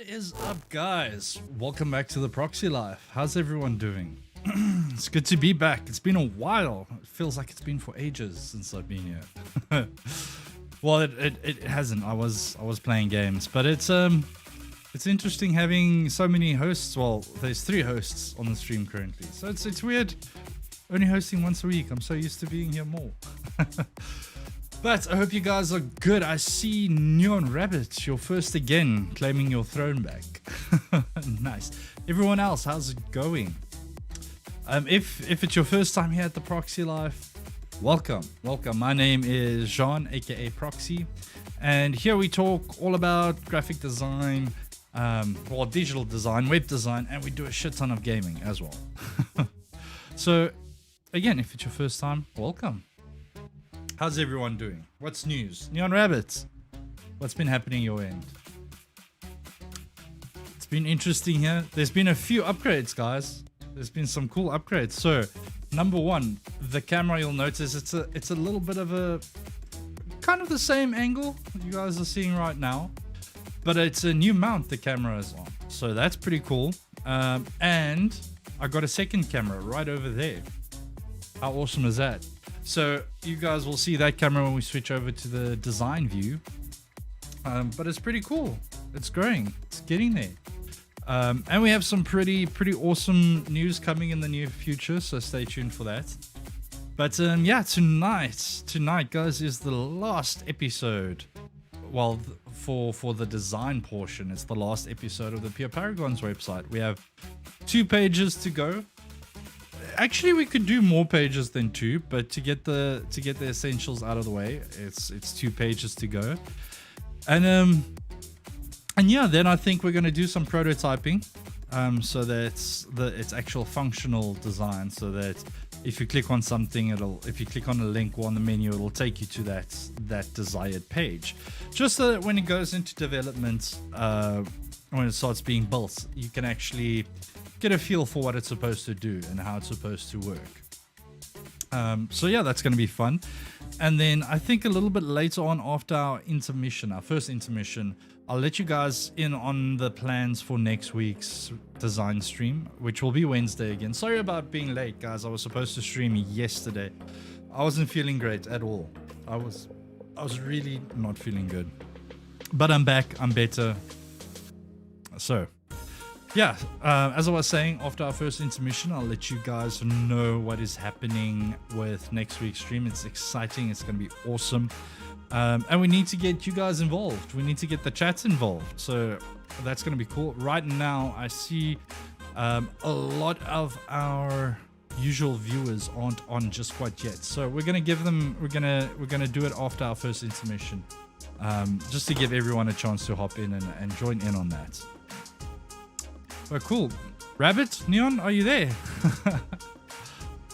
is up, guys? Welcome back to the Proxy Life. How's everyone doing? It's good to be back. It's been a while. It feels like it's been for ages since I've been here. Well, it hasn't. I was playing games, but it's interesting having so many hosts. Well, there's 3 hosts on the stream currently, so it's weird only hosting once a week. I'm so used to being here more. But I hope you guys are good. I see Neon Rabbit, you're first again, claiming your throne back. Nice. Everyone else, how's it going? If it's your first time here at the Proxy Life, welcome. My name is Jean, aka Proxy, and here we talk all about graphic design, digital design, web design, and we do a shit ton of gaming as well. So, again, if it's your first time, welcome. How's everyone doing? What's news? Neon Rabbits, what's been happening your end? It's been interesting here. There's been a few upgrades, guys. There's been some cool upgrades. So, number 1, the camera, you'll notice it's a little bit of a kind of the same angle you guys are seeing right now, but it's a new mount the camera is on. So that's pretty cool. And I got a second camera right over there. How awesome is that? So you guys will see that camera when we switch over to the design view. But it's pretty cool. It's growing. It's getting there. And we have some pretty awesome news coming in the near future, so stay tuned for that. But yeah, tonight, guys, is the last episode. Well, for the design portion, it's the last episode of the Pure Paragons website. We have 2 pages to go. Actually, we could do more pages than 2, but to get the essentials out of the way, it's 2 pages to go. And yeah, then I think we're gonna do some prototyping, so that it's actual functional design. So that if you click on something, if you click on a link or on the menu, it'll take you to that desired page. Just so that when it goes into development, when it starts being built, you can actually get a feel for what it's supposed to do and how it's supposed to work. So yeah, that's going to be fun. And then I think a little bit later on, after our first intermission, I'll let you guys in on the plans for next week's design stream, which will be Wednesday again. Sorry about being late, guys. I was supposed to stream yesterday. I wasn't feeling great at all. I was really not feeling good. But I'm back. I'm better. So yeah, as I was saying, after our first intermission, I'll let you guys know what is happening with next week's stream. It's exciting. It's going to be awesome. And we need to get you guys involved. We need to get the chats involved. So that's going to be cool. Right now, I see a lot of our usual viewers aren't on just quite yet. So we're going to give them, we're going to do it after our first intermission, just to give everyone a chance to hop in and join in on that. Well, cool. Rabbit, Neon, are you there?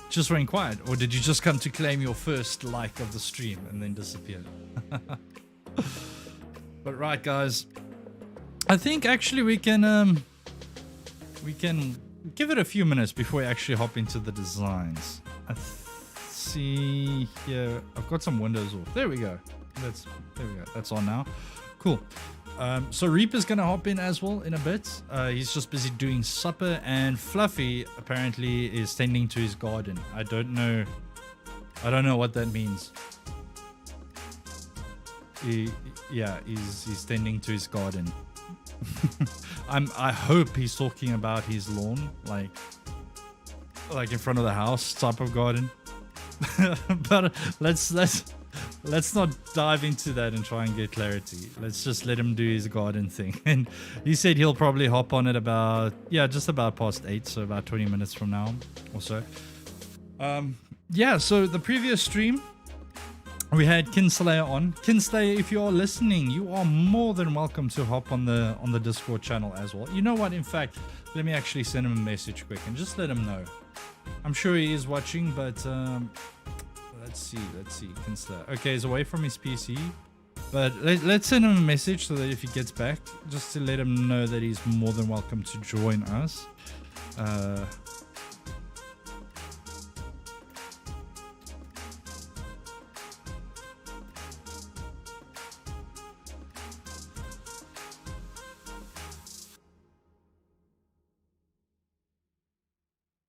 Just went quiet, or did you just come to claim your first like of the stream and then disappear? But right, guys, I think actually we can give it a few minutes before we actually hop into the designs. I see here I've got some windows off. There we go. There we go. That's on now. Cool. So Reaper's gonna hop in as well in a bit. He's just busy doing supper, and Fluffy apparently is tending to his garden. I don't know what that means. He's tending to his garden. I hope he's talking about his lawn, like in front of the house type of garden. But let's not dive into that and try and get clarity. Let's just let him do his garden thing. And he said he'll probably hop on at just about past 8, so about 20 minutes from now or so. Yeah, so the previous stream, we had Kinslayer on. Kinslayer, if you are listening, you are more than welcome to hop on the Discord channel as well. You know what? In fact, let me actually send him a message quick and just let him know. I'm sure he is watching, but let's see, Kinslayer. Okay, he's away from his PC, but let's send him a message so that if he gets back, just to let him know that he's more than welcome to join us.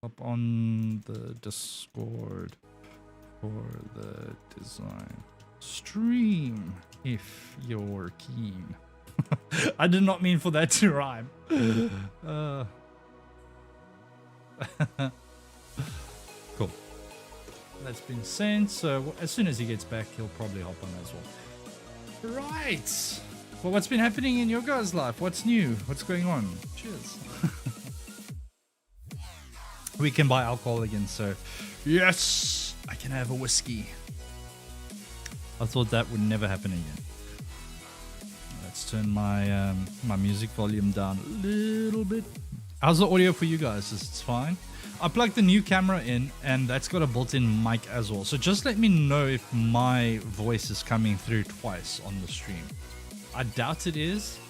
Up on the Discord for the design stream if you're keen. I did not mean for that to rhyme. Cool. That's been sent, so as soon as he gets back, he'll probably hop on as well. Right. Well, what's been happening in your guys' life? What's new? What's going on? Cheers. We can buy alcohol again, so yes, I can have a whiskey. I thought that would never happen again. Let's turn my my music volume down a little bit. How's the audio for you guys? It's fine. I plugged the new camera in, and that's got a built-in mic as well. So just let me know if my voice is coming through twice on the stream. I doubt it is.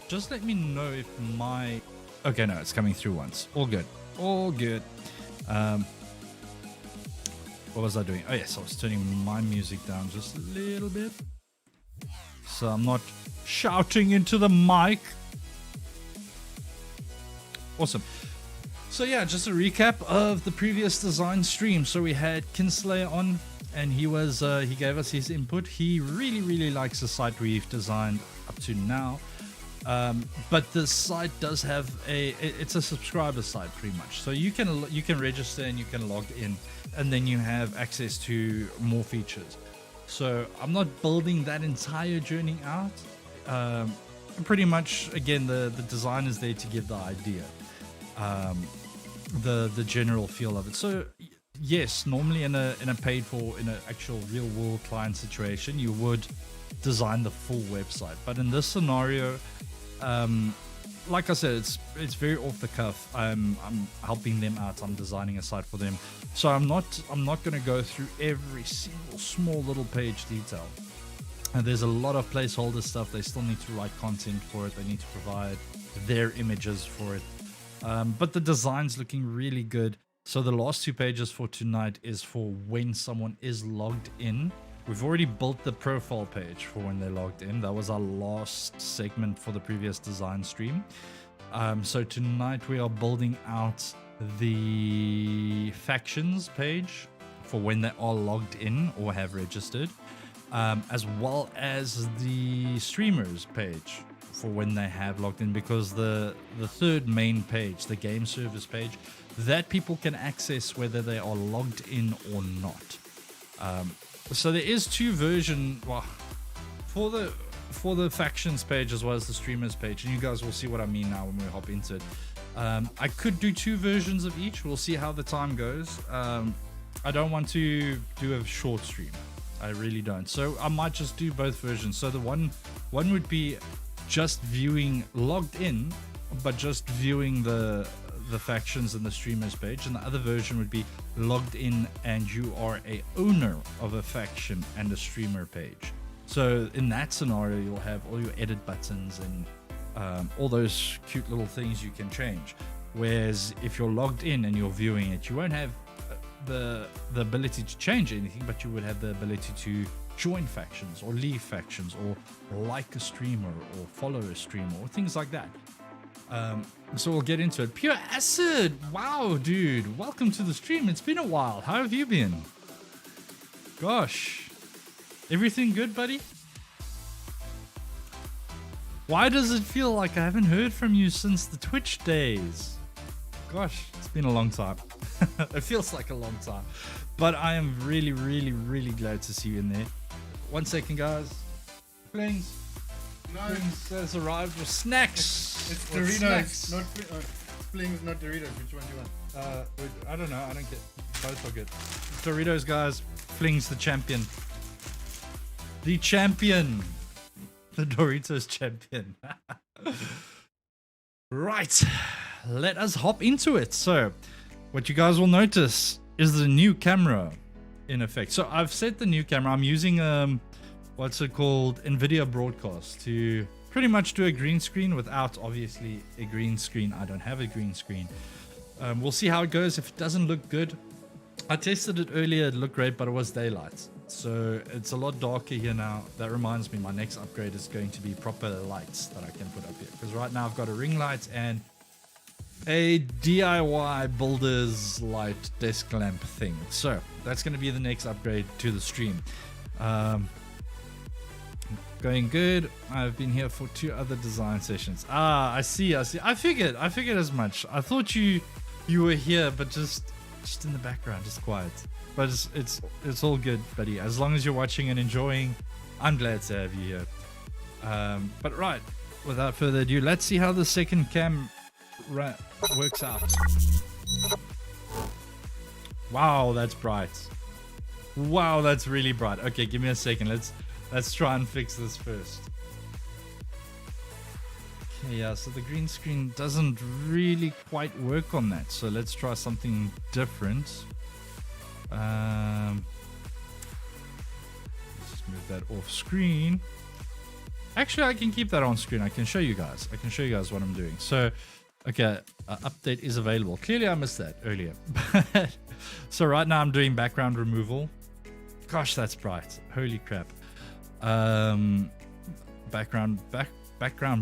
Just let me know if my... Okay, no, it's coming through once. All good. All good. What was I doing? Oh, yes, I was turning my music down just a little bit, so I'm not shouting into the mic. Awesome. So yeah, just a recap of the previous design stream. So we had Kinslayer on, and he gave us his input. He really likes the site we've designed up to now. But the site does have it's a subscriber site pretty much. So you can register and you can log in, and then you have access to more features. So I'm not building that entire journey out. Pretty much, again, the design is there to give the idea, the general feel of it. So yes, normally in an actual real world client situation, you would design the full website. But in this scenario, like I said, it's very off the cuff. I'm helping them out. I'm designing a site for them, so I'm not going to go through every single small little page detail. And there's a lot of placeholder stuff. They still need to write content for it. They need to provide their images for it. But the design's looking really good. So the last 2 pages for tonight is for when someone is logged in. We've already built the profile page for when they logged in. That was our last segment for the previous design stream. So tonight we are building out the factions page for when they are logged in or have registered, as well as the streamers page for when they have logged in, because the third main page, the game service page, that people can access whether they are logged in or not. So there is 2 versions, well, for the factions page as well as the streamers page, and you guys will see what I mean now when we hop into it. I could do 2 versions of each. We'll see how the time goes. I don't want to do a short stream. I really don't. So I might just do both versions. So the one would be just viewing logged in, but just viewing the factions and the streamers page, and the other version would be logged in and you are a owner of a faction and a streamer page. So in that scenario, you'll have all your edit buttons and all those cute little things you can change. Whereas if you're logged in and you're viewing it, you won't have the ability to change anything, but you would have the ability to join factions or leave factions or like a streamer or follow a streamer or things like that. So we'll get into it. Pure Acid, wow, dude, welcome to the stream. It's been a while. How have you been? Gosh, everything good, buddy? Why does it feel like I haven't heard from you since the Twitch days? Gosh, it's been a long time. It feels like a long time, but I am really glad to see you in there. 1 second, guys. Flings. No, Flings has arrived with snacks. it's With Doritos, snacks. not Flings, not Doritos. Which one do you want? I don't know. I don't get. Both are good. Doritos, guys. Flings the champion. The champion. The Doritos champion. Right. Let us hop into it. So, what you guys will notice is the new camera in effect. So, I've set the new camera. I'm using what's it called? NVIDIA Broadcast to pretty much do a green screen without obviously a green screen. I don't have a green screen. We'll see how it goes. If it doesn't look good, I tested it earlier. It looked great, but it was daylight. So it's a lot darker here now. That reminds me, my next upgrade is going to be proper lights that I can put up here. Because right now I've got a ring light and a DIY builder's light desk lamp thing. So that's going to be the next upgrade to the stream. Going good. I've been here for 2 other design sessions. I see. I figured as much. I thought you were here, but just in the background, just quiet. But it's all good, buddy. As long as you're watching and enjoying, I'm glad to have you here. But right, without further ado, let's see how the second cam works out. Wow, that's bright. Wow, that's really bright. Okay, give me a second. Let's try and fix this first. Okay, yeah, so the green screen doesn't really quite work on that. So let's try something different. Let's just move that off screen. Actually, I can keep that on screen. I can show you guys. What I'm doing. So, okay, update is available. Clearly, I missed that earlier. So right now I'm doing background removal. Gosh, that's bright. Holy crap. Background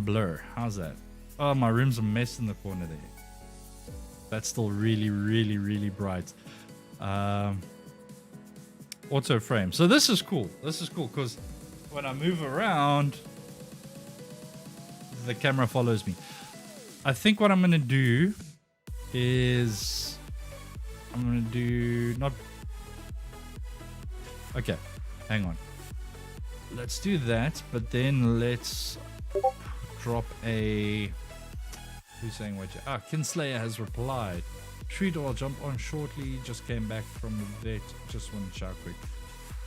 blur. How's that? Oh, my room's a mess in the corner there. That's still really bright. Auto frame. So this is cool. Because when I move around, the camera follows me. I think what I'm gonna do is okay, hang on. Let's do that, but then let's drop a... Who's saying what? Kinslayer has replied. Treat or I'll jump on shortly. Just came back from the vet. Just want to shout quick.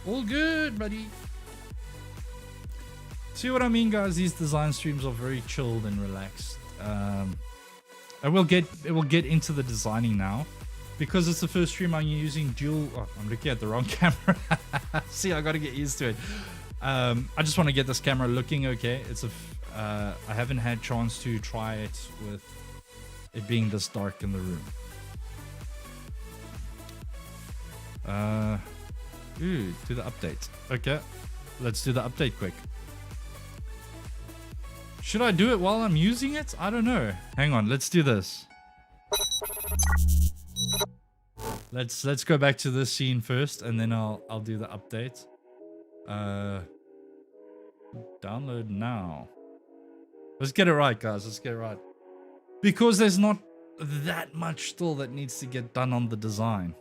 All good, buddy. See what I mean, guys? These design streams are very chilled and relaxed. It will get into the designing now. Because it's the first stream I'm using dual... Oh, I'm looking at the wrong camera. See, I got to get used to it. I just want to get this camera looking okay. I haven't had chance to try it with it being this dark in the room. Do the update. Okay, let's do the update quick. Should I do it while I'm using it? I don't know. Hang on, let's do this. Let's go back to this scene first, and then I'll do the update. Download now. Let's get it right, guys. Let's get it right. Because there's not that much still that needs to get done on the design.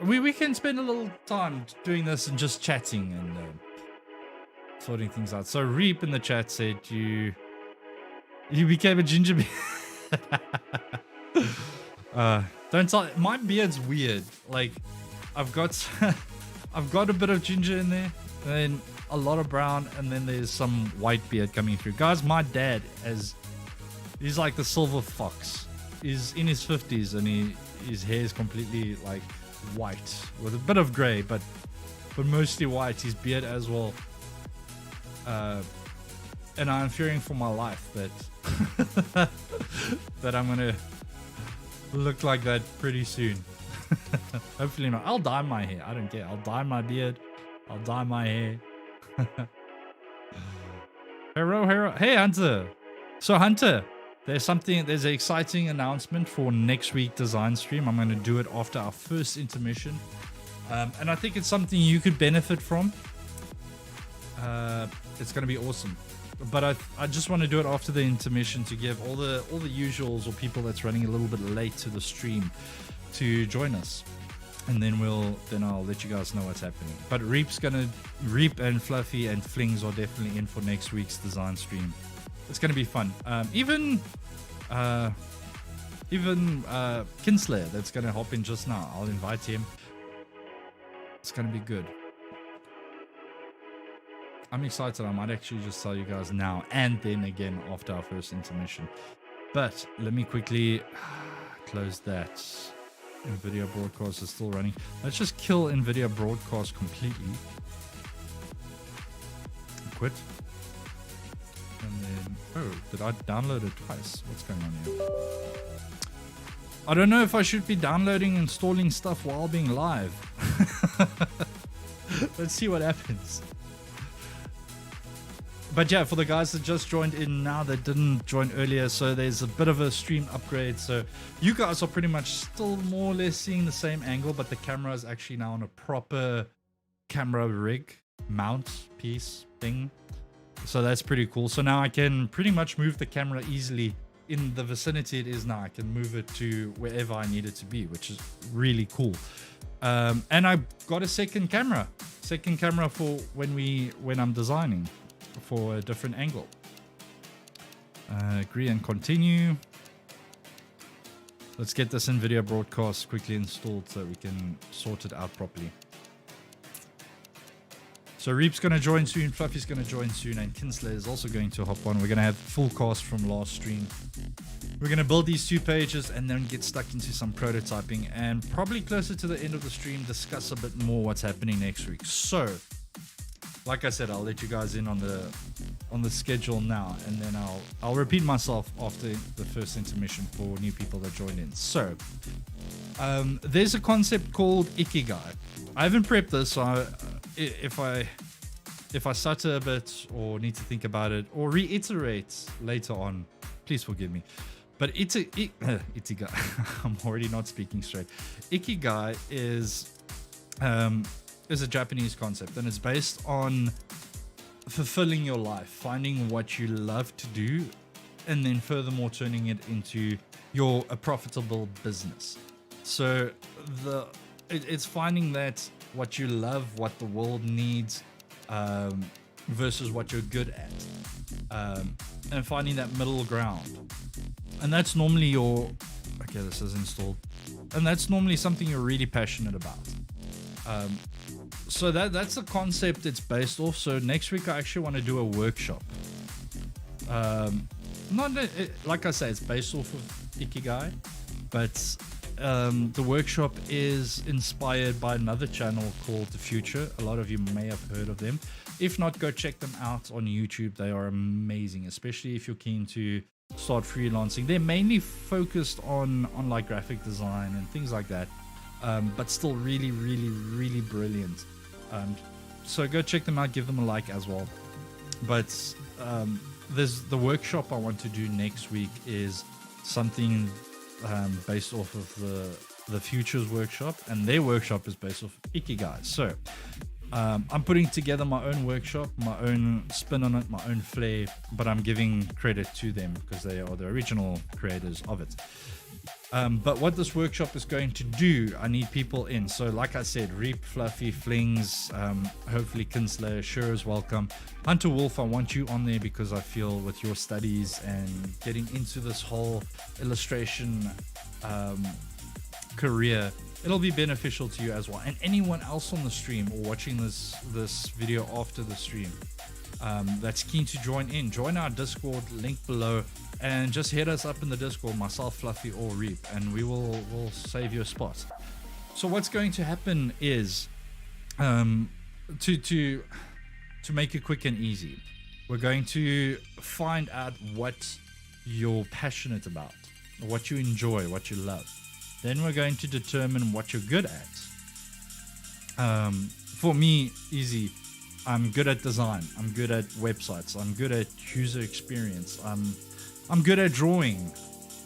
We can spend a little time doing this and just chatting and sorting things out. So Reap in the chat said you became a ginger beard. Don't tell. My beard's weird. Like, I've got a bit of ginger in there, and then a lot of brown, and then there's some white beard coming through. Guys, my dad he's like the silver fox. He's in his 50s, and his hair is completely like white with a bit of gray, but mostly white. His beard as well. And I'm fearing for my life that that I'm gonna look like that pretty soon. Hopefully not. I'll dye my hair. I don't care. I'll dye my beard. I'll dye my hair. Hero. Hey, Hunter. So, Hunter, there's an exciting announcement for next week design stream. I'm going to do it after our first intermission. And I think it's something you could benefit from. It's going to be awesome. But I just want to do it after the intermission to give all the usuals or people that's running a little bit late to the stream to join us, and then I'll let you guys know what's happening. But Reap and Fluffy and Flings are definitely in for next week's design stream. It's gonna be fun. Even Kinslayer that's gonna hop in just now. I'll invite him. It's gonna be good. I'm excited. I might actually just tell you guys now and then again after our first intermission. But let me quickly close that. NVIDIA broadcast is still running. Let's just kill NVIDIA broadcast completely. Quit. And then, oh, did I download it twice? What's going on here? I don't know if I should be downloading and installing stuff while being live. Let's see what happens. But yeah, for the guys that just joined in now that didn't join earlier, so there's a bit of a stream upgrade. So you guys are pretty much still more or less seeing the same angle, but the camera is actually now on a proper camera rig mount piece thing. So that's pretty cool. So now I can pretty much move the camera easily in the vicinity it is now. I can move it to wherever I need it to be, which is really cool. And I got a second camera for when I'm designing for a different angle. Agree and continue. Let's get this NVIDIA broadcast quickly installed so we can sort it out properly. So Reap's going to join soon, Fluffy's going to join soon, and Kinsler is also going to hop on. We're going to have full cast from last stream. We're going to build these 2 pages and then get stuck into some prototyping, and probably closer to the end of the stream discuss a bit more what's happening next week. So, like I said, I'll let you guys in on the schedule now, and then I'll repeat myself after the first intermission for new people that join in. So, there's a concept called Ikigai. I haven't prepped this, so if I stutter a bit or need to think about it or reiterate later on, please forgive me. But Ikigai, I'm already not speaking straight. Ikigai is a Japanese concept, and it's based on fulfilling your life, finding what you love to do, and then furthermore turning it into a profitable business. So it's finding that what you love, what the world needs, versus what you're good at, and finding that middle ground. And that's normally this is installed, and that's normally something you're really passionate about. So that's the concept it's based off. So next week I actually want to do a workshop. Like I say, it's based off of Ikigai, but the workshop is inspired by another channel called The Future. A lot of you may have heard of them. If not, go check them out on YouTube. They are amazing, especially if you're keen to start freelancing. They're mainly focused on like graphic design and things like that, but still really, really, really brilliant. So go check them out, give them a like as well. But there's the workshop I want to do next week is something based off of the Futures workshop, and their workshop is based off Ikigai. So I'm putting together my own workshop, my own spin on it, my own flair, but I'm giving credit to them because they are the original creators of it. But what this workshop is going to do, I need people in. So like I said, Reap, Fluffy, Flings, hopefully Kinsler, sure is welcome. Hunter Wolf, I want you on there because I feel with your studies and getting into this whole illustration career, it'll be beneficial to you as well. And anyone else on the stream or watching this video after the stream that's keen to join our Discord, link below, and just hit us up in the Discord, myself, Fluffy, or Reap, and we'll save you a spot. So what's going to happen is to make it quick and easy, we're going to find out what you're passionate about, what you enjoy, what you love. Then we're going to determine what you're good at. For me, easy. I'm good at design. I'm good at websites. I'm good at user experience. I'm good at drawing.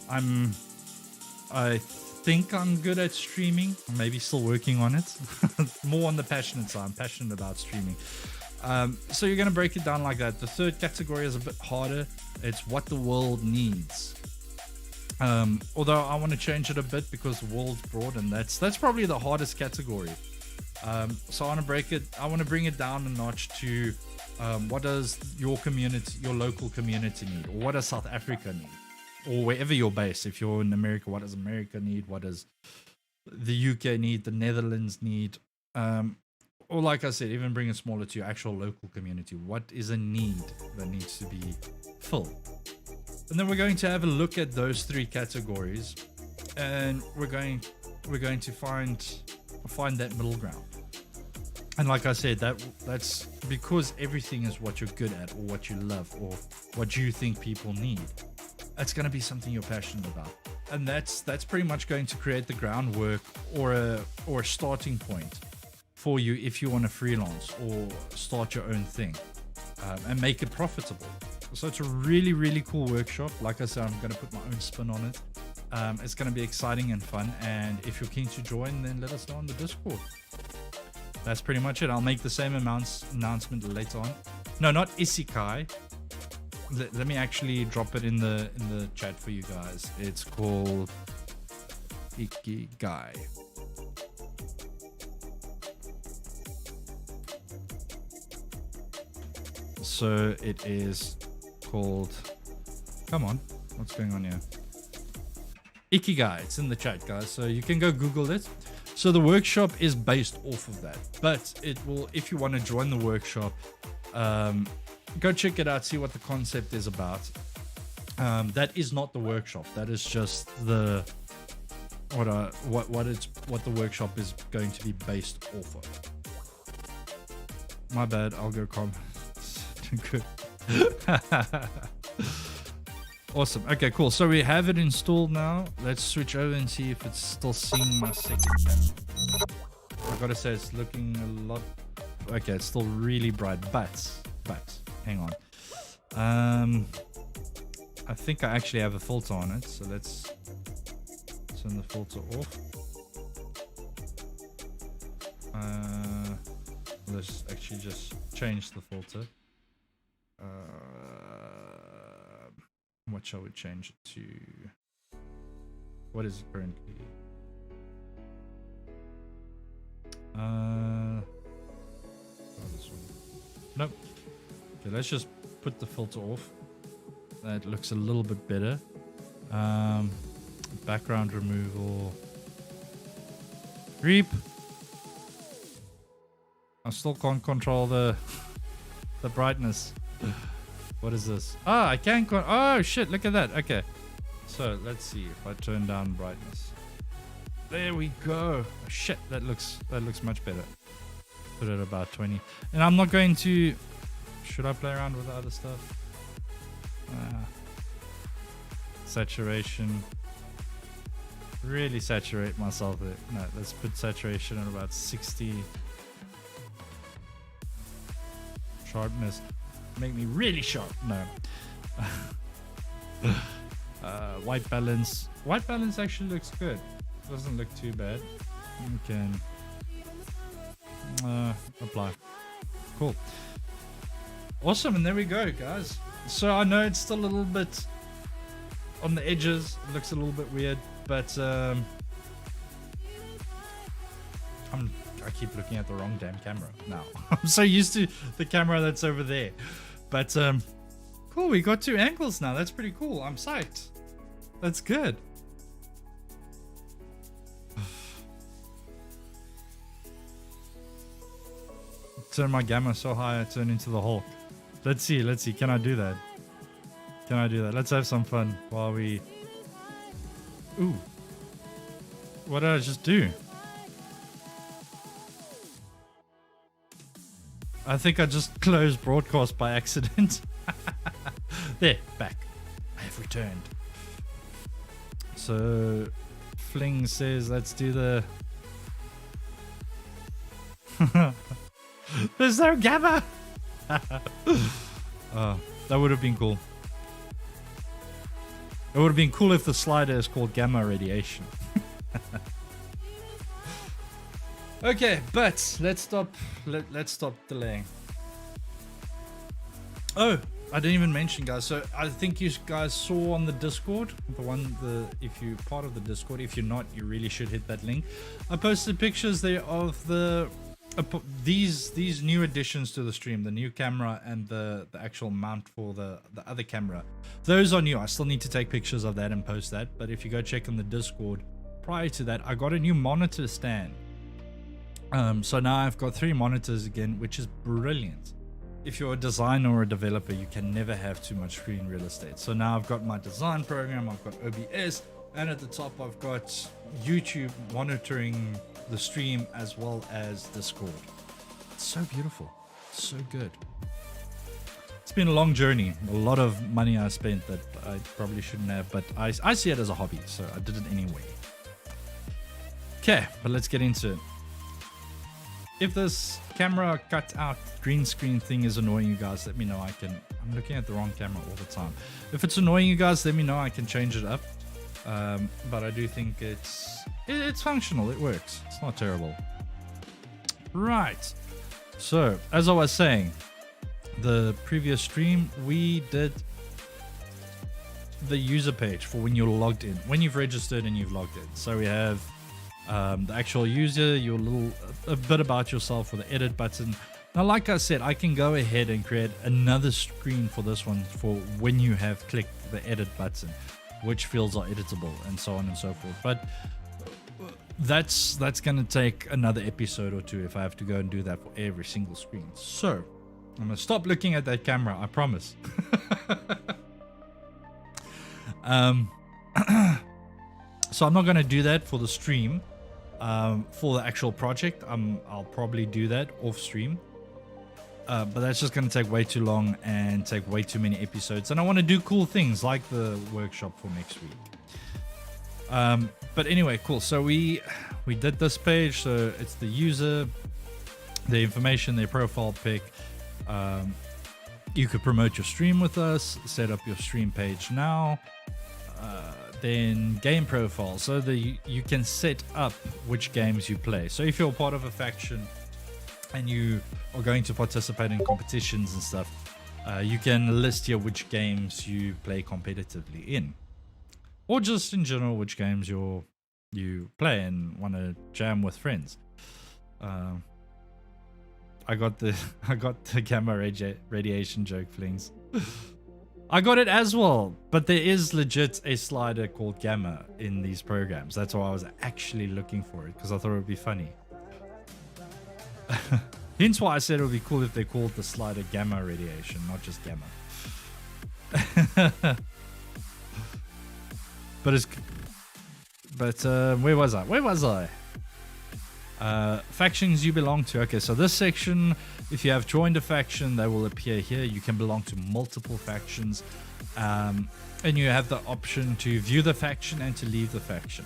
I think I'm good at streaming. I'm maybe still working on it. More on the passionate side. I'm passionate about streaming. So you're going to break it down like that. The third category is a bit harder. It's what the world needs. Although I want to change it a bit because the world's broad, and that's probably the hardest category. So I want to bring it down a notch to what does your community, your local community need, or what does South Africa need, or wherever you're based. If you're in America, what does America need? What does the UK need? The Netherlands need? Or like I said, even bring it smaller to your actual local community. What is a need that needs to be filled? And then we're going to have a look at those three categories, and we're going to find that middle ground. And like I said, that's because everything is what you're good at, or what you love, or what you think people need. That's going to be something you're passionate about, and that's pretty much going to create the groundwork or a starting point for you if you want to freelance or start your own thing. and make it profitable. So it's a really, really cool workshop. Like I said, I'm going to put my own spin on it. It's going to be exciting and fun. And if you're keen to join, then let us know on the Discord. That's pretty much it. I'll make the same announcement later on. No, not Isekai. Let me actually drop it in the chat for you guys. It's called Ikigai. So it is called, come on, what's going on here? Ikigai. It's in the chat, guys, so you can go Google it. So the workshop is based off of that, but it will, if you want to join the workshop, go check it out, see what the concept is about. That is not the workshop. That is just the what the workshop is going to be based off of. My bad. I'll go comment. Good. Awesome. Okay, cool. So we have it installed now. Let's switch over and see if it's still seeing my second camera. I gotta say it's looking a lot. Okay, it's still really bright, but hang on. I think I actually have a filter on it, so let's turn the filter off. Let's actually just change the filter. What shall we change it to? What is it currently? Oh, this one. Nope. Okay, let's just put the filter off. That looks a little bit better. Background removal. Creep. I still can't control the brightness. What is this? Ah, I can oh shit, look at that. Okay. So let's see if I turn down brightness. There we go. Oh, shit, that looks much better. Put it about 20. And I'm not going to, should I play around with the other stuff? Saturation. Really saturate myself there. No, let's put saturation at about 60. Sharpness. Make me really sharp. No. White balance. White balance actually looks good. Doesn't look too bad. You can apply. Cool. Awesome, and there we go, guys. So I know it's still a little bit on the edges. It looks a little bit weird, but I keep looking at the wrong damn camera now. I'm so used to the camera that's over there. But cool, we got 2 angles now. That's pretty cool. I'm psyched. That's good. Turn my gamma so high I turn into the Hulk. Let's see. Can I do that? Let's have some fun while we... Ooh. What did I just do? I think I just closed broadcast by accident. There, back. I have returned. So, Fling says, let's do the... There's no gamma! Oh, that would have been cool. It would have been cool if the slider is called gamma radiation. Okay, but let's stop delaying. Oh, I didn't even mention, guys. So I think you guys saw on the Discord, if you're part of the Discord, if you're not, you really should hit that link. I posted pictures there of these new additions to the stream, the new camera and the actual mount for the other camera. Those are new. I still need to take pictures of that and post that. But if you go check on the Discord, prior to that, I got a new monitor stand. So now I've got 3 monitors again, which is brilliant. If you're a designer or a developer, you can never have too much screen real estate. So now I've got my design program, I've got OBS, and at the top I've got YouTube monitoring the stream as well as Discord. It's so beautiful. It's so good. It's been a long journey. A lot of money I spent that I probably shouldn't have, but I see it as a hobby, so I did it anyway. Okay, but let's get into it. if this camera cut out green screen thing is annoying you guys, let me know. I'm looking at the wrong camera all the time. If it's annoying you guys, let me know. I can change it up. But I do think it's functional. It works. It's not terrible. Right. So as I was saying, the previous stream we did the user page for when you're logged in, when you've registered and you've logged in. So we have the actual user, a bit about yourself with the edit button. Now, like I said, I can go ahead and create another screen for this one for when you have clicked the edit button, which fields are editable and so on and so forth. But that's going to take another episode or two if I have to go and do that for every single screen. So I'm going to stop looking at that camera, I promise. So I'm not going to do that for the stream. For the actual project, I'll probably do that off stream. But that's just going to take way too long and take way too many episodes. And I want to do cool things like the workshop for next week. But anyway, cool. So we did this page. So it's the user, the information, their profile pic. You could promote your stream with us, set up your stream page now. Then game profile, so you can set up which games you play. So if you're part of a faction and you are going to participate in competitions and stuff, you can list here which games you play competitively in, or just in general which games you play and want to jam with friends. I got the gamma radiation joke, flings. I got it as well, but there is legit a slider called gamma in these programs. That's why I was actually looking for it, because I thought it would be funny. Hence why I said it would be cool if they called the slider gamma radiation, not just gamma. But where was I? Factions you belong to. Okay, so this section, if you have joined a faction, they will appear here. You can belong to multiple factions, and you have the option to view the faction and to leave the faction.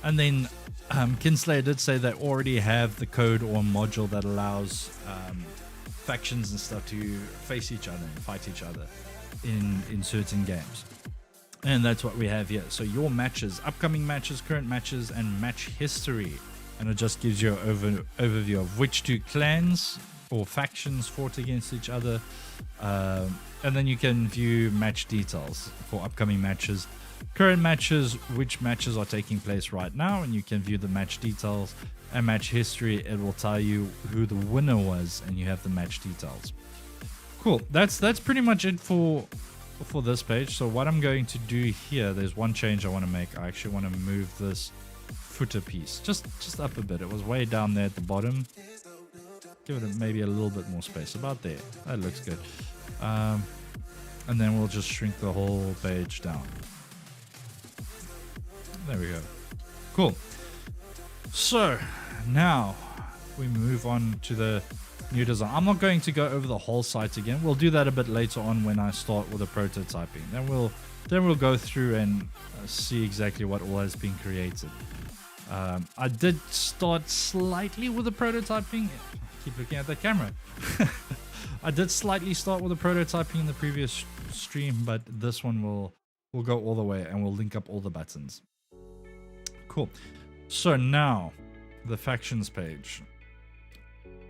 And then Kinslayer did say they already have the code or module that allows factions and stuff to face each other and fight each other in certain games. And that's what we have here. So your matches, upcoming matches, current matches, and match history. And it just gives you an overview of which two clans or factions fought against each other. And then you can view match details for upcoming matches, current matches, which matches are taking place right now. And you can view the match details and match history. It will tell you who the winner was, and you have the match details. Cool. That's pretty much it for this page. So what I'm going to do here, there's one change I want to make. I actually want to move this footer piece just up a bit. It was way down there at the bottom. Give it maybe a little bit more space, about there. That looks good. And then we'll just shrink the whole page down. There we go. Cool. So now we move on to the new design. I'm not going to go over the whole site again. We'll do that a bit later on when I start with the prototyping. Then we'll go through and see exactly what all has been created. I did start slightly with the prototyping. I keep looking at that camera. I did slightly start with the prototyping in the previous stream, but this one will go all the way, and we'll link up all the buttons. Cool. So now the factions page.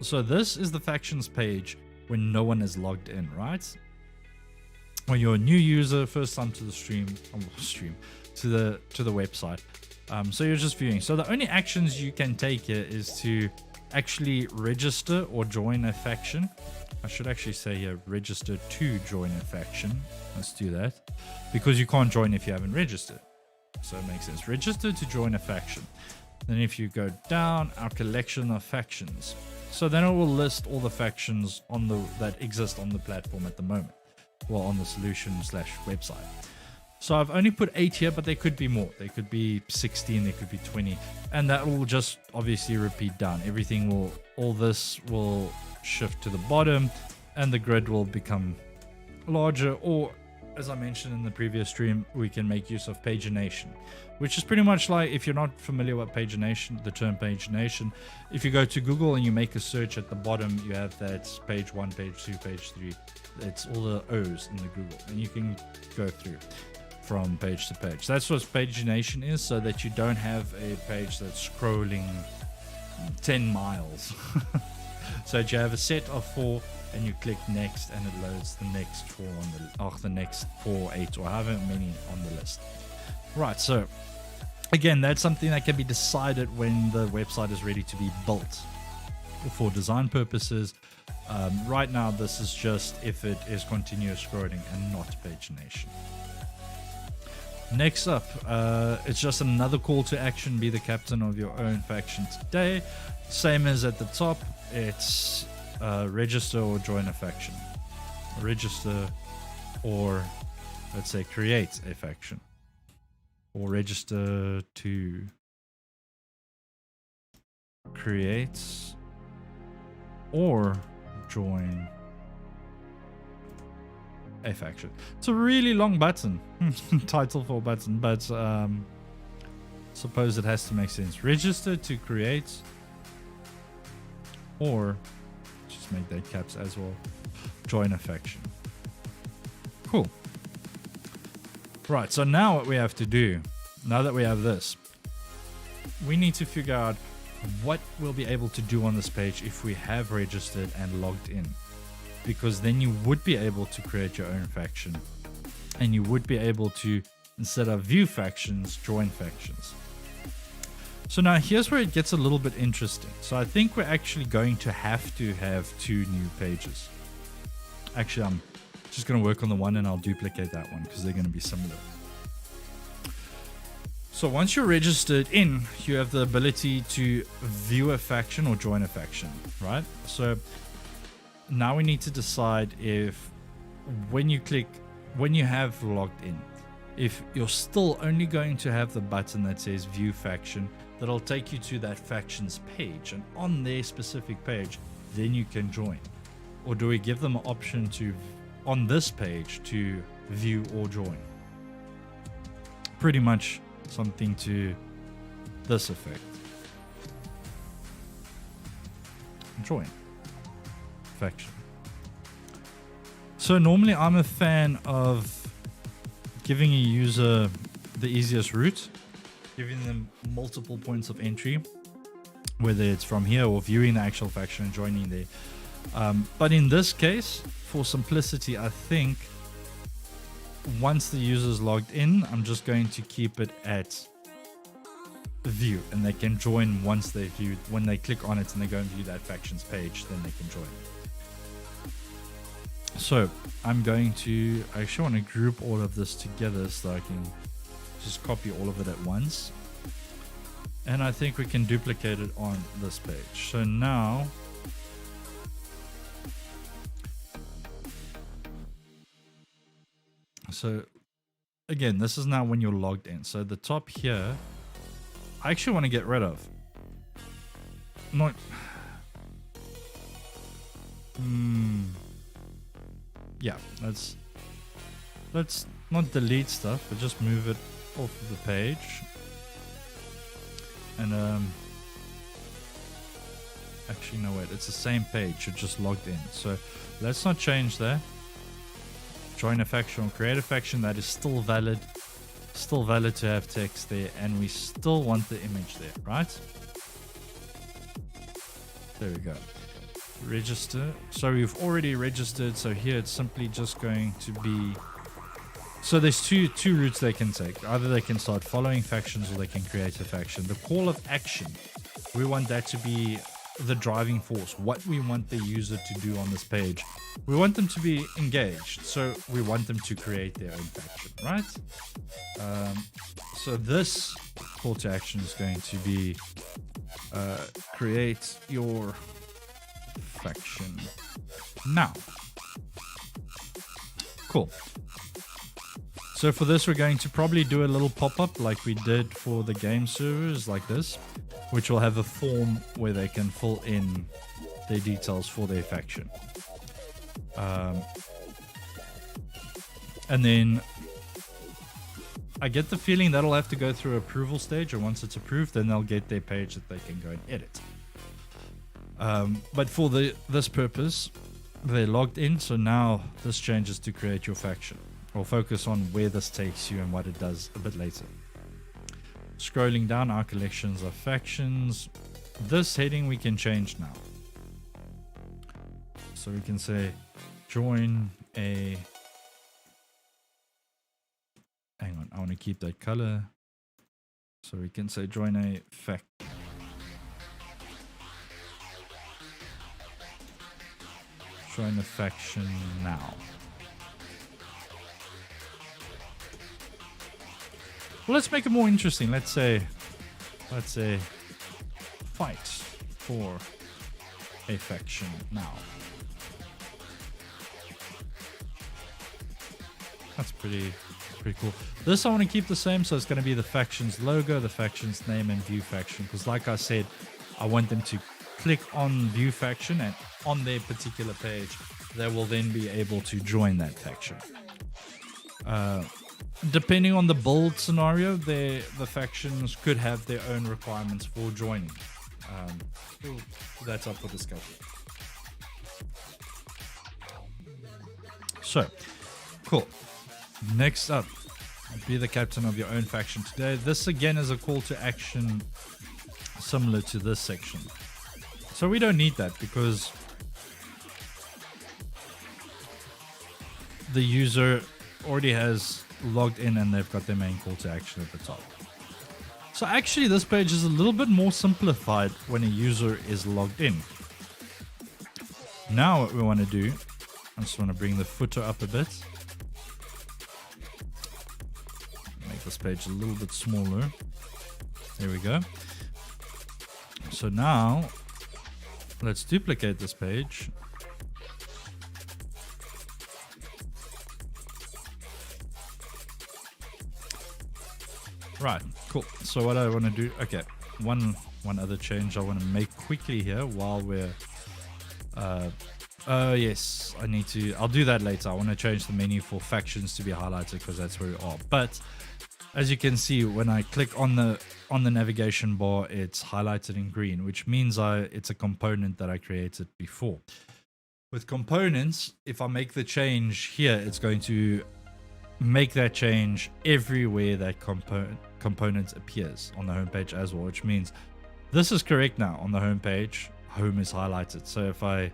So this is the factions page when no one is logged in, right? When you're a new user, first time to the to the website. So you're just viewing. So the only actions you can take here is to actually register or join a faction. I should actually say here, register to join a faction. Let's do that, because you can't join if you haven't registered. So it makes sense. Register to join a faction. Then if you go down, our collection of factions. So then it will list all the factions that exist on the platform at the moment. Well, on the solution/website. So I've only put 8 here, but there could be more. There could be 16, there could be 20. And that will just obviously repeat down. All this will shift to the bottom, and the grid will become larger, or as I mentioned in the previous stream, we can make use of pagination, which is pretty much like, if you're not familiar with pagination, the term pagination, if you go to Google and you make a search at the bottom, you have that page 1, page 2, page 3. It's all the O's in the Google, and you can go through from page to page. That's what pagination is, so that you don't have a page that's scrolling 10 miles. So that you have a set of 4, and you click next, and it loads the next 4 on the next 4, 8, or however many on the list. Right, so again, that's something that can be decided when the website is ready to be built for design purposes. Right now, this is just if it is continuous scrolling and not pagination. Next up, it's just another call to action: be the captain of your own faction today. Same as at the top, it's register or join a faction. Register, or let's say create a faction. Or register to create or join a faction. It's a really long button. Title for button, but suppose it has to make sense. Register to create, or just make that caps as well, join a faction. Cool. Right, so now what we have to do, now that we have this, we need to figure out what we'll be able to do on this page if we have registered and logged in. Because then you would be able to create your own faction, and you would be able to, instead of view factions, join factions. So now here's where it gets a little bit interesting. So I think we're actually going to have 2 new pages. Actually, I'm just going to work on the one, and I'll duplicate that one because they're going to be similar. So once you're registered in, you have the ability to view a faction or join a faction, right? So now we need to decide if when you have logged in, if you're still only going to have the button that says view faction, that'll take you to that faction's page, and on their specific page, then you can join. Or do we give them an option to, on this page, to view or join? Pretty much something to this effect. Join faction. So normally I'm a fan of giving a user the easiest route, giving them multiple points of entry, whether it's from here or viewing the actual faction and joining there. But in this case, for simplicity, I think once the user's logged in, I'm just going to keep it at view, and they can join once they viewed. When they click on it and they go and view that faction's page, then they can join. So I'm going to, I actually want to group all of this together so I can just copy all of it at once. And I think we can duplicate it on this page. So now again, this is now when you're logged in. So the top here, I actually want to get rid of. Not. Yeah, let's not delete stuff, but just move it off of the page. And actually no, wait, it's the same page, you're just logged in. So let's not change that. Join a faction or create a faction, that is still valid to have text there, and we still want the image there, right? There we go. Register. So we've already registered, so here it's simply just going to be, so there's two routes they can take. Either they can start following factions, or they can create a faction. The call of action, we want that to be the driving force, what we want the user to do on this page. We want them to be engaged, so we want them to create their own faction, right? So this call to action is going to be create your faction now. Cool. So for this, we're going to probably do a little pop-up like we did for the game servers, like this, which will have a form where they can fill in their details for their faction. And then I get the feeling that'll have to go through approval stage, and once it's approved, then they'll get their page that they can go and edit. But for this purpose, they logged in, so now this changes to create your faction. We'll focus on where this takes you and what it does a bit later. Scrolling down, our collections of factions. This heading we can change now. So we can say join a... Hang on, I want to keep that color. So we can say join a join a faction now. Well, let's make it more interesting. Let's say fight for a faction now. That's pretty cool. This I want to keep the same, so it's going to be the faction's logo, the faction's name, and view faction, because like I said, I want them to click on view faction, and on their particular page they will then be able to join that faction. Depending on the build scenario, the factions could have their own requirements for joining. That's up for discussion. So cool. Next up, be the captain of your own faction today. This again is a call to action similar to this section. So we don't need that because the user already has logged in and they've got their main call to action at the top. So actually this page is a little bit more simplified when a user is logged in. Now what we want to do, I just want to bring the footer up a bit. Make this page a little bit smaller. There we go. So now let's duplicate this page. Right, cool. So what I want to do, okay, one other change I want to make quickly here while we're yes, I'll do that later. I want to change the menu for factions to be highlighted because that's where we are. But as you can see, when I click on the navigation bar, it's highlighted in green, which means it's a component that I created before. With components, if I make the change here, it's going to make that change everywhere that component appears on the homepage as well, which means this is correct now on the homepage. Home is highlighted. So if I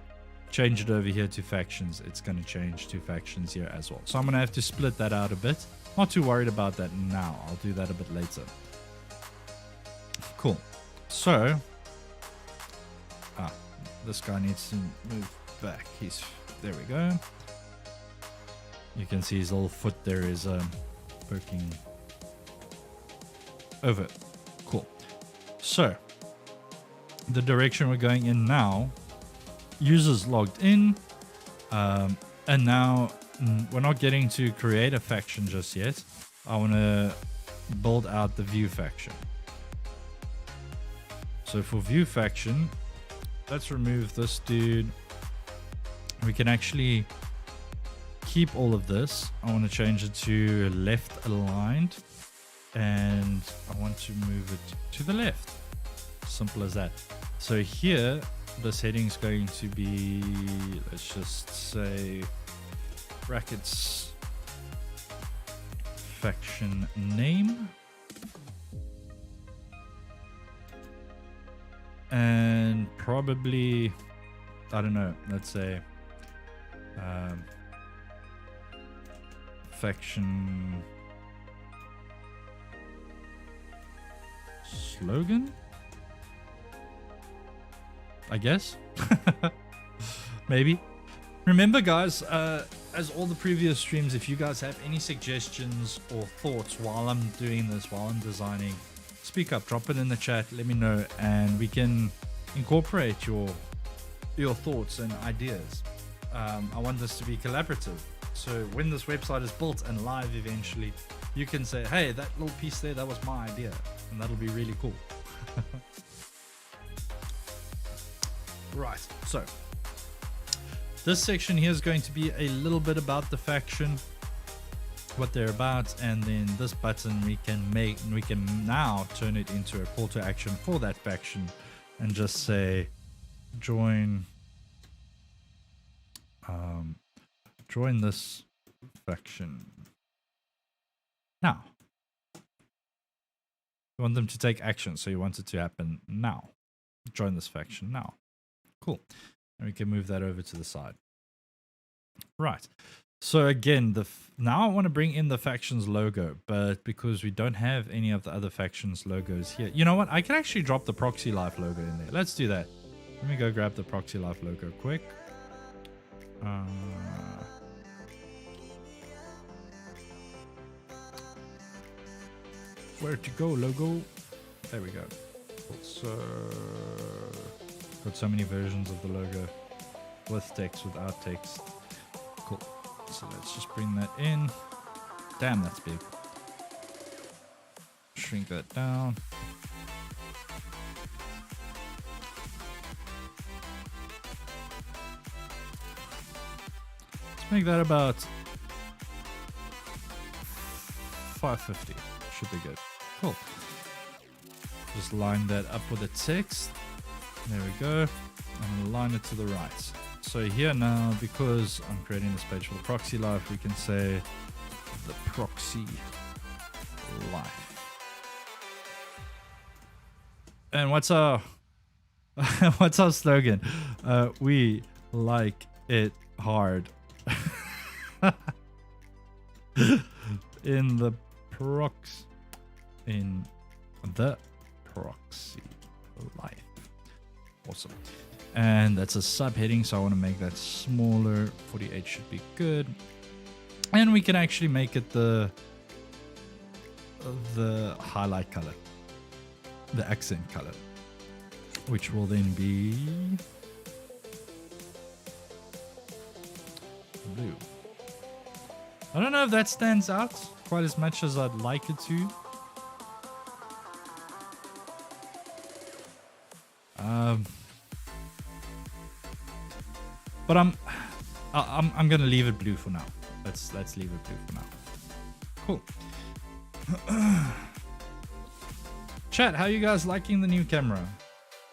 change it over here to factions, it's going to change to factions here as well. So I'm going to have to split that out a bit. Not too worried about that now. I'll do that a bit later. Cool. So this guy needs to move back. There we go. You can see his little foot there is poking over. Cool. So the direction we're going in now, users logged in, and now we're not getting to create a faction just yet. I want to build out the view faction. So for view faction, let's remove this dude. We can actually keep all of this. I want to change it to left aligned, and I want to move it to the left. Simple as that. So here, this heading is going to be, let's just say, brackets faction name, and probably, I don't know, let's say faction slogan, I guess. Maybe. Remember guys, as all the previous streams, if you guys have any suggestions or thoughts while I'm doing this, while I'm designing, speak up, drop it in the chat, let me know, and we can incorporate your thoughts and ideas. I want this to be collaborative. So when this website is built and live eventually, you can say, hey, that little piece there, that was my idea. And that'll be really cool. Right, so this section here is going to be a little bit about the faction. what they're about, and then this button we can now turn it into a call to action for that faction and just say join join this faction now. You want them to take action, so you want it to happen now. Join this faction now. Cool. And we can move that over to the side. Right. So again, now I want to bring in the faction's logo, but because we don't have any of the other factions' logos here, you know what? I can actually drop the Proxy Life logo in there. Let's do that. Let me go grab the Proxy Life logo quick. Where to go, logo? There we go. Cool. So got so many versions of the logo, with text, without text. Cool. So let's just bring that in. Damn, that's big. Shrink that down. Let's make that about 550. Should be good. Cool. Just line that up with the text. There we go. And align it to the right. So here now, because I'm creating this page for the Proxy Life, we can say the Proxy Life. And what's our what's our slogan? We like it hard. in the Proxy Life. Awesome. And that's a subheading, so I want to make that smaller. 48 should be good. And we can actually make it the highlight color, the accent color, which will then be blue. I don't know if that stands out quite as much as I'd like it to. But I'm gonna leave it blue for now. Let's leave it blue for now. Cool. Chat, how are you guys liking the new camera?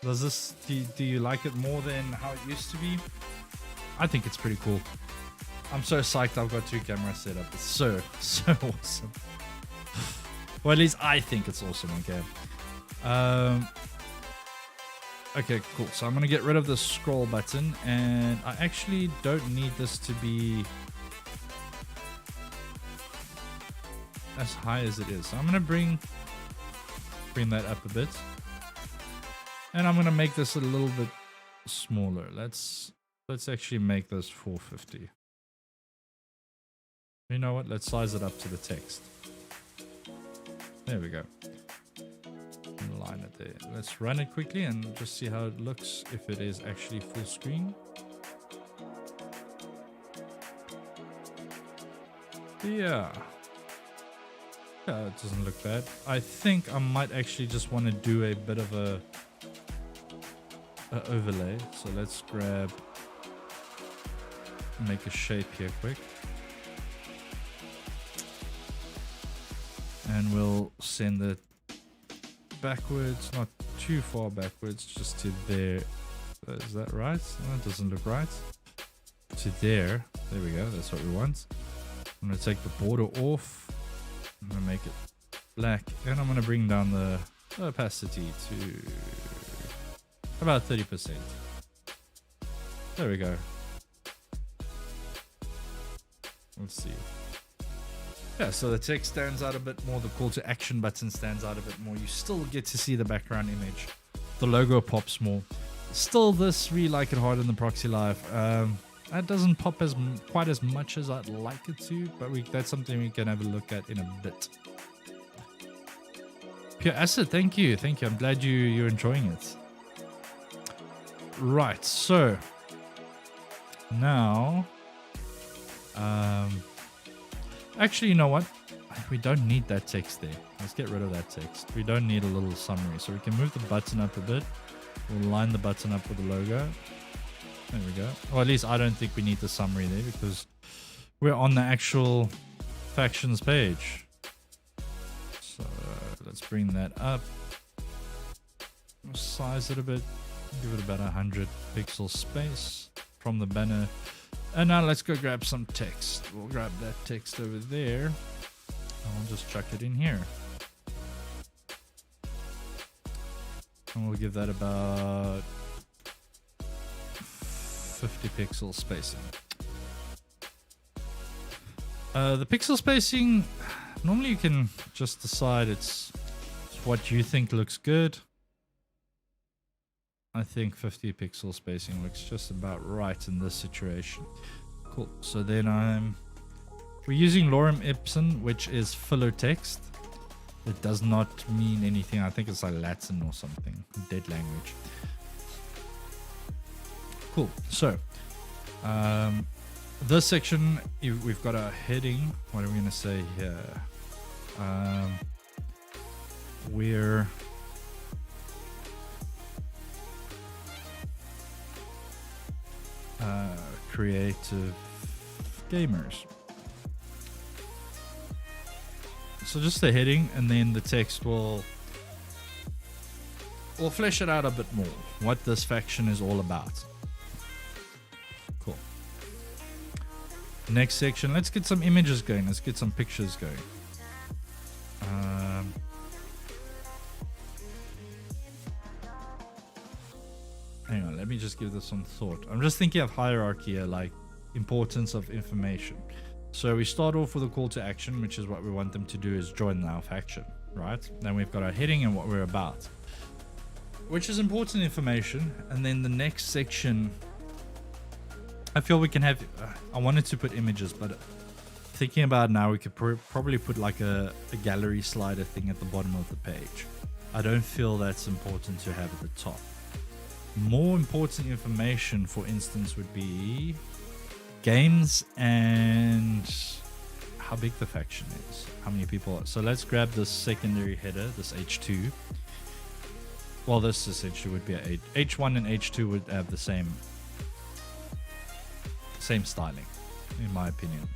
Does this do you like it more than how it used to be? I think it's pretty cool. I'm so psyched I've got 2 cameras set up. It's so awesome. Well, at least I think it's awesome, okay. Okay, cool. So I'm going to get rid of the scroll button, and I actually don't need this to be as high as it is. So I'm going to bring that up a bit, and I'm going to make this a little bit smaller. Let's actually make this 450. You know what? Let's size it up to the text. There we go. Line it there. Let's run it quickly and just see how it looks if it is actually full screen. Yeah, it doesn't look bad. I think I might actually just want to do a bit of a overlay. So let's make a shape here quick, and we'll send it backwards, not too far backwards, just to there. Is that right? No, it doesn't look right. To there. There we go. That's what we want. I'm going to take the border off. I'm going to make it black, and I'm going to bring down the opacity to about 30%. There we go. Let's see. Yeah, so the text stands out a bit more. The call to action button stands out a bit more. You still get to see the background image. The logo pops more. Still, this really like it hard in the Proxy Life. That doesn't pop quite as much as I'd like it to, but that's something we can have a look at in a bit. Pure Acid, thank you. I'm glad you're enjoying it. Right, so now, actually, you know what? We don't need that text there. Let's get rid of that text. We don't need a little summary. So we can move the button up a bit. We'll line the button up with the logo. There we go. Or at least I don't think we need the summary there, because we're on the actual factions page. So let's bring that up. Size it a bit. Give it about 100 pixel space from the banner. And now let's go grab some text. We'll grab that text over there. And we'll just chuck it in here. And we'll give that about 50 pixel spacing. The pixel spacing, normally you can just decide it's what you think looks good. I think 50 pixel spacing looks just about right in this situation. Cool. So then we're using lorem ipsum, which is filler text. It does not mean anything. I think it's like Latin or something, dead language. Cool. So this section, we've got a heading. What are we going to say here? We're creative gamers. So just the heading, and then the text will flesh it out a bit more, what this faction is all about. Cool. Next section, let's get some images going. Let's get some pictures going. Hang on, let me just give this some thought. I'm just thinking of hierarchy here, like importance of information. So we start off with a call to action, which is what we want them to do, is join our faction, right? Then we've got our heading and what we're about, which is important information. And then the next section, I feel we can have, I wanted to put images, but thinking about it now, we could probably put like a gallery slider thing at the bottom of the page. I don't feel that's important to have at the top. More important information, for instance, would be games and how big the faction is, how many people. So let's grab this secondary header, this H2. Well, this essentially would be a H1 and H2 would have the same styling, in my opinion.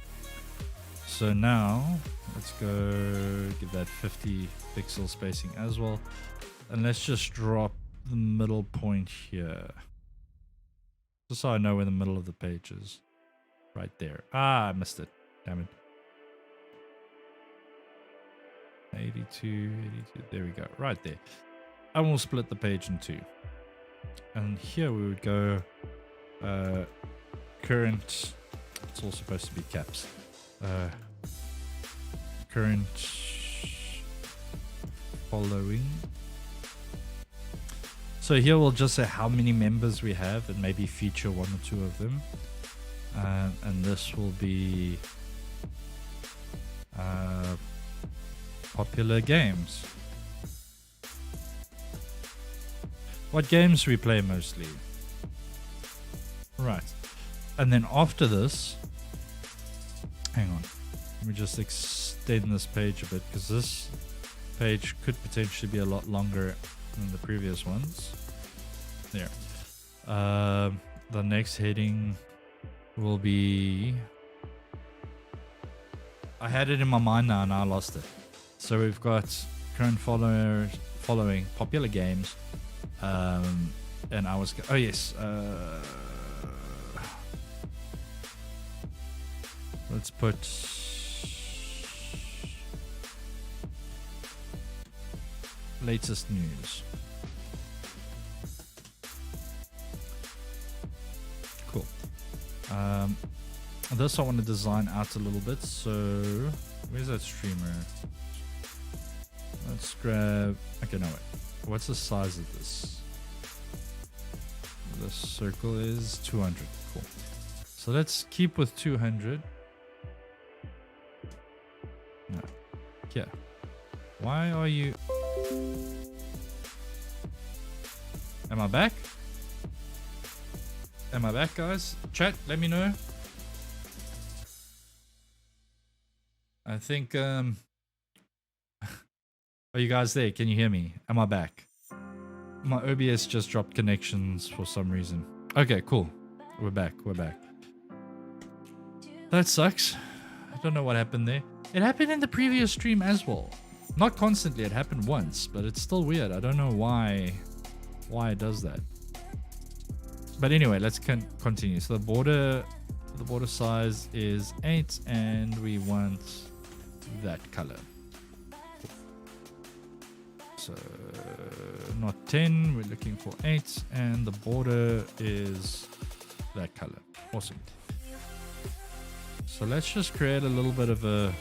So now let's go give that 50 pixel spacing as well, and let's just drop the middle point here, just so I know where the middle of the page is. Right there. Ah, I missed it. Damn it. 82. There we go. Right there. And we'll split the page in two. And here we would go current. It's all supposed to be caps. Current following. So here we'll just say how many members we have and maybe feature one or two of them. And this will be popular games. What games we play mostly. Right. And then after this, hang on. Let me just extend this page a bit, because this page could potentially be a lot longer than the previous ones. There. The next heading will be, I had it in my mind now and I lost it. So we've got current following popular games, and I was, oh yes, let's put latest news. Cool. This I want to design out a little bit. So where's that streamer? Let's grab, okay, no wait, what's the size of this? The circle is 200. Cool. So let's keep with 200. No. Yeah. Why are you? Am I back? Am I back, guys? Chat, let me know. I think, are you guys there? Can you hear me? Am I back? My OBS just dropped connections for some reason. Okay, cool. We're back. We're back. That sucks. I don't know what happened there. It happened in the previous stream as well. Not constantly, it happened once, but it's still weird. I don't know why it does that. But anyway, let's continue. So the border size is 8 and we want that color. So not 10, we're looking for 8 and the border is that color. Awesome. So let's just create a little bit of a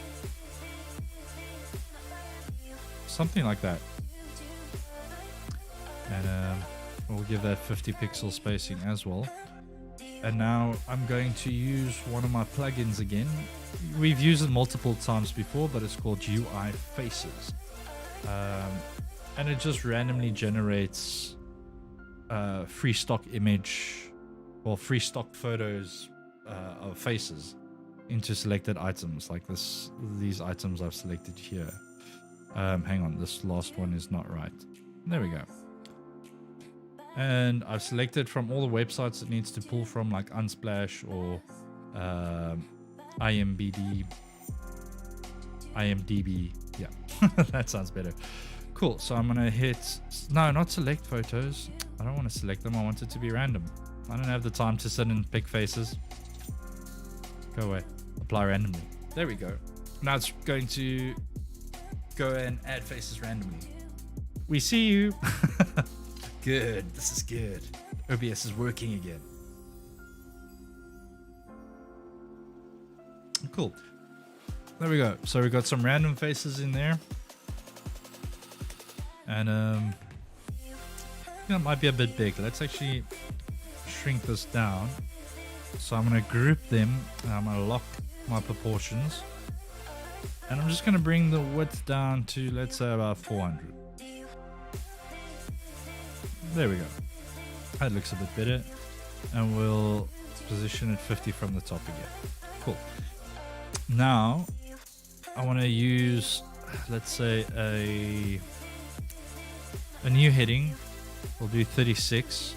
something like that. And we'll give that 50 pixel spacing as well. And now I'm going to use one of my plugins again. We've used it multiple times before, but it's called UI Faces. And it just randomly generates free stock image or free stock photos of faces into selected items like these items I've selected here. Hang on, this last one is not right. There we go. And I've selected from all the websites it needs to pull from, like Unsplash or IMDb. Yeah, that sounds better. Cool. So I'm gonna hit not select photos. I don't want to select them. I want it to be random. I don't have the time to sit and pick faces. Go away. Apply randomly. There we go. Now it's going to go and add faces randomly. We see you. Good. This is good. OBS is working again. Cool. There we go. So we got some random faces in there. And it might be a bit big. Let's actually shrink this down. So I'm going to group them. I'm going to lock my proportions. And I'm just going to bring the width down to, let's say, about 400. There we go. That looks a bit better. And we'll position it 50 from the top again. Cool. Now, I want to use, let's say, a new heading. We'll do 36.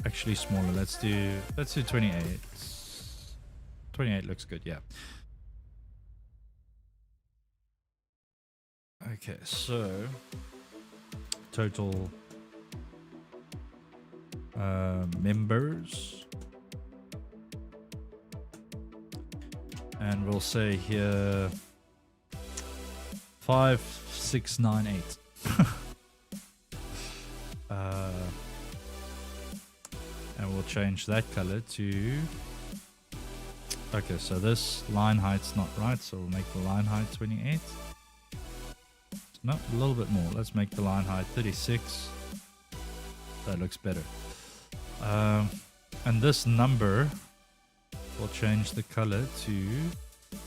Actually smaller. Let's do 28. 28 looks good, yeah. Okay, so total members, and we'll say here 5698. And we'll change that color to, okay, so this line height's not right, so we'll make the line height 28. No, a little bit more. Let's make the line height 36. That looks better. And this number, we'll change the color to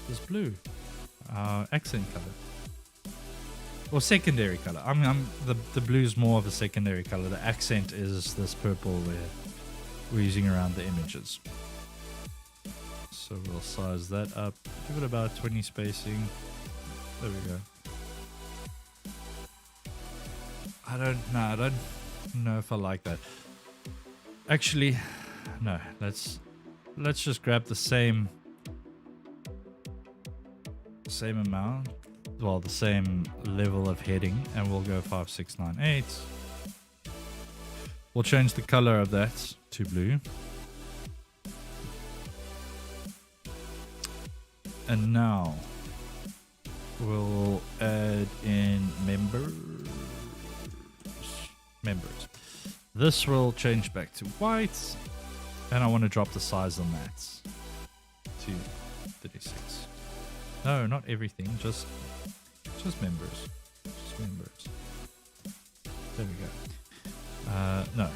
this blue, accent color, or secondary color. The blue's more of a secondary color. The accent is this purple we're using around the images. So we'll size that up. Give it about 20 spacing. There we go. I don't know if I like that. Actually, no. Let's just grab the same amount, well, the same level of heading, and we'll go 5698. We'll change the color of that to blue. And now we'll add in members. This will change back to white, and I want to drop the size on that to 36. No, not everything, just members. Just members. There we go. No,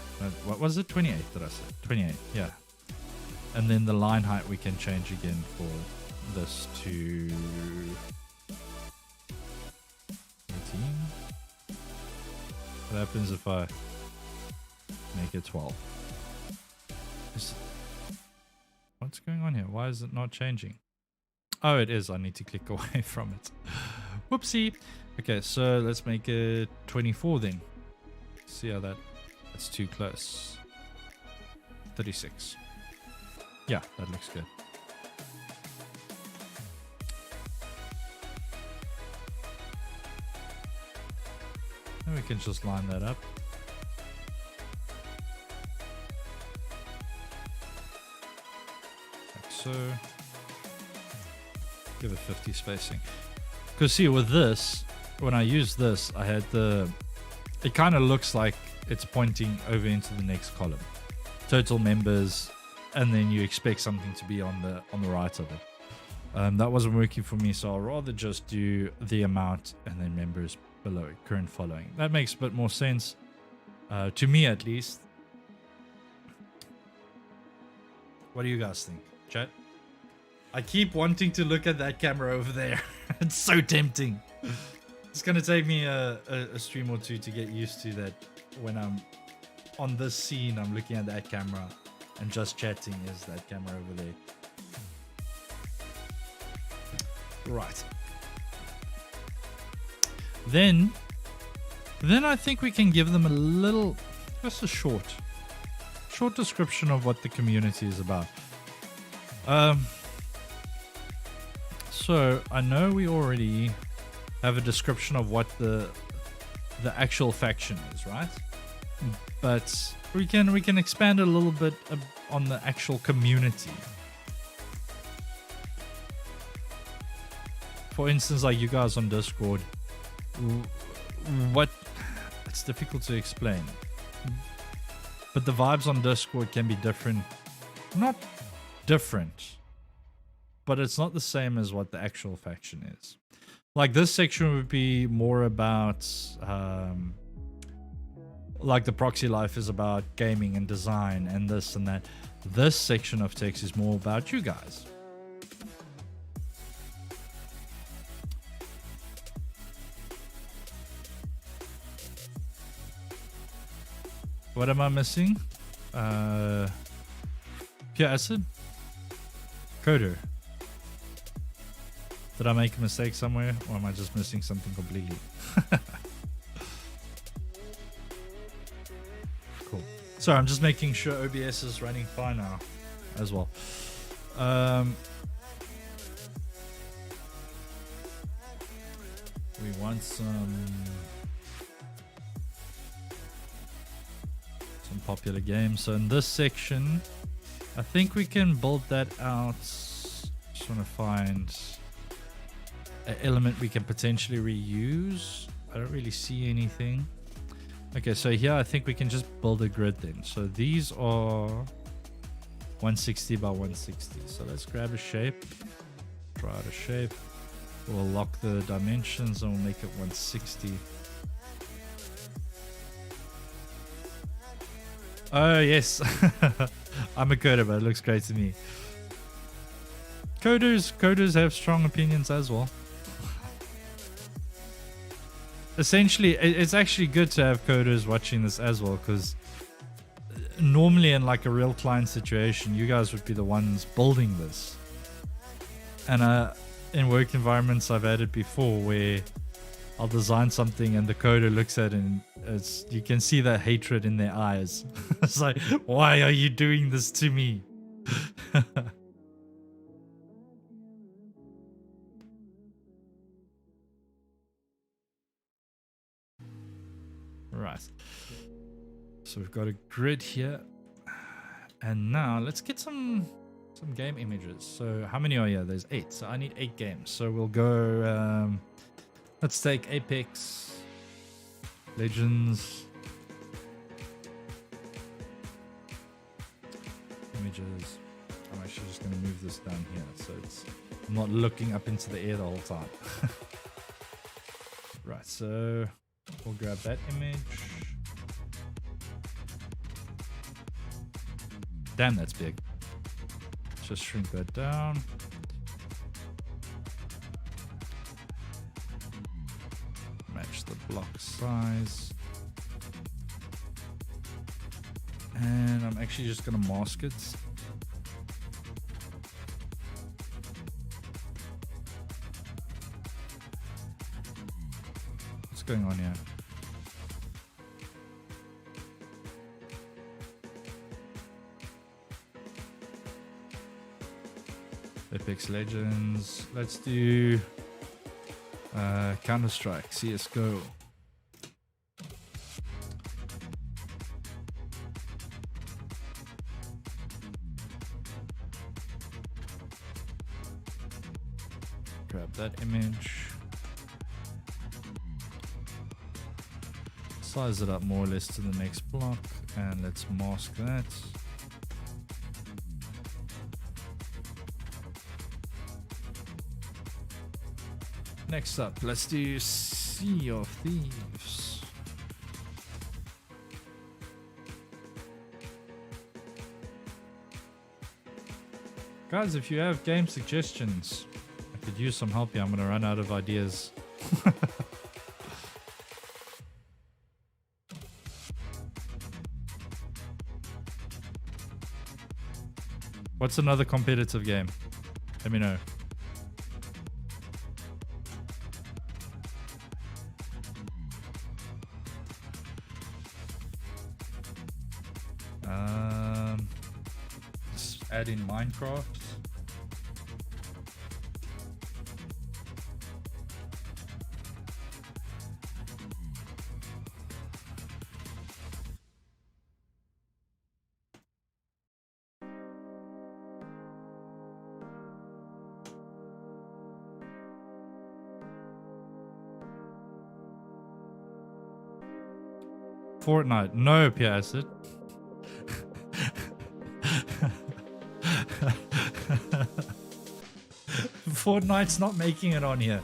what was it? 28 did I say? 28, yeah. And then the line height we can change again for this to 18. What happens if I make it 12? What's going on here? Why is it not changing? Oh, it is. I need to click away from it. Whoopsie. Okay, so let's make it 24 then. See how that's too close. 36. Yeah, that looks good. And we can just line that up. Like so. Give it 50 spacing. Because see, with this, when I use this, I had it kind of looks like it's pointing over into the next column. Total members, and then you expect something to be on the right of it. That wasn't working for me, so I'll rather just do the amount and then members below it, current following. That makes a bit more sense, to me at least. What do you guys think, chat? I keep wanting to look at that camera over there. It's so tempting. It's gonna take me a stream or two to get used to that. When I'm on this scene, I'm looking at that camera and just chatting is that camera over there. Right. Then I think we can give them a little, just a short description of what the community is about. So I know we already have a description of what the actual faction is, right? But we can expand a little bit on the actual community. For instance, like you guys on Discord, it's difficult to explain, but the vibes on Discord can be different. Not different, but it's not the same as what the actual faction is. Like this section would be more about like the Proxy Life is about gaming and design and this and that. This section of text is more about you guys. What am I missing? Pure acid? Coder. Did I make a mistake somewhere, or am I just missing something completely? Cool. Sorry, I'm just making sure OBS is running fine now as well. We want some popular games. So in this section, I think we can build that out. Just want to find an element we can potentially reuse. I don't really see anything. Okay, so here I think we can just build a grid then. So these are 160 by 160. So let's grab a shape, try out a shape. We'll lock the dimensions and we'll make it 160. Oh yes, I'm a coder, but it looks great to me. Coders have strong opinions as well. Essentially, it's actually good to have coders watching this as well, because normally in like a real client situation, you guys would be the ones building this. And in work environments, I've had it before where I'll design something and the coder looks at it and you can see that hatred in their eyes. It's like, why are you doing this to me? Right. So we've got a grid here. And now let's get some game images. So how many are here? There's 8. So I need 8 games. So we'll go, let's take Apex Legends images. I'm actually just going to move this down here so I'm not looking up into the air the whole time. Right, so we'll grab that image. Damn, that's big. Just shrink that down. Match the block size. And I'm actually just going to mask it. What's going on here? Apex Legends. Let's do Counter-Strike, CSGO. grab that image. Size it up more or less to the next block, and let's mask that. Next up, let's do Sea of Thieves. Guys, if you have game suggestions, I could use some help here. I'm gonna run out of ideas. What's another competitive game? Let me know. Let's add in Minecraft. Fortnite. No, Pure Acid. Fortnite's not making it on here.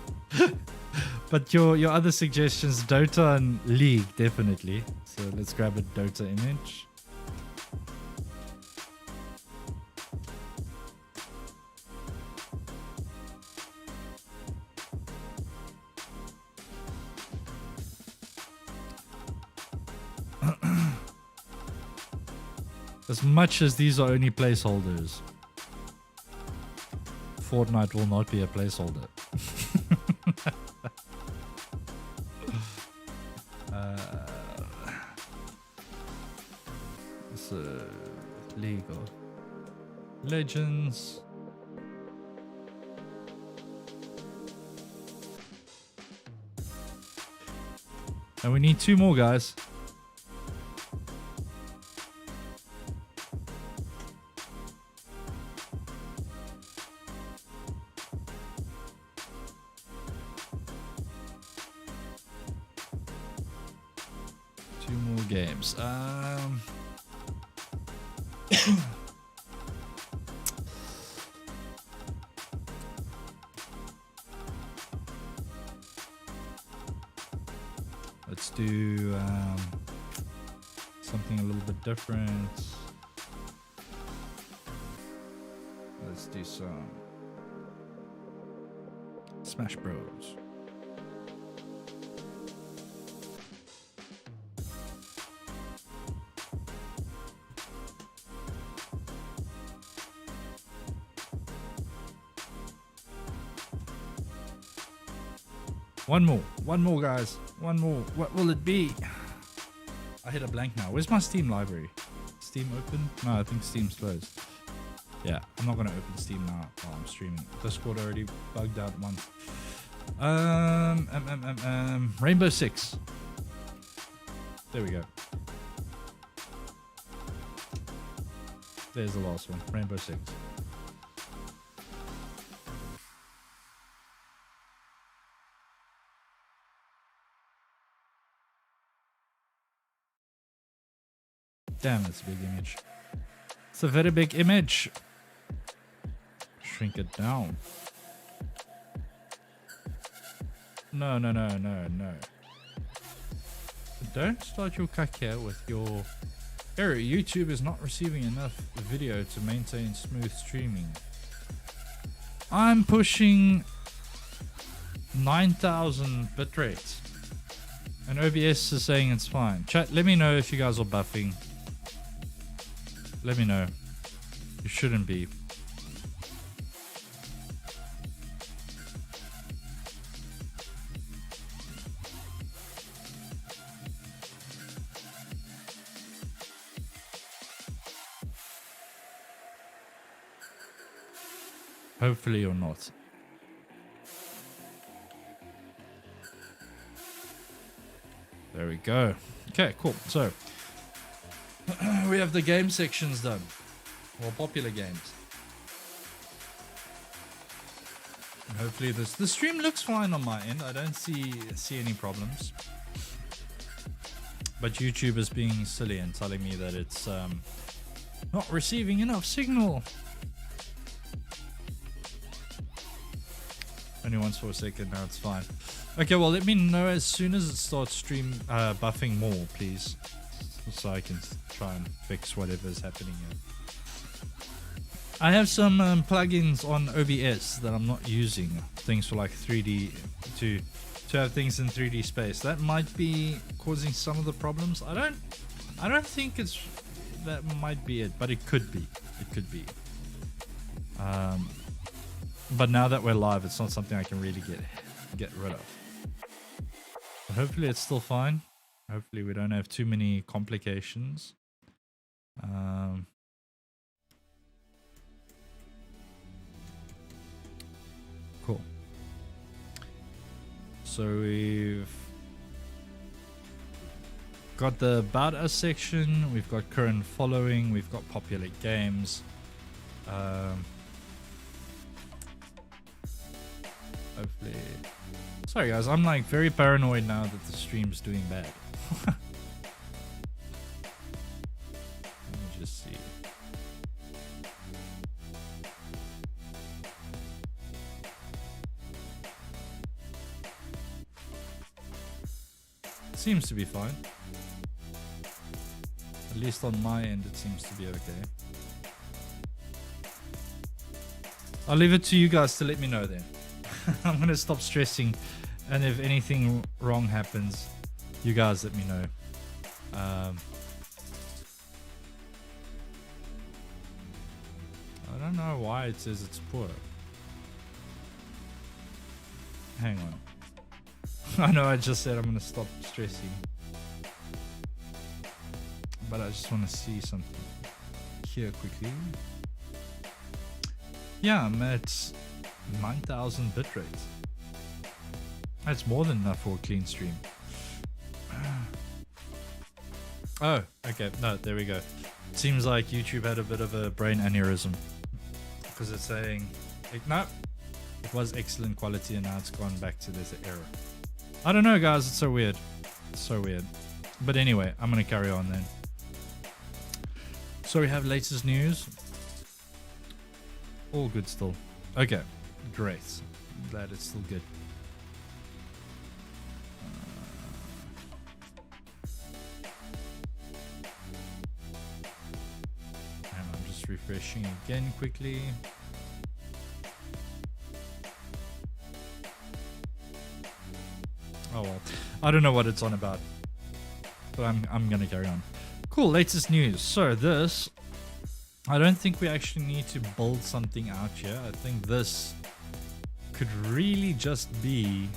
But your other suggestions, Dota and League, definitely. So let's grab a Dota image. As much as these are only placeholders, Fortnite will not be a placeholder. So, League of Legends. And we need 2 more, guys. Games. Let's do something a little bit different. Let's do some Smash Bros. One more, guys. One more. What will it be? I hit a blank now. Where's my Steam library? Steam open? No, I think Steam's closed. Yeah, I'm not gonna open Steam now while I'm streaming. Discord already bugged out once. Rainbow Six. There we go. There's the last one. Rainbow Six. Damn, that's a big image. It's a very big image. Shrink it down. No. Don't start your cack here with your... Error, YouTube is not receiving enough video to maintain smooth streaming. I'm pushing 9,000 bitrate. And OBS is saying it's fine. Chat, let me know if you guys are buffing. Let me know. You shouldn't be. Hopefully you're not. There we go. Okay, cool. So we have the game sections done. More popular games. Hopefully the stream looks fine on my end. I don't see any problems. But YouTube is being silly and telling me that it's not receiving enough signal. Only once for a second, now it's fine. Okay, well, let me know as soon as it starts stream buffing more, please, so I can try and fix whatever's happening here. I have some plugins on OBS that I'm not using. Things for like 3D to have things in 3D space. That might be causing some of the problems. I don't think it's that might be it, but it could be. It could be. But now that we're live, it's not something I can really get rid of. But hopefully it's still fine. Hopefully we don't have too many complications. Cool. So we've got the About Us section, we've got current following, we've got popular games. Hopefully. Sorry guys, I'm like very paranoid now that the stream's doing bad. Let me just see. Seems to be fine. At least on my end it seems to be okay. I'll leave it to you guys to let me know then. I'm gonna stop stressing, and if anything wrong happens, you guys let me know. I don't know why it says it's poor. Hang on. I know I just said I'm gonna stop stressing, but I just want to see something here quickly. Yeah, I'm at 9,000 bitrate. That's more than enough for a clean stream. Oh, okay. No, there we go. Seems like YouTube had a bit of a brain aneurysm, because it's saying, no, it was excellent quality and now it's gone back to this error. I don't know, guys. It's so weird. It's so weird. But anyway, I'm going to carry on then. So we have latest news. All good still. Okay. Great. I'm glad it's still good. And I'm just refreshing again quickly. Oh well, I don't know what it's on about, but I'm gonna carry on. Cool, latest news. So this, I don't think we actually need to build something out here. I think this could really just be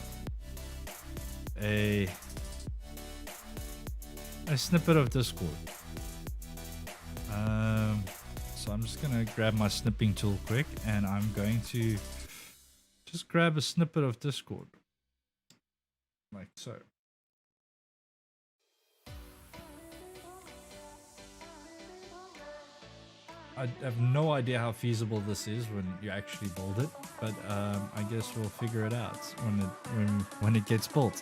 a snippet of Discord. So I'm just gonna grab my snipping tool quick, and I'm going to just grab a snippet of Discord. Like so. I have no idea how feasible this is when you actually build it, but I guess we'll figure it out when it gets built.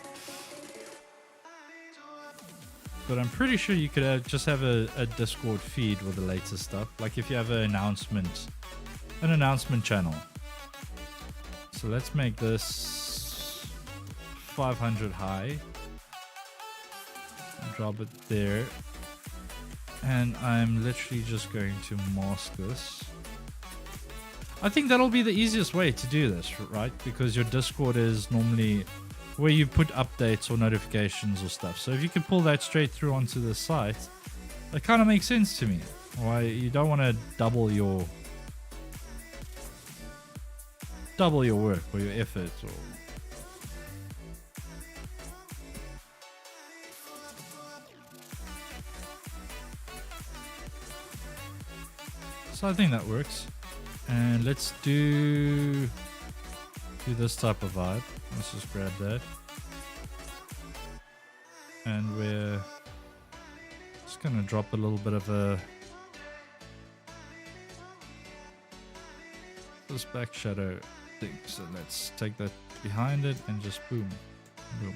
But I'm pretty sure you could just have a Discord feed with the latest stuff. Like if you have an announcement channel. So let's make this 500 high. Drop it there. And I'm literally just going to mask this. I think that'll be the easiest way to do this, right? Because your Discord is normally where you put updates or notifications or stuff. So if you could pull that straight through onto the site, that kind of makes sense to me. Why you don't want to double your work or your effort or so I think that works. And let's do this type of vibe. Let's just grab that. And we're just gonna drop a little bit of this back shadow thing. So let's take that behind it and just boom, boom.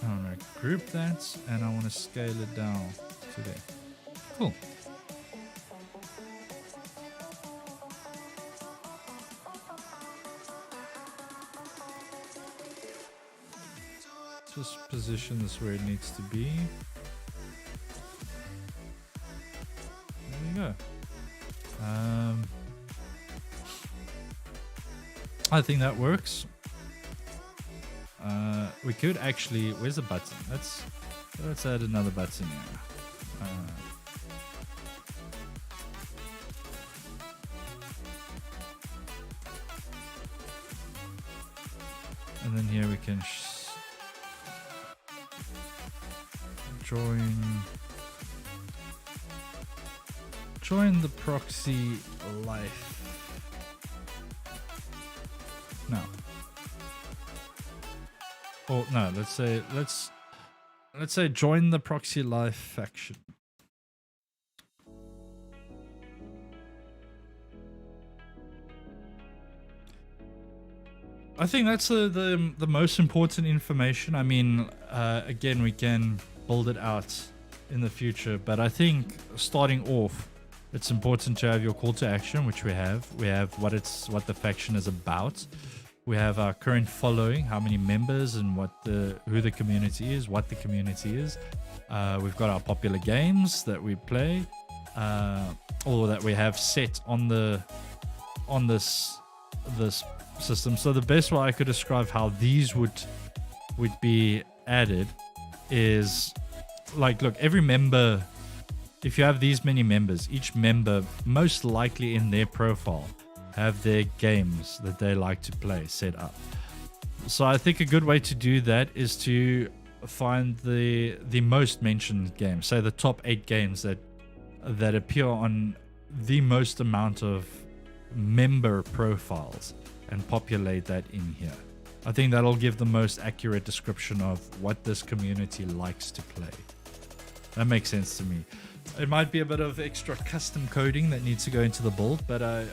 I want to group that and I want to scale it down to there. Cool. Just position this where it needs to be. There we go. I think that works. We could actually, where's the button? Let's add another button here. And then here we can join the Proxy Life. No. Oh no, let's say join the Proxy Life faction. I think that's the most important information. I mean, again, we can build it out in the future, but I think starting off, it's important to have your call to action, which we have. We have what the faction is about. We have our current following, how many members and who the community is, what the community is. We've got our popular games that we play, or that we have set on this system. So the best way I could describe how these would be added is like, look, every member, if you have these many members, each member most likely in their profile have their games that they like to play set up. So I think a good way to do that is to find the most mentioned games, say the top 8 games that appear on the most amount of member profiles, and populate that in here. I think that'll give the most accurate description of what this community likes to play. That makes sense to me. It might be a bit of extra custom coding that needs to go into the build, but I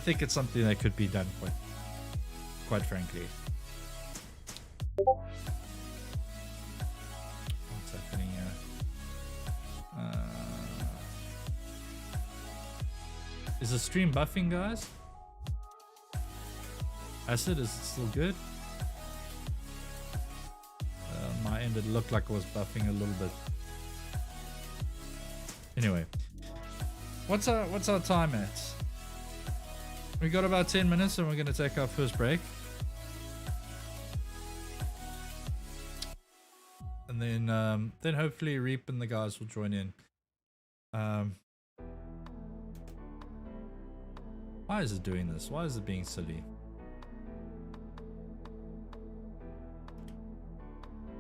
think it's something that could be done quite frankly. What's happening here? Is the stream buffing, guys? Acid, is it still good? My end, it looked like it was buffing a little bit. Anyway, what's our time at? We got about 10 minutes and we're gonna take our first break. And then hopefully Reap and the guys will join in. Why is it doing this? Why is it being silly?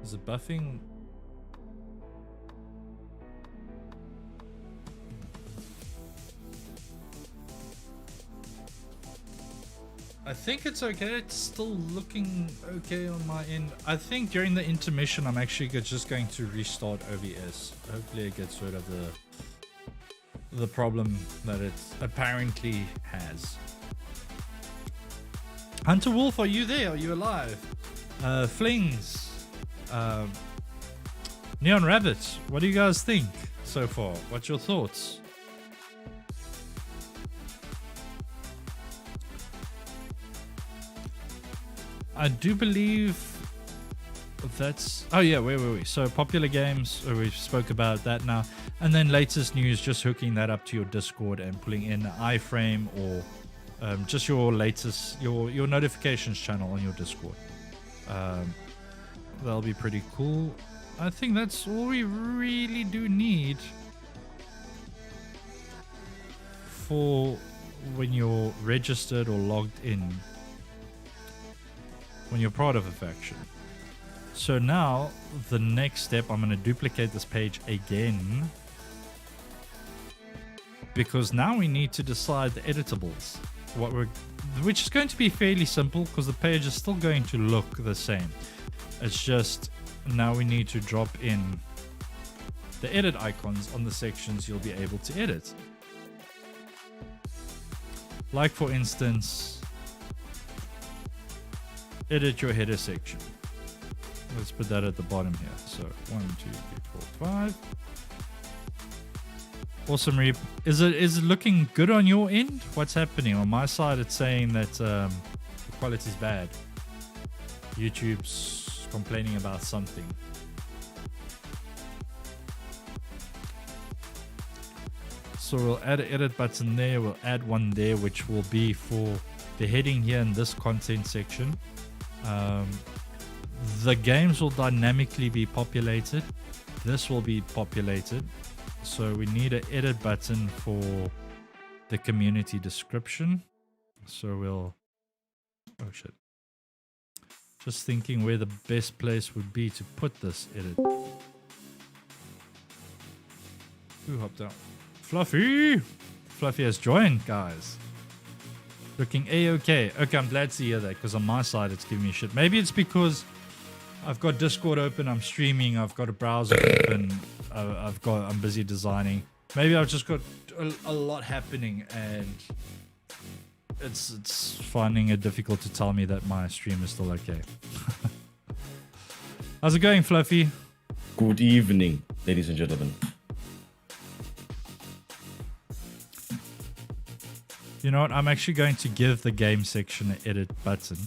Is it buffing? I think it's okay. It's still looking okay on my end. I think during the intermission, I'm actually just going to restart OBS. Hopefully it gets rid of the problem that it apparently has. Hunter Wolf, are you there? Are you alive? Flings, Neon Rabbit, what do you guys think so far? What's your thoughts? I do believe that's... Oh yeah, wait. So popular games, we spoke about that now. And then latest news, just hooking that up to your Discord and pulling in iframe or just your latest, your notifications channel on your Discord. That'll be pretty cool. I think that's all we really do need for when you're registered or logged in, when you're part of a faction. So now the next step, I'm going to duplicate this page again, because now we need to decide the editables, which is going to be fairly simple because the page is still going to look the same. It's just now we need to drop in the edit icons on the sections you'll be able to edit. Like for instance, edit your header section. Let's put that at the bottom here. So 1, 2, 3, 4, 5. Awesome, Reap. Is it looking good on your end? What's happening? On my side, it's saying that the quality is bad. YouTube's complaining about something. So we'll add an edit button there. We'll add one there, which will be for the heading here in this content section. The games will dynamically be populated. This will be populated. So we need an edit button for the community description. So we'll, oh shit. Just thinking where the best place would be to put this edit. Who hopped out? Fluffy! Fluffy has joined, guys. Looking A-okay. Okay, I'm glad to hear that, because on my side it's giving me shit. Maybe it's because I've got Discord open, I'm streaming, I've got a browser open, I'm busy designing. Maybe I've just got a lot happening and it's finding it difficult to tell me that my stream is still okay. How's it going, Fluffy? Good evening, ladies and gentlemen. You know what? I'm actually going to give the game section an edit button.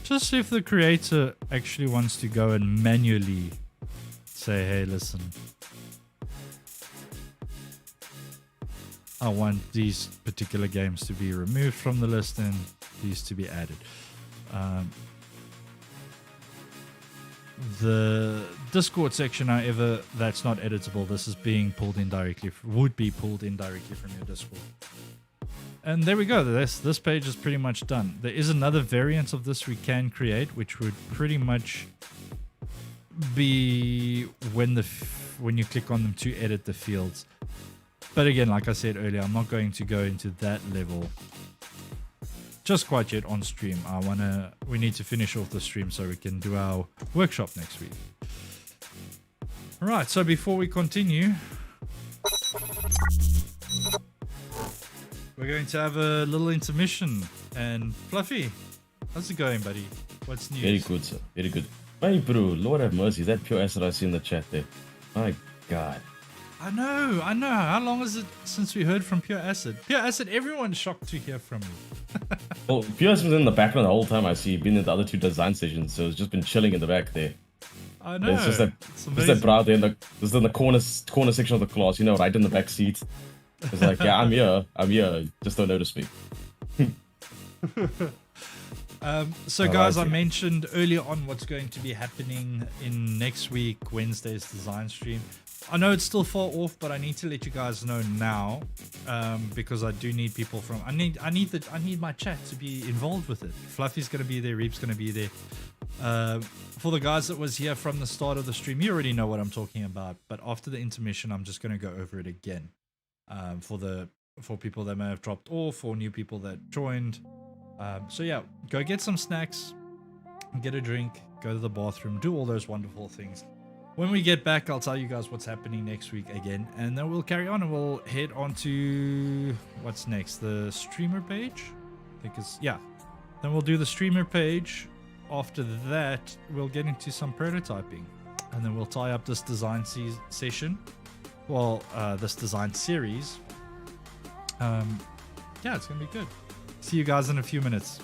Just if the creator actually wants to go and manually say, hey, listen, I want these particular games to be removed from the list and these to be added. The Discord section, however, that's not editable. This is being pulled in directly, would be pulled in directly from your Discord. And there we go. This page is pretty much done. There is another variant of this we can create, which would pretty much be when you click on them to edit the fields. But again, like I said earlier, I'm not going to go into that level just quite yet on stream. We need to finish off the stream so we can do our workshop next week. All right. So before we continue, we're going to have a little intermission. And Fluffy, how's it going, buddy? What's new? Very good, sir. Very good. My bro, Lord have mercy. Is that pure acid I see in the chat there? My God. I know. How long is it since we heard from Pure Acid? Pure Acid, everyone's shocked to hear from you. Well, Pure Acid was in the background the whole time. I see. Been in the other two design sessions, so it's just been chilling in the back there. I know. It's just that brow there in the corner section of the class, you know, right in the back seat. It's like, yeah, I'm here. Just don't notice me. So guys, I mentioned earlier on what's going to be happening in next week, Wednesday's design stream. I know it's still far off, but I need to let you guys know now, because I do need people from. I need my chat to be involved with it. Fluffy's going to be there. Reap's going to be there. For the guys that was here from the start of the stream, you already know what I'm talking about. But after the intermission, I'm just going to go over it again. For people that may have dropped off or new people that joined. So yeah, go get some snacks, get a drink, go to the bathroom, do all those wonderful things. When we get back, I'll tell you guys what's happening next week again, and then we'll carry on and we'll head on to what's next, the streamer page. I think it's, yeah. Then we'll do the streamer page. After that, we'll get into some prototyping, and then we'll tie up this design session. Well, this design series. Yeah, it's gonna be good. See you guys in a few minutes.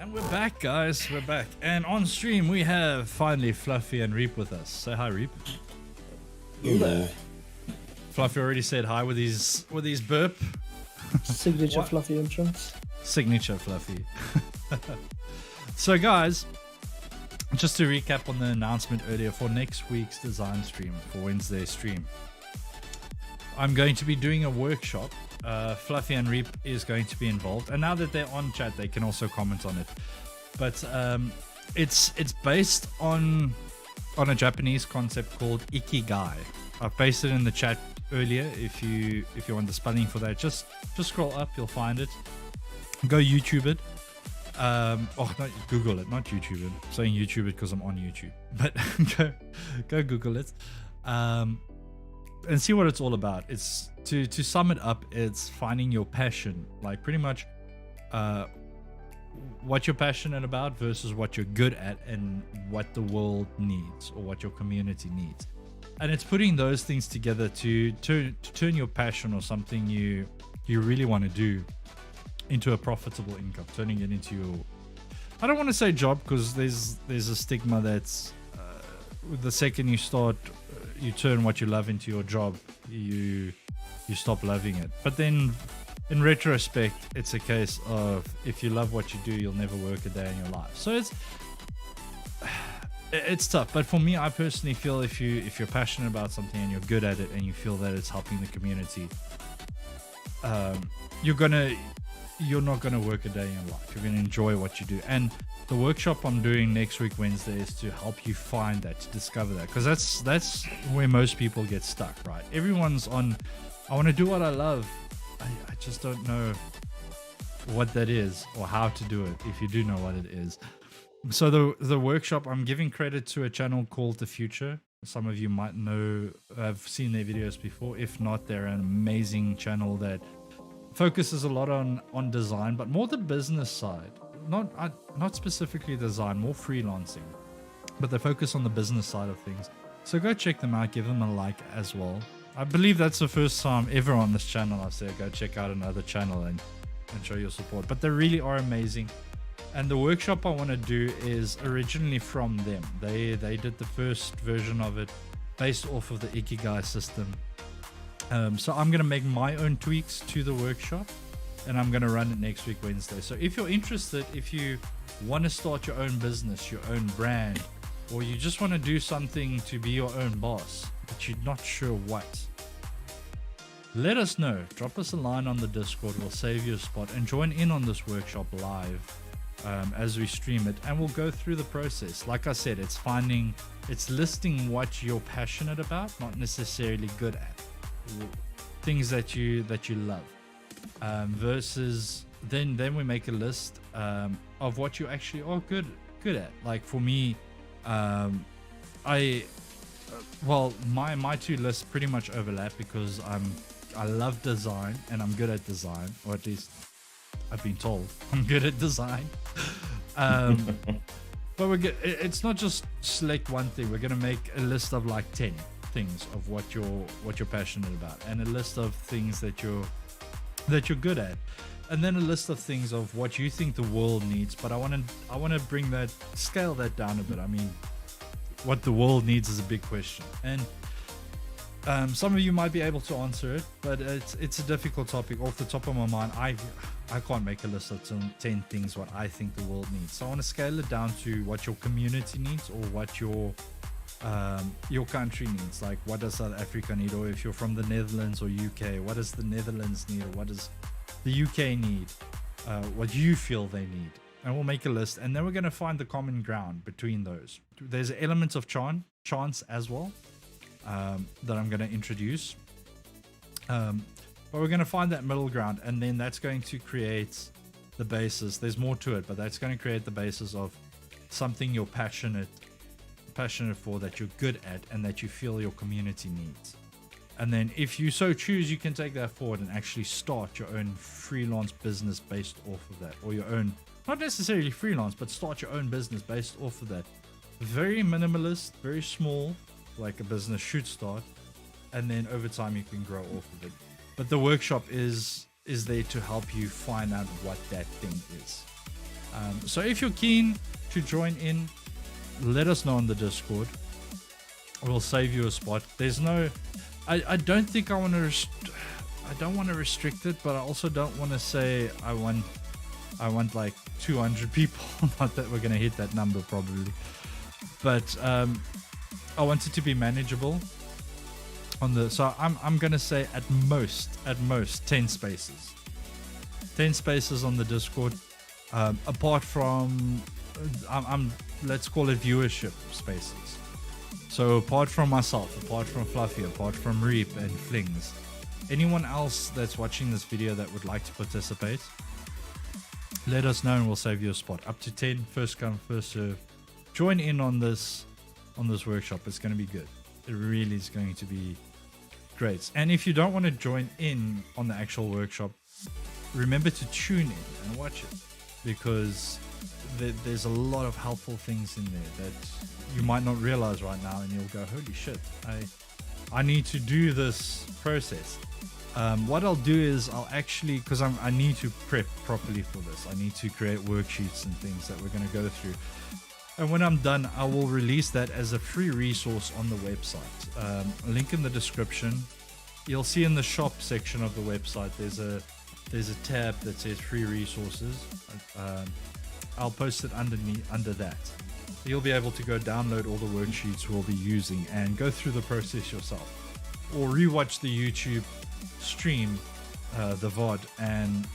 And we're back, guys. We're back. And on stream, we have finally Fluffy and Reap with us. Say hi, Reap. Hello. Fluffy already said hi with his burp. Signature What? Fluffy entrance. Signature Fluffy. So, guys, just to recap on the announcement earlier for next week's design stream, for Wednesday's stream, I'm going to be doing a workshop. Fluffy and Reap is going to be involved, and now that they're on chat, they can also comment on it. But it's based on a Japanese concept called ikigai. I've pasted it in the chat earlier. If you want the spelling for that, just scroll up, you'll find it. Go YouTube it. Not Google it, not YouTube it. I'm saying YouTube it because I'm on YouTube, but go Google it. And see what it's all about. It's to sum it up, it's finding your passion, like pretty much what you're passionate about versus what you're good at and what the world needs or what your community needs. And it's putting those things together to turn your passion or something you really want to do into a profitable income, turning it into your, I don't want to say job, because there's a stigma that's the second you start, you turn what you love into your job, you stop loving it. But then in retrospect, it's a case of if you love what you do, you'll never work a day in your life. So it's tough. But for me, I personally feel if you're passionate about something and you're good at it and you feel that it's helping the community, you're not gonna work a day in your life. You're gonna enjoy what you do. And the workshop I'm doing next week Wednesday is to help you find that, to discover that, because that's where most people get stuck, right? Everyone's on, I want to do what I love. I just don't know what that is or how to do it, if you do know what it is. So the workshop, I'm giving credit to a channel called The Future. Some of you might know, have seen their videos before. If not, they're an amazing channel that focuses a lot on design, but more the business side. Not specifically design, more freelancing, but they focus on the business side of things. So go check them out, give them a like as well. I believe that's the first time ever on this channel I've said go check out another channel and show your support. But they really are amazing. And the workshop I want to do is originally from them. They did the first version of it based off of the Ikigai system. So I'm going to make my own tweaks to the workshop, and I'm going to run it next week Wednesday. So if you're interested, if you want to start your own business, your own brand, or you just want to do something to be your own boss, but you're not sure what, let us know. Drop us a line on the Discord. We'll save you a spot and join in on this workshop live as we stream it, and we'll go through the process. Like I said, it's listing what you're passionate about, not necessarily good at, things that you love. Versus then we make a list of what you actually are good at. Like for me, my two lists pretty much overlap because I love design and I'm good at design, or at least I've been told I'm good at design. But it's not just select one thing. We're gonna make a list of like 10 things of what you're passionate about, and a list of things that you're good at, and then a list of things of what you think the world needs. But I want to scale that down a bit. I mean, what the world needs is a big question, and some of you might be able to answer it, but it's a difficult topic. Off the top of my mind, I can't make a list of 10 things what I think the world needs. So I want to scale it down to what your community needs, or what your country needs. Like, what does South Africa need? Or if you're from the Netherlands or UK, what does the Netherlands need? Or what does the UK need? What you feel they need. And we'll make a list, and then we're going to find the common ground between those. There's elements of chance as well that I'm going to introduce. But we're going to find that middle ground, and then that's going to create the basis. There's more to it, but that's going to create the basis of something you're passionate for, that you're good at, and that you feel your community needs. And then if you so choose, you can take that forward and actually start your own freelance business based off of that, or your own, not necessarily freelance, but start your own business based off of that. Very minimalist, very small, like a business should start, and then over time you can grow off of it. But the workshop is there to help you find out what that thing is. So if you're keen to join in, let us know on the Discord. We'll save you a spot. There's no, I don't think I want to, I don't want to restrict it, but I also don't want to say I want like 200 people. Not that we're gonna hit that number probably, but I want it to be manageable. So I'm gonna say at most 10 spaces. 10 spaces on the Discord. Apart from, let's call it viewership spaces. So apart from myself, apart from Fluffy, apart from Reap and Flings, anyone else that's watching this video that would like to participate, let us know and we'll save you a spot. Up to 10, first come, first serve. Join in on this workshop. It's going to be good. It really is going to be great. And if you don't want to join in on the actual workshop, remember to tune in and watch it, because there's a lot of helpful things in there that you might not realize right now, and you'll go, holy shit, I need to do this process. What I'll do is I'll actually, because I need to prep properly for this, I need to create worksheets and things that we're going to go through, and when I'm done I will release that as a free resource on the website. Link in the description. You'll see in the shop section of the website there's a tab that says free resources. I'll post it under that. You'll be able to go download all the worksheets we'll be using and go through the process yourself, or rewatch the YouTube stream, the VOD, and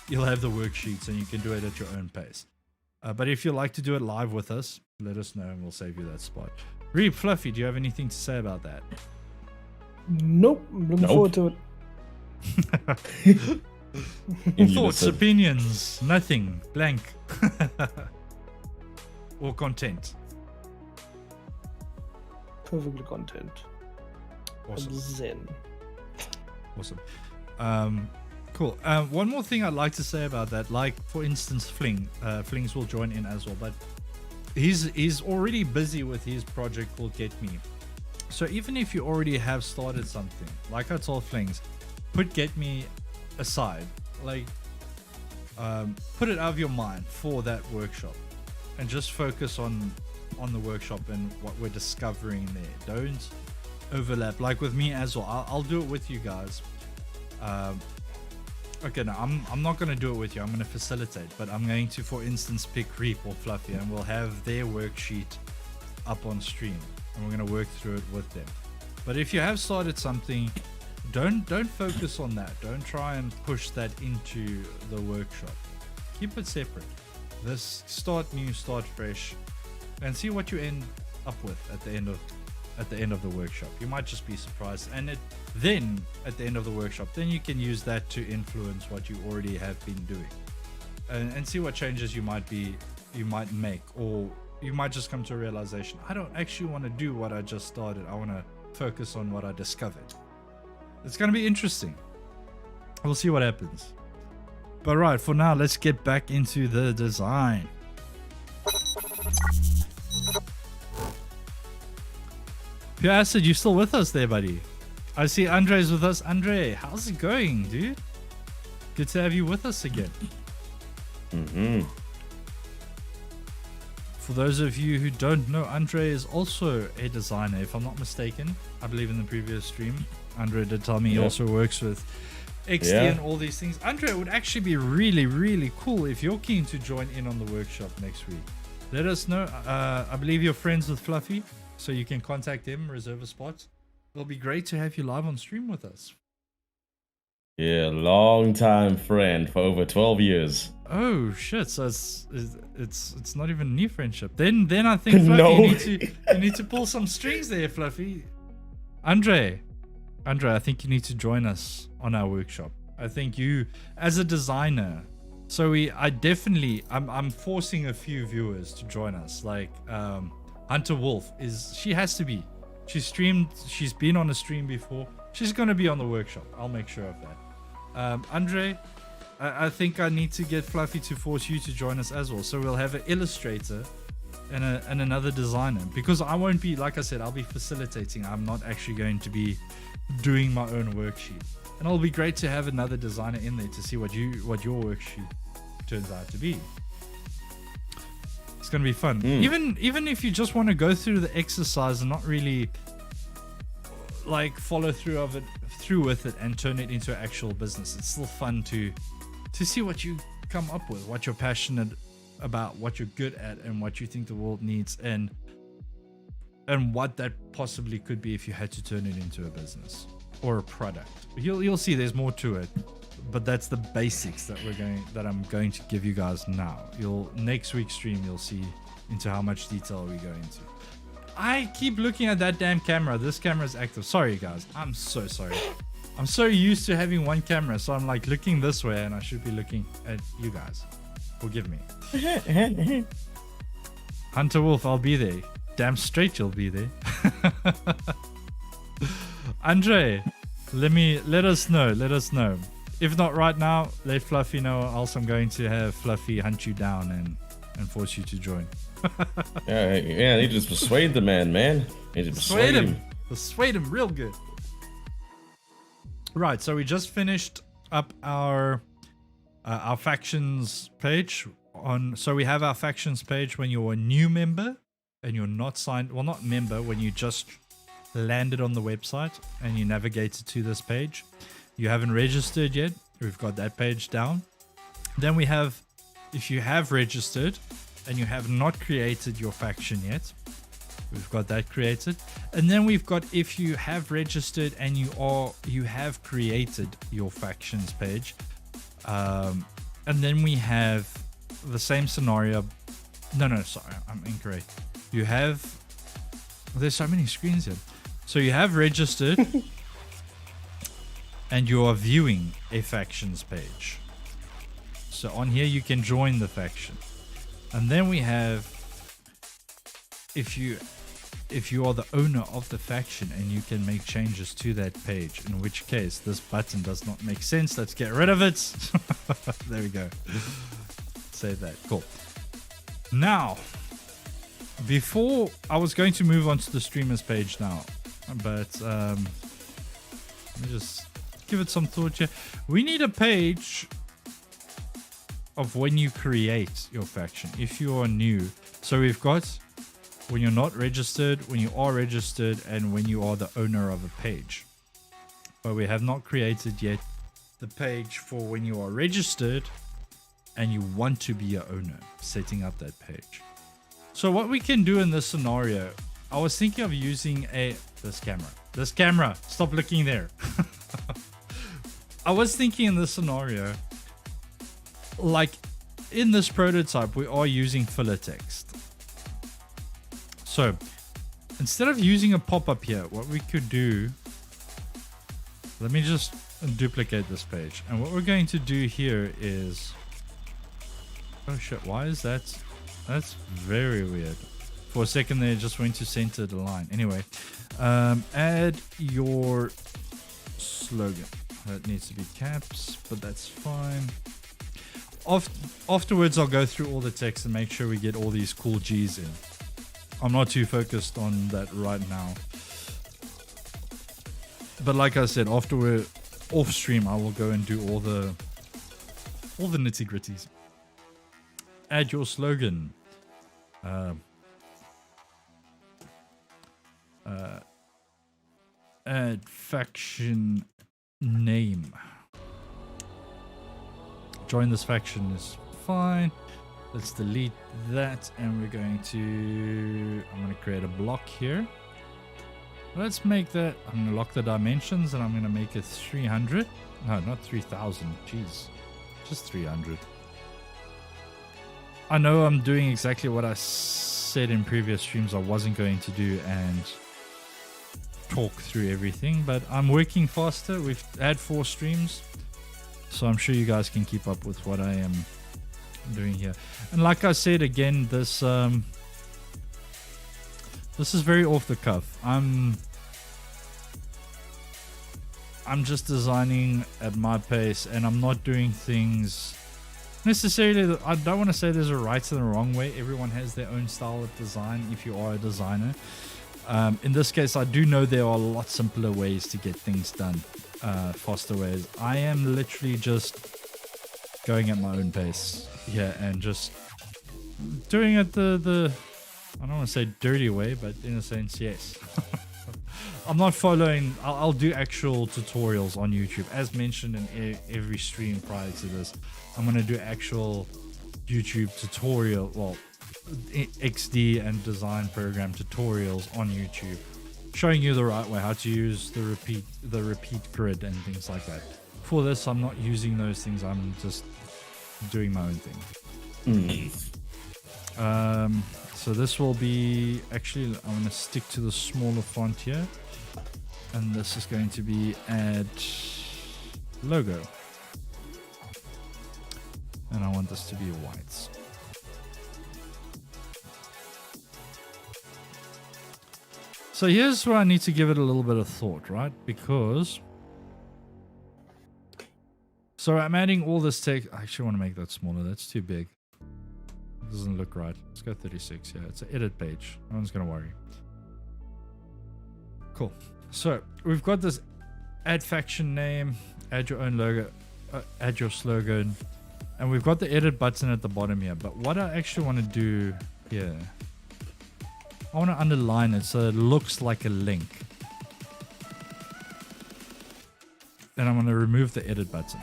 you'll have the worksheets and you can do it at your own pace. But if you like to do it live with us, let us know and we'll save you that spot. Reap, Fluffy, do you have anything to say about that? Nope. I'm looking forward to it. Thoughts, opinions, nothing, blank. Or content. Perfectly content. Awesome. Zen. Awesome. Cool. One more thing I'd like to say about that, like for instance, Flings will join in as well, but he's already busy with his project called Get Me. So even if you already have started something, like I told Flings, put Get Me aside, like put it out of your mind for that workshop, and just focus on the workshop and what we're discovering there. Don't overlap, like with me as well. I'll do it with you guys. Okay, no, I'm not going to do it with you. I'm going to facilitate, but I'm going to, for instance, pick Reap or Fluffy, and we'll have their worksheet up on stream, and we're going to work through it with them. But if you have started something, don't focus on that. Don't try and push that into the workshop. Keep it separate. This start new, start fresh, and see what you end up with at the end of the workshop. You might just be surprised, and then at the end of the workshop, then you can use that to influence what you already have been doing, and see what changes you might make, or you might just come to a realization, I don't actually want to do what I just started. I want to focus on what I discovered. It's going to be interesting. We'll see what happens. But right, for now, let's get back into the design. Pure Acid, you still with us there, buddy? I see Andre's with us. Andre, how's it going, dude? Good to have you with us again. For those of you who don't know, Andre is also a designer, if I'm not mistaken. I believe in the previous stream, Andre did tell me he also works with XD and all these things. Andre, it would actually be really, really cool if you're keen to join in on the workshop next week. Let us know. I believe you're friends with Fluffy, so you can contact him, reserve a spot. It'll be great to have you live on stream with us. Yeah, long time friend for over 12 years. Oh shit! So it's not even a new friendship. Then I think Fluffy, you need to pull some strings there, Fluffy. Andre, I think you need to join us on our workshop. I think you, as a designer, so I'm forcing a few viewers to join us. Like Hunter Wolf she has to be. She's been on a stream before. She's gonna be on the workshop. I'll make sure of that. Andre, I think I need to get Fluffy to force you to join us as well. So we'll have an illustrator and another designer, because I won't be, like I said, I'll be facilitating. I'm not actually going to be doing my own worksheet, and it'll be great to have another designer in there to see what your worksheet turns out to be. It's gonna be fun. Even if you just want to go through the exercise and not really like follow through with it and turn it into an actual business, it's still fun to see what you come up with, what you're passionate about, what you're good at, and what you think the world needs, and what that possibly could be if you had to turn it into a business or a product. You'll see there's more to it, but that's the basics that I'm going to give you guys now. Next week's stream you'll see into how much detail we go into. I keep looking at that damn camera. This camera is active. Sorry guys, I'm so sorry. I'm so used to having one camera, so I'm like looking this way and I should be looking at you guys. Forgive me. Hunter Wolf, I'll be there. Damn straight you'll be there. Andre, let us know. If not right now, let Fluffy know, else I'm going to have Fluffy hunt you down and force you to join. Yeah, I need to just persuade the man. Need to persuade him. Persuade him real good. Right, so we just finished up our factions page so we have our factions page when you're a new member and you're not signed, well, not member, when you just landed on the website and you navigated to this page. You haven't registered yet, we've got that page down. Then we have, if you have registered and you have not created your faction yet, we've got that created. And then we've got, if you have registered and you have created your factions page, and then we have the same scenario. No, sorry, I'm incorrect. There's so many screens here. So you have registered and you are viewing a factions page. So on here you can join the faction. And then we have, if you are the owner of the faction and you can make changes to that page, in which case this button does not make sense. Let's get rid of it. There we go. Save that. Cool. Now, before I was going to move on to the streamers page now, but let me just give it some thought here. We need a page of when you create your faction if you are new. So we've got when you're not registered, when you are registered, and when you are the owner of a page. But we have not created yet the page for when you are registered and you want to be an owner, setting up that page. So what we can do in this scenario, I was thinking of using this camera, stop looking there. I was thinking in this scenario, like in this prototype, we are using filler text. So instead of using a pop-up here, what we could do, let me just duplicate this page. And what we're going to do here is, oh shit, why is that? That's very weird. For a second there, it just went to center the line. Anyway, add your slogan. That needs to be caps, but that's fine. Afterwards, I'll go through all the text and make sure we get all these cool G's in. I'm not too focused on that right now. But like I said, after we're off stream, I will go and do all the nitty gritties. Add your slogan. Add faction name. Join this faction is fine. Let's delete that, and we're going to, I'm going to create a block here. Let's make that, I'm going to lock the dimensions, and I'm going to make it 300. No, not 3000. Jeez, just 300. I know I'm doing exactly what I said in previous streams I wasn't going to do and talk through everything, but I'm working faster. We've had 4 streams, so I'm sure you guys can keep up with what I am doing here. And like I said again, this is very off the cuff. I'm just designing at my pace, and I'm not doing things necessarily. I don't want to say there's a right and a wrong way. Everyone has their own style of design if you are a designer. In this case, I do know there are a lot simpler ways to get things done, faster ways. I am literally just going at my own pace here and just doing it the I don't want to say dirty way, but in a sense, yes. I'm not following. I'll do actual tutorials on YouTube, as mentioned in every stream prior to this. I'm gonna do actual YouTube tutorial, well, XD and design program tutorials on YouTube, showing you the right way, how to use the repeat grid and things like that. For this, I'm not using those things. I'm just doing my own thing. So this will be, actually, I'm going to stick to the smaller font here, and this is going to be add logo, and I want this to be white. So here's where I need to give it a little bit of thought, right? Because, so I'm adding all this text. I actually want to make that smaller. That's too big. It doesn't look right. Let's go 36. Yeah, it's an edit page. No one's going to worry. Cool. So we've got this add faction name, add your own logo, add your slogan, and we've got the edit button at the bottom here. But what I actually want to do here, I want to underline it so it looks like a link. Then I'm going to remove the edit button.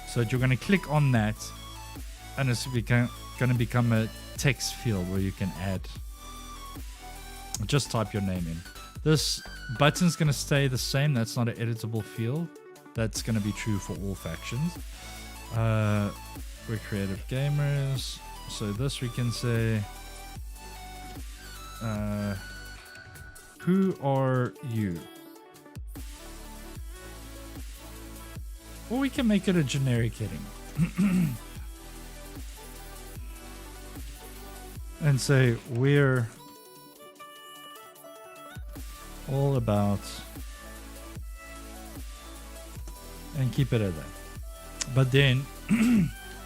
So you're going to click on that, and it's going to become a text field where you can add. Just type your name in. This button's going to stay the same. That's not an editable field. That's going to be true for all factions. We're creative gamers. So this we can say, who are you? Or we can make it a generic heading. And say, we're all about, and keep it at that. But then,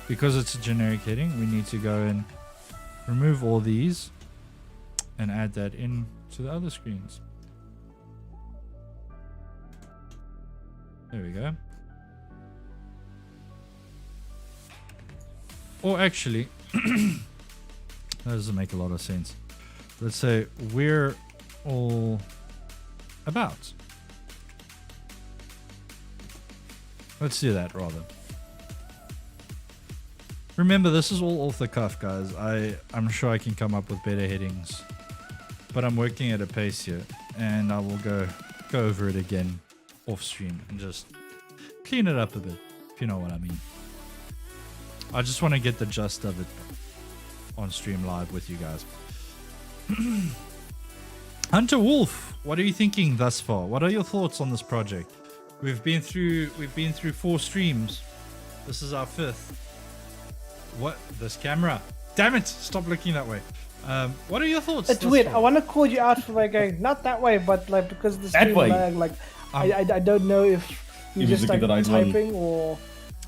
because it's a generic heading, we need to go and remove all these and add that in to the other screens. There we go. Or actually, that doesn't make a lot of sense. Let's say we're all about. Let's do that rather. Remember, this is all off the cuff, guys. I'm sure I can come up with better headings, but I'm working at a pace here, and I will go over it again off stream and just clean it up a bit, if you know what I mean. I just want to get the gist of it on stream live with you guys. Hunter Wolf, what are you thinking thus far? What are your thoughts on this project? We've been through 4 streams. This is our 5th. What? This camera? Damn it! Stop looking that way. What are your thoughts? It's weird. I want to call you out for like going not that way, but like because of the stream lag, like I don't know if you're just like typing or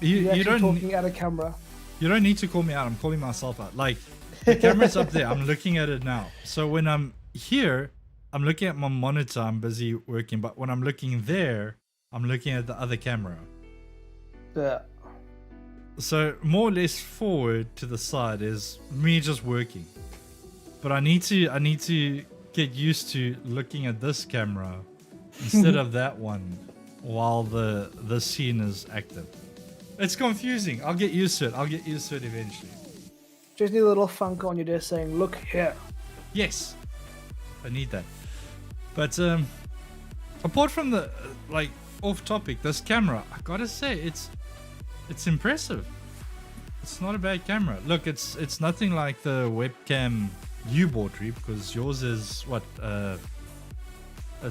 you're actually talking at a camera. You don't need to call me out. I'm calling myself out. Like, the camera's up there. I'm looking at it now. So when I'm here, I'm looking at my monitor. I'm busy working. But when I'm looking there, I'm looking at the other camera. Yeah. So more or less forward to the side is me just working. But I need to get used to looking at this camera instead of that one while the scene is active. It's confusing. I'll get used to it. I'll get used to it eventually. Just need a little funk on your desk saying, look here. Yes. I need that. But apart from the like off topic, this camera, I gotta say it's impressive. It's not a bad camera. Look, it's nothing like the webcam you bought, Reep, because yours is what a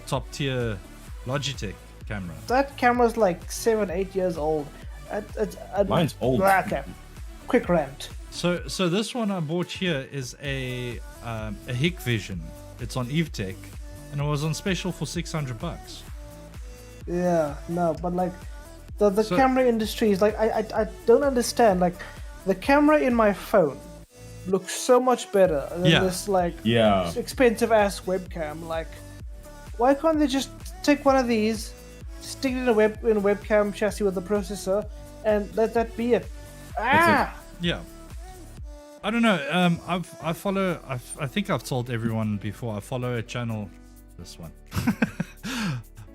top tier Logitech camera. That camera's like 7-8 years old. Mine's old. Okay. Quick rant. So this one I bought here is a Hikvision. It's on EveTech, and it was on special for $600. Yeah, no, but like the camera industry is like I don't understand. Like the camera in my phone looks so much better than this like expensive ass webcam. Like, why can't they just take one of these, stick it in a webcam chassis with a processor, and let that be it? Ah. Yeah. I don't know. I think I've told everyone before. I follow a channel. This one.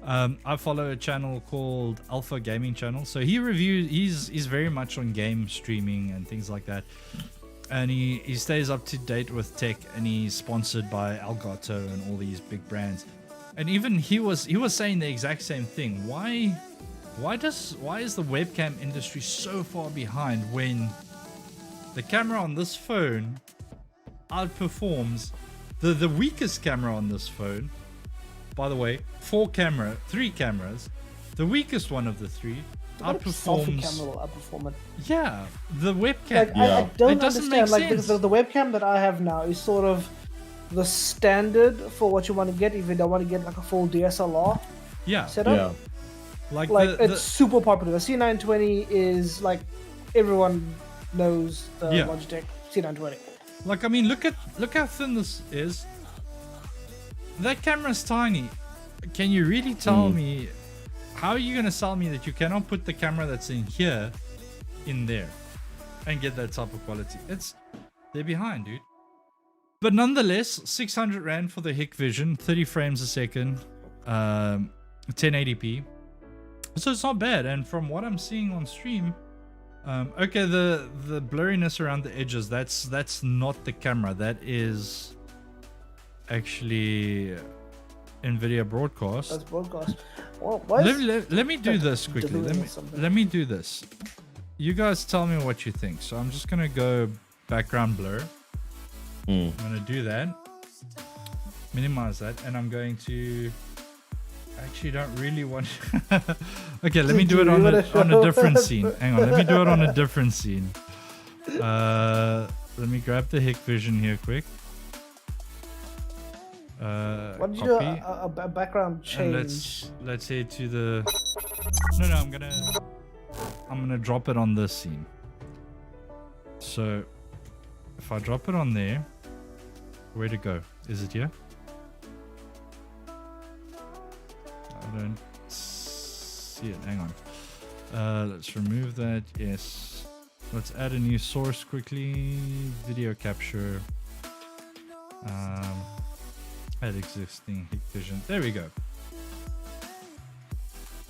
I follow a channel called Alpha Gaming Channel. So he reviews. He's very much on game streaming and things like that. And he stays up to date with tech, and he's sponsored by Elgato and all these big brands. And even he was saying the exact same thing. Why is the webcam industry so far behind when the camera on this phone outperforms the weakest camera on this phone? By the way, 3 cameras. The weakest one of the 3 outperforms. Camera will outperform it. Yeah, the webcam. Like, I don't it doesn't understand. make Like sense. the webcam that I have now is sort of the standard for what you want to get if you don't want to get like a full DSLR setup. Yeah. Like it's super popular. The C920 is like everyone knows the Logitech C920. Like, I mean, look how thin this is. That camera's tiny. Can you really tell me, how are you going to sell me that you cannot put the camera that's in here in there and get that type of quality? They're behind, dude. But nonetheless, 600 Rand for the Hikvision, 30 frames a second, 1080p. So it's not bad. And from what I'm seeing on stream, okay, the blurriness around the edges, that's not the camera. That is actually NVIDIA broadcast. That's broadcast. Well, let me do this quickly. Let me do this. You guys tell me what you think. So I'm just gonna go background blur. I'm gonna do that. Minimize that, and I'm going to. I actually don't really want. Okay, let me do it on a different scene. Hang on, let me do it on a different scene. Let me grab the Hikvision here quick. What did you do? A background change. And let's head to the. No, I'm gonna drop it on this scene. So, if I drop it on there, where to go? Is it here? I don't see it. Hang on. Let's remove that. Yes. Let's add a new source quickly. Video capture. Add existing Hikvision. There we go.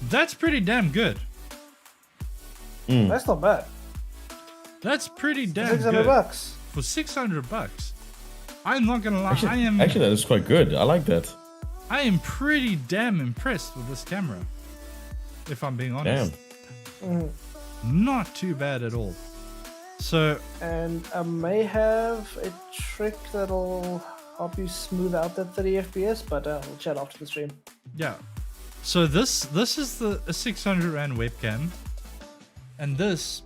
That's pretty damn good. That's not bad. That's pretty damn 600 good. bucks. For 600 bucks. I'm not gonna lie. Actually, that is quite good. I like that. I am pretty damn impressed with this camera, if I'm being honest. Damn. Not too bad at all. So, and I may have a trick that'll help you smooth out that 30 FPS, but we'll chat after the stream. Yeah. So this is a 600 Rand webcam, and this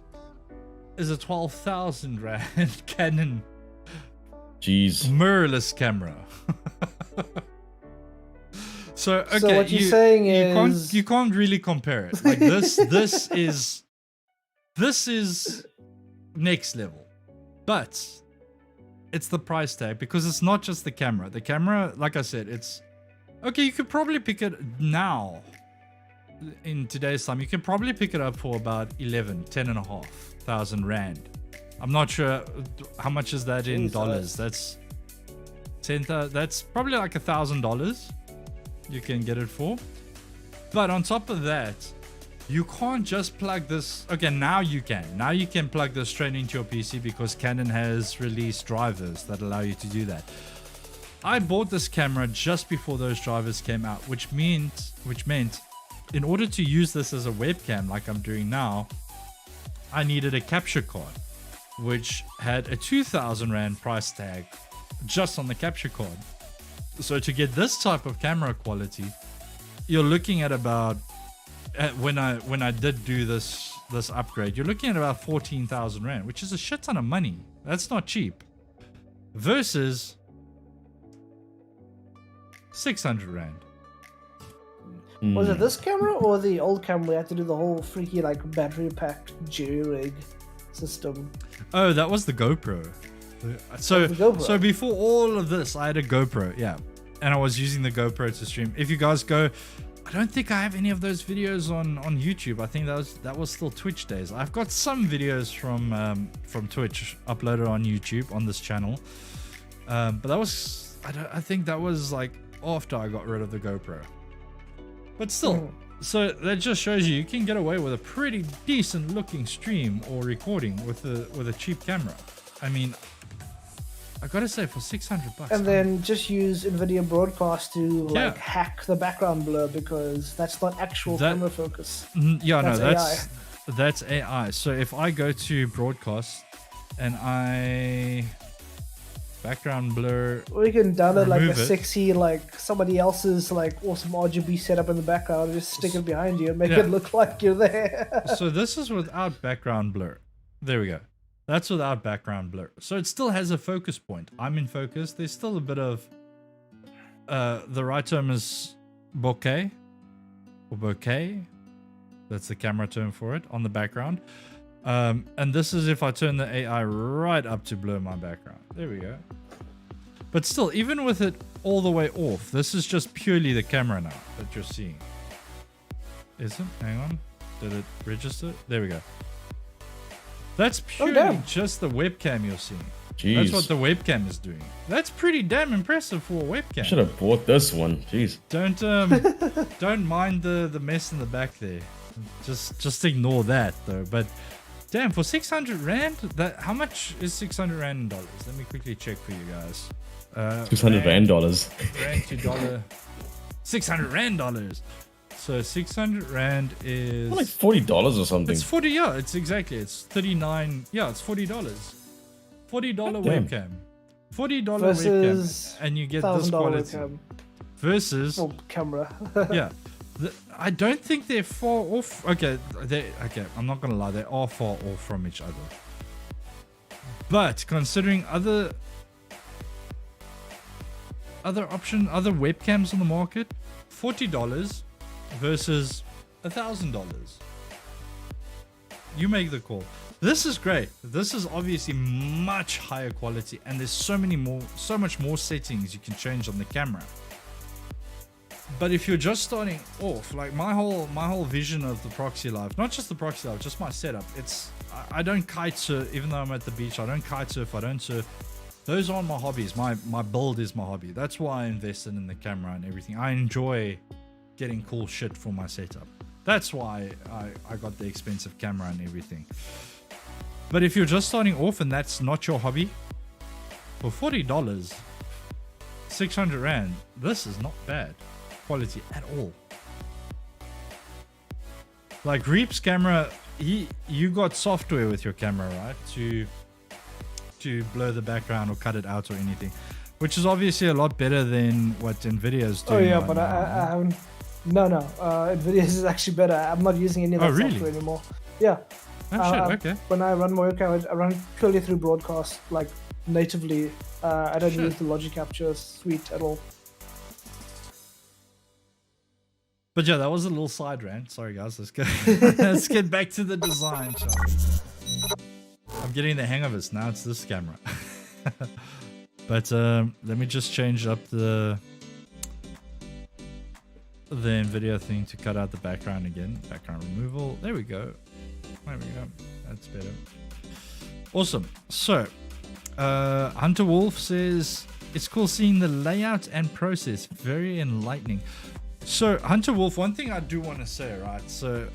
is a 12,000 Rand Canon Jeez. mirrorless camera. So okay, so what you're saying is you can't really compare it. Like this is next level, but it's the price tag, because it's not just the camera. The camera, like I said, it's okay. You could probably pick it now in today's time. You can probably pick it up for about 10,500 Rand. I'm not sure how much is that in dollars. That's that's probably like $1,000. You can get it for. But on top of that, you can't just plug this. Okay, now you can plug this straight into your PC, because Canon has released drivers that allow you to do that. I bought this camera just before those drivers came out, which meant in order to use this as a webcam like I'm doing now, I needed a capture card, which had a 2,000 Rand price tag just on the capture card. So to get this type of camera quality, you're looking at about, when I did do this upgrade, you're looking at about 14,000 Rand, which is a shit ton of money. That's not cheap. Versus 600 Rand. Was it this camera or the old camera? We had to do the whole freaky like battery packed jerry-rig system. Oh, that was the GoPro. So before all of this, I had a GoPro, yeah, and I was using the GoPro to stream. If you guys go I don't think I have any of those videos on YouTube. I think that was still Twitch days. I've got some videos from Twitch uploaded on YouTube on this channel, but that was I think that was like after I got rid of the GoPro. But still, so that just shows you can get away with a pretty decent looking stream or recording with a cheap camera. I mean, I gotta say, for $600, and then just use NVIDIA Broadcast to like hack the background blur, because that's not actual camera focus. Yeah, that's that's AI. So if I go to Broadcast and I background blur, or you can download like a sexy, like somebody else's like awesome RGB setup in the background and just stick it behind you and make it look like you're there. So this is without background blur. There we go. That's without background blur. So it still has a focus point. I'm in focus. There's still a bit of the right term is bokeh or bokeh. That's the camera term for it on the background. And this is if I turn the AI right up to blur my background. There we go. But still, even with it all the way off, this is just purely the camera now that you're seeing. Is it? Hang on. Did it register? There we go. That's purely just the webcam you're seeing. Jeez. That's what the webcam is doing. That's pretty damn impressive for a webcam. I should have bought this one. Jeez. Don't mind the mess in the back there. Just ignore that though. But damn, for 600 rand, how much is 600 rand in dollars? Let me quickly check for you guys. 600 rand dollars. Rand to dollar. 600 rand dollars. So 600 rand is like $40 or something. It's 40, yeah, it's exactly. It's 39. Yeah, it's $40. $40 webcam. $40 webcam, and you get this quality. Webcam. Versus camera. Yeah. I don't think they're far off. Okay, I'm not gonna lie, they are far off from each other. But considering other webcams on the market, $40 versus $1,000. You make the call. This is great. This is obviously much higher quality, and there's so much more settings you can change on the camera. But if you're just starting off, like my whole vision of the Proxy Life, not just the Proxy Life, just my setup. I don't kite surf, even though I'm at the beach. I don't kite surf. I don't surf. Those aren't my hobbies. My build is my hobby. That's why I invested in the camera and everything. I enjoy getting cool shit for my setup. That's why I got the expensive camera and everything. But if you're just starting off and that's not your hobby, for $40, 600 rand, this is not bad quality at all. Like Reap's camera, you got software with your camera, right? To blur the background or cut it out or anything, which is obviously a lot better than what NVIDIA's doing. Oh yeah, but I haven't. No, NVIDIA's is actually better. I'm not using any of that software anymore. Yeah. Oh shit, okay. When I run my webcam, I run purely through Broadcast, like natively. I don't use the Logic Capture suite at all. But yeah, that was a little side rant. Sorry guys, let's go. Let's get back to the design, shall we? I'm getting the hang of it now. It's this camera. But let me just change up the NVIDIA thing to cut out the background again. Background removal. There we go. There we go. That's better. Awesome. So, Hunter Wolf says, it's cool seeing the layout and process. Very enlightening. So, Hunter Wolf, one thing I do want to say, right? So,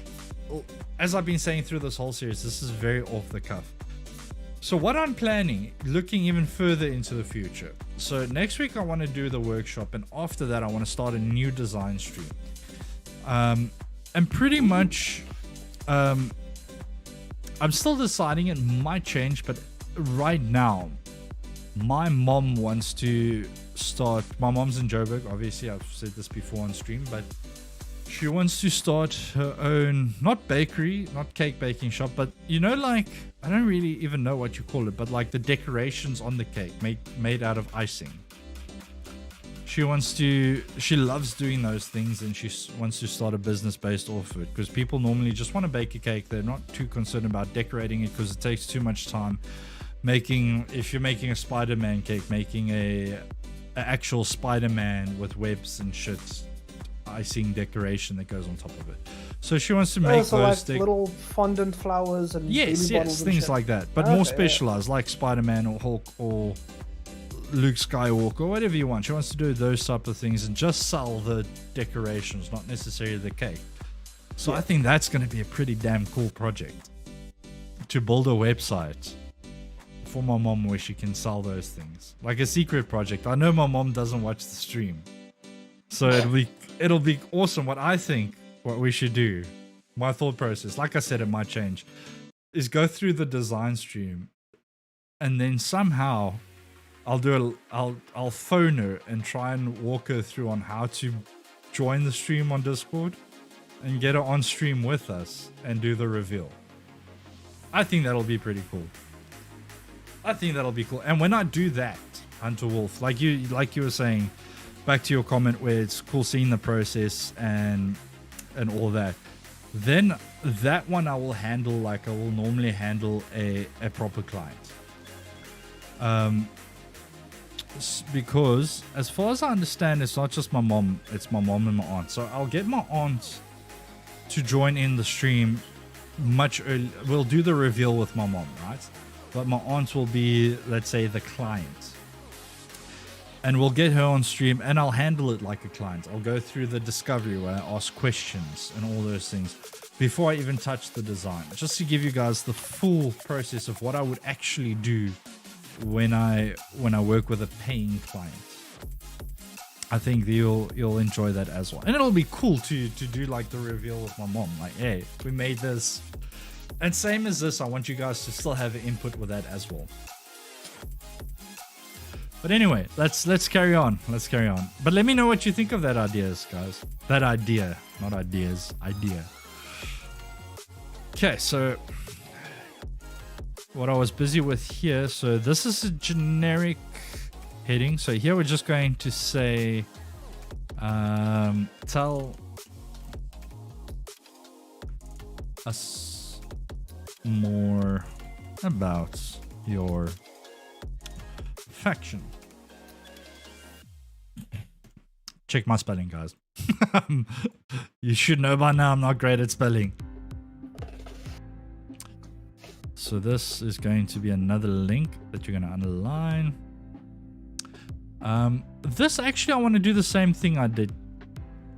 as I've been saying through this whole series, this is very off the cuff. So what I'm planning, looking even further into the future. So next week I want to do the workshop, and after that I want to start a new design stream. And pretty much, I'm still deciding. It might change, but right now, my mom wants to start. My mom's in Joburg. Obviously, I've said this before on stream, but she wants to start her own, not bakery, not cake baking shop, but like, I don't really even know what you call it, but like the decorations on the cake made out of icing. She loves doing those things, and she wants to start a business based off it, because people normally just want to bake a cake. They're not too concerned about decorating it because it takes too much time. If you're making a Spider-Man cake, making a actual Spider-Man with webs and shit, icing decoration that goes on top of it. So she wants to make so those like little fondant flowers and baby bottles and things shit. like that, but more specialized, like Spider-Man or Hulk or Luke Skywalker or whatever you want. She wants to do those type of things and just sell the decorations, not necessarily the cake. So I think that's going to be a pretty damn cool project, to build a website for my mom where she can sell those things, like a secret project. I know my mom doesn't watch the stream, so it'll be awesome. What we should do, my thought process, like I said, it might change, is go through the design stream, and then somehow I'll phone her and try and walk her through on how to join the stream on Discord and get her on stream with us and do the reveal. I think that'll be pretty cool. And when I do that, Hunter Wolf, like you were saying, back to your comment where it's cool seeing the process and all that, then that one I will handle like I will normally handle a proper client. Because as far as I understand, it's not just my mom, it's my mom and my aunt. So I'll get my aunt to join in the stream much early. We'll do the reveal with my mom, right? But my aunt will be, let's say, the client. And we'll get her on stream and I'll handle it like a client. I'll go through the discovery where I ask questions and all those things before I even touch the design. Just to give you guys the full process of what I would actually do when I work with a paying client. I think you'll enjoy that as well. And it'll be cool to do like the reveal with my mom. Like, hey, we made this. And same as this, I want you guys to still have an input with that as well. But anyway, let's carry on. But let me know what you think of that ideas, guys. That idea, not ideas, idea. Okay, so what I was busy with here. So this is a generic heading. So here we're just going to say, tell us more about your faction. Check my spelling, guys. You should know by now I'm not great at spelling. So this is going to be another link that you're going to underline. This actually, I want to do the same thing I did.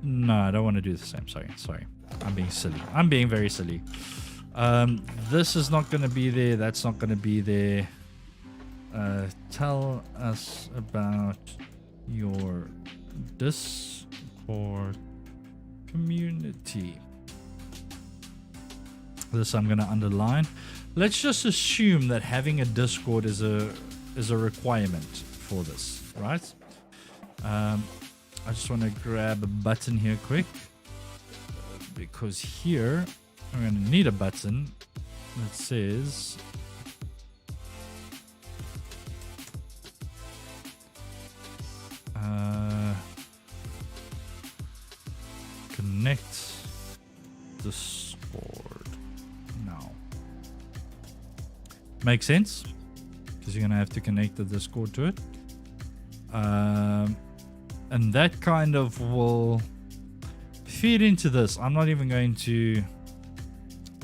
No, I don't want to do the same. Sorry. I'm being silly. I'm being very silly. This is not going to be there. That's not going to be there. Tell us about your Discord community. This I'm going to underline. Let's just assume that having a Discord is a requirement for this, right? I just want to grab a button here quick, because here I'm going to need a button that says connect Discord now. Makes sense, because you're going to have to connect the Discord to it. And that kind of will feed into this. I'm not even going to...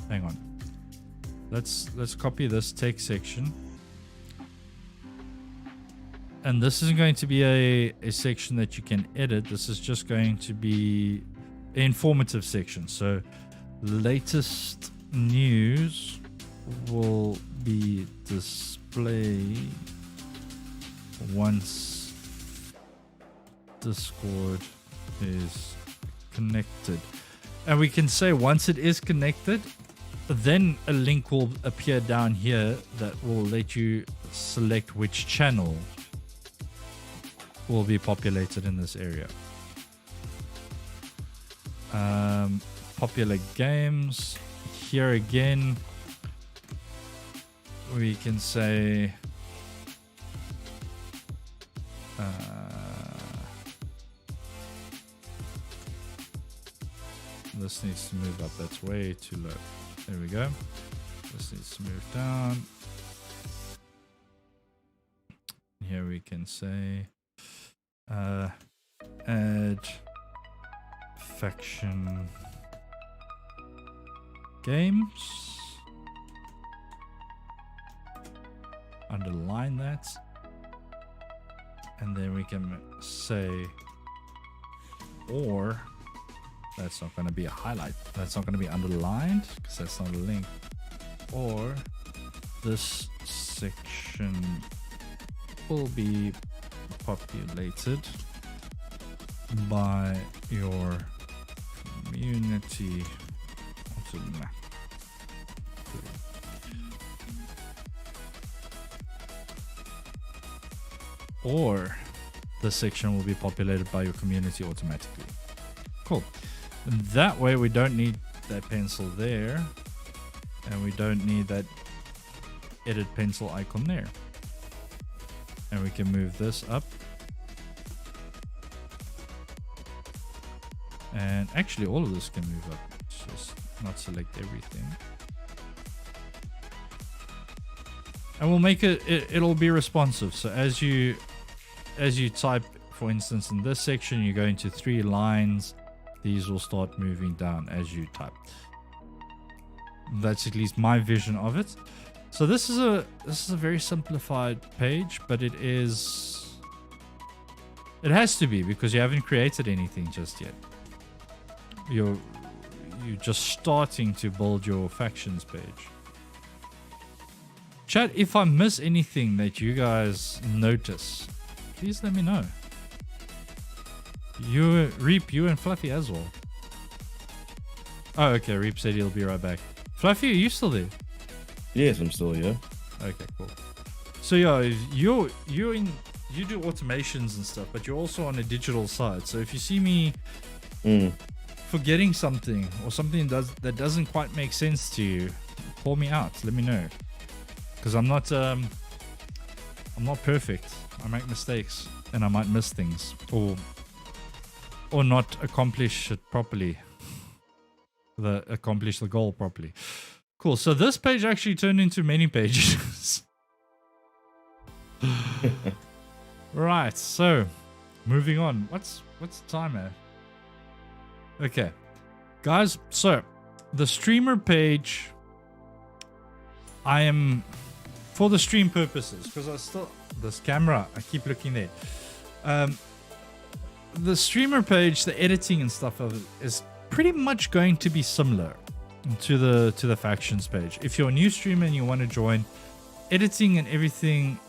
Hang on. Let's copy this text section. And this isn't going to be a section that you can edit. This is just going to be an informative section. So latest news will be displayed once Discord is connected. And we can say once it is connected, then a link will appear down here that will let you select which channel will be populated in this area. Popular games. Here again, we can say this needs to move up. That's way too low. There we go. This needs to move down. Here we can say add faction games. Underline that. And then we can say, or that's not going to be a highlight. That's not going to be underlined because that's not a link. Or this section will be populated by your community automatically. Or the section will be populated by your community automatically. Cool. And that way we don't need that pencil there, and we don't need that edit pencil icon there. And we can move this up. And actually all of this can move up. It's just not select everything. And we'll make it'll be responsive. So as you type, for instance, in this section, you go into 3 lines, these will start moving down as you type. That's at least my vision of it. So this is a very simplified page, but it has to be because you haven't created anything just yet. You're just starting to build your factions page. Chat, if I miss anything that you guys notice, please let me know. Reap, you and Fluffy as well. Oh, okay. Reap said he'll be right back. Fluffy, are you still there? Yes, I'm still here. Okay, cool. So yeah, you do automations and stuff, but you're also on a digital side. So if you see me forgetting something or something that doesn't quite make sense to you, call me out. Let me know. Because I'm not perfect. I make mistakes and I might miss things or not accomplish it properly. Accomplish the goal properly. Cool. So this page actually turned into many pages. Right. So moving on. What's the time at? Okay, guys. So the streamer page. I am, for the stream purposes, because this camera, I keep looking there. The streamer page, the editing and stuff of it is pretty much going to be similar to the factions page. If you're a new streamer and you want to join, editing and everything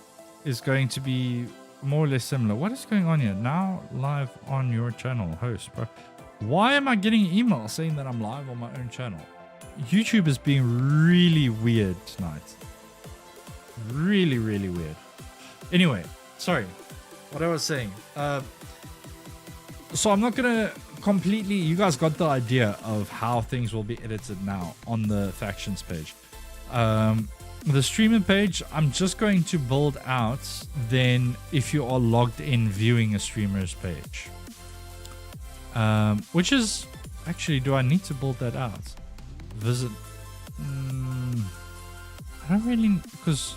is going to be more or less similar. What is going on here? Now live on your channel, host, bro. Why am I getting an email saying that I'm live on my own channel? YouTube is being really weird tonight. Really, really weird. Anyway, sorry. What I was saying. So I'm not going to completely... You guys got the idea of how things will be edited now on the factions page. The streamer page, I'm just going to build out then if you are logged in viewing a streamer's page. Which is... Actually, do I need to build that out? Visit. I don't really, because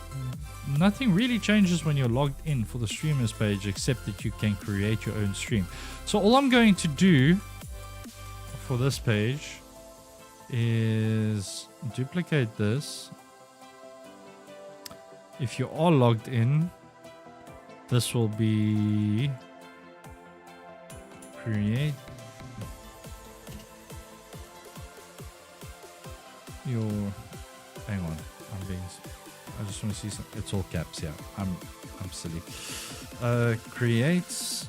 nothing really changes when you're logged in for the streamers page except that you can create your own stream. So all I'm going to do for this page is duplicate this. If you are logged in, this will be create your, hang on, I just want to see some, it's all caps here. I'm silly. Create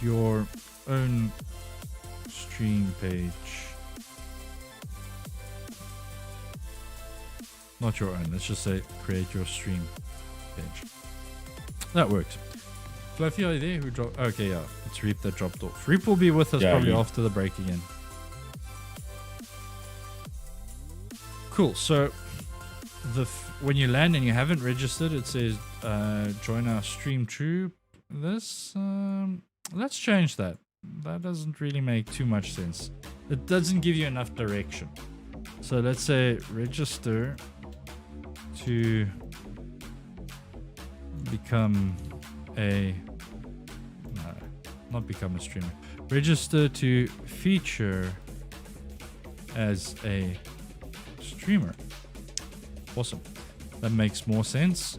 your own stream page. Not your own, let's just say create your stream page. That works. Fluffy, are you there? Who dropped? Okay, yeah, it's Reap that dropped off. Reap will be with us probably after the break again. Cool. So when you land and you haven't registered, it says join our stream troop. This let's change that. That doesn't really make too much sense. It doesn't give you enough direction. So let's say register to become a not become a streamer. Register to feature as a streamer. Awesome. That makes more sense.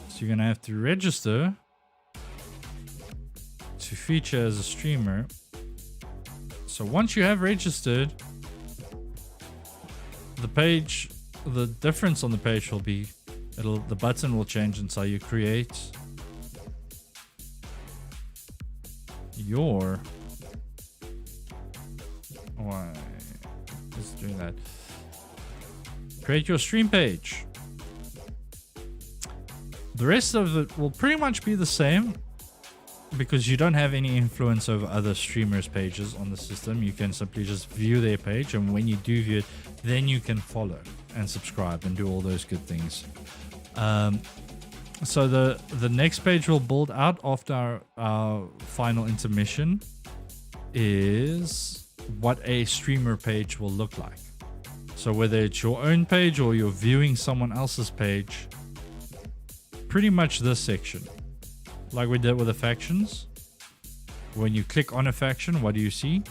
So you're going to have to register to feature as a streamer. So once you have registered, the difference on the page will be, the button will change, and so you create your, why is doing that? Create your stream page. The rest of it will pretty much be the same, because you don't have any influence over other streamers' pages on the system. You can simply just view their page, and when you do view it, then you can follow and subscribe and do all those good things. So the next page we'll build out after our final intermission is what a streamer page will look like. So whether it's your own page or you're viewing someone else's page, pretty much this section, like we did with the factions. When you click on a faction, what do you see?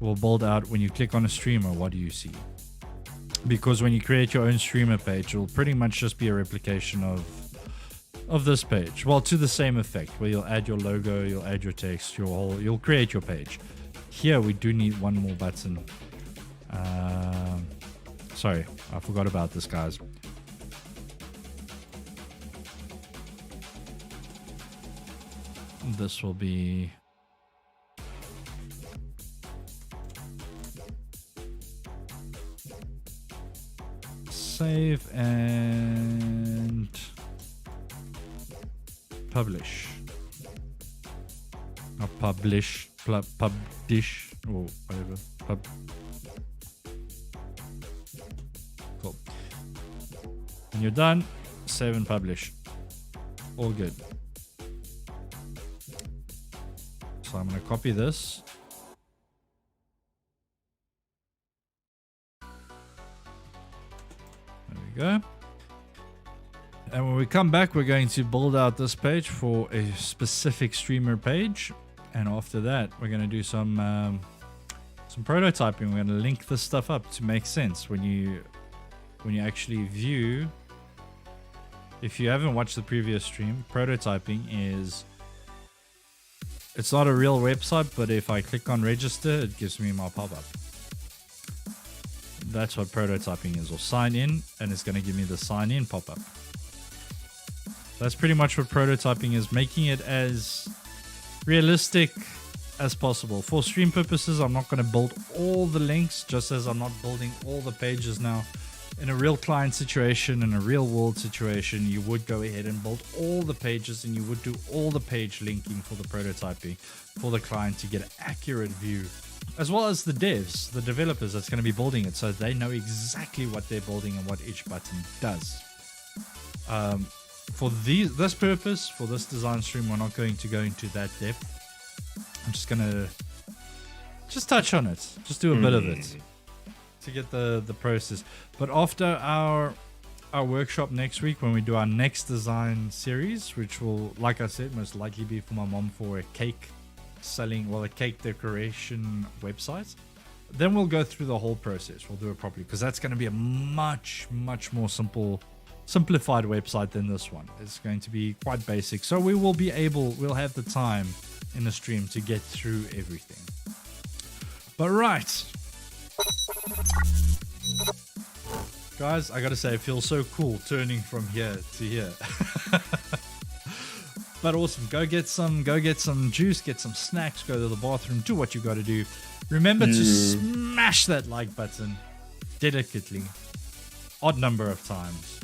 We'll build out when you click on a streamer, what do you see? Because when you create your own streamer page, it will pretty much just be a replication of this page. Well, to the same effect, where you'll add your logo, you'll add your text, you'll create your page. Here we do need one more button. Sorry, I forgot about this, guys. This will be save and publish. Or publish, or whatever. Cool. When you're done, save and publish. All good. So I'm going to copy this. There we go. And when we come back, we're going to build out this page for a specific streamer page. And after that, we're going to do some prototyping. We're going to link this stuff up to make sense when you actually view. If you haven't watched the previous stream, prototyping is, it's not a real website, but if I click on register, it gives me my pop-up. That's what prototyping is, or sign in, and it's going to give me the sign in pop-up. That's pretty much what prototyping is, making it as realistic as possible. For stream purposes, I'm not going to build all the links, just as I'm not building all the pages now. In a real client situation, in a real world situation, you would go ahead and build all the pages, and you would do all the page linking for the prototyping for the client to get an accurate view, as well as the devs, the developers that's going to be building it, so they know exactly what they're building and what each button does. For this purpose, for this design stream, we're not going to go into that depth. I'm just going to touch on it, just do a bit of it to get the process. But after our workshop next week, when we do our next design series, which will, like I said, most likely be for my mom for a cake a cake decoration website, then we'll go through the whole process. We'll do it properly, because that's going to be a much more simplified website than this one. It's going to be quite basic, so we'll have the time in the stream to get through everything. But right, guys, I gotta say, it feels so cool turning from here to here. But awesome. Go get some juice, get some snacks, go to the bathroom, do what you gotta do. Remember to smash that like button delicately, odd number of times.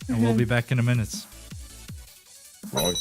And we'll be back in a minute. Right.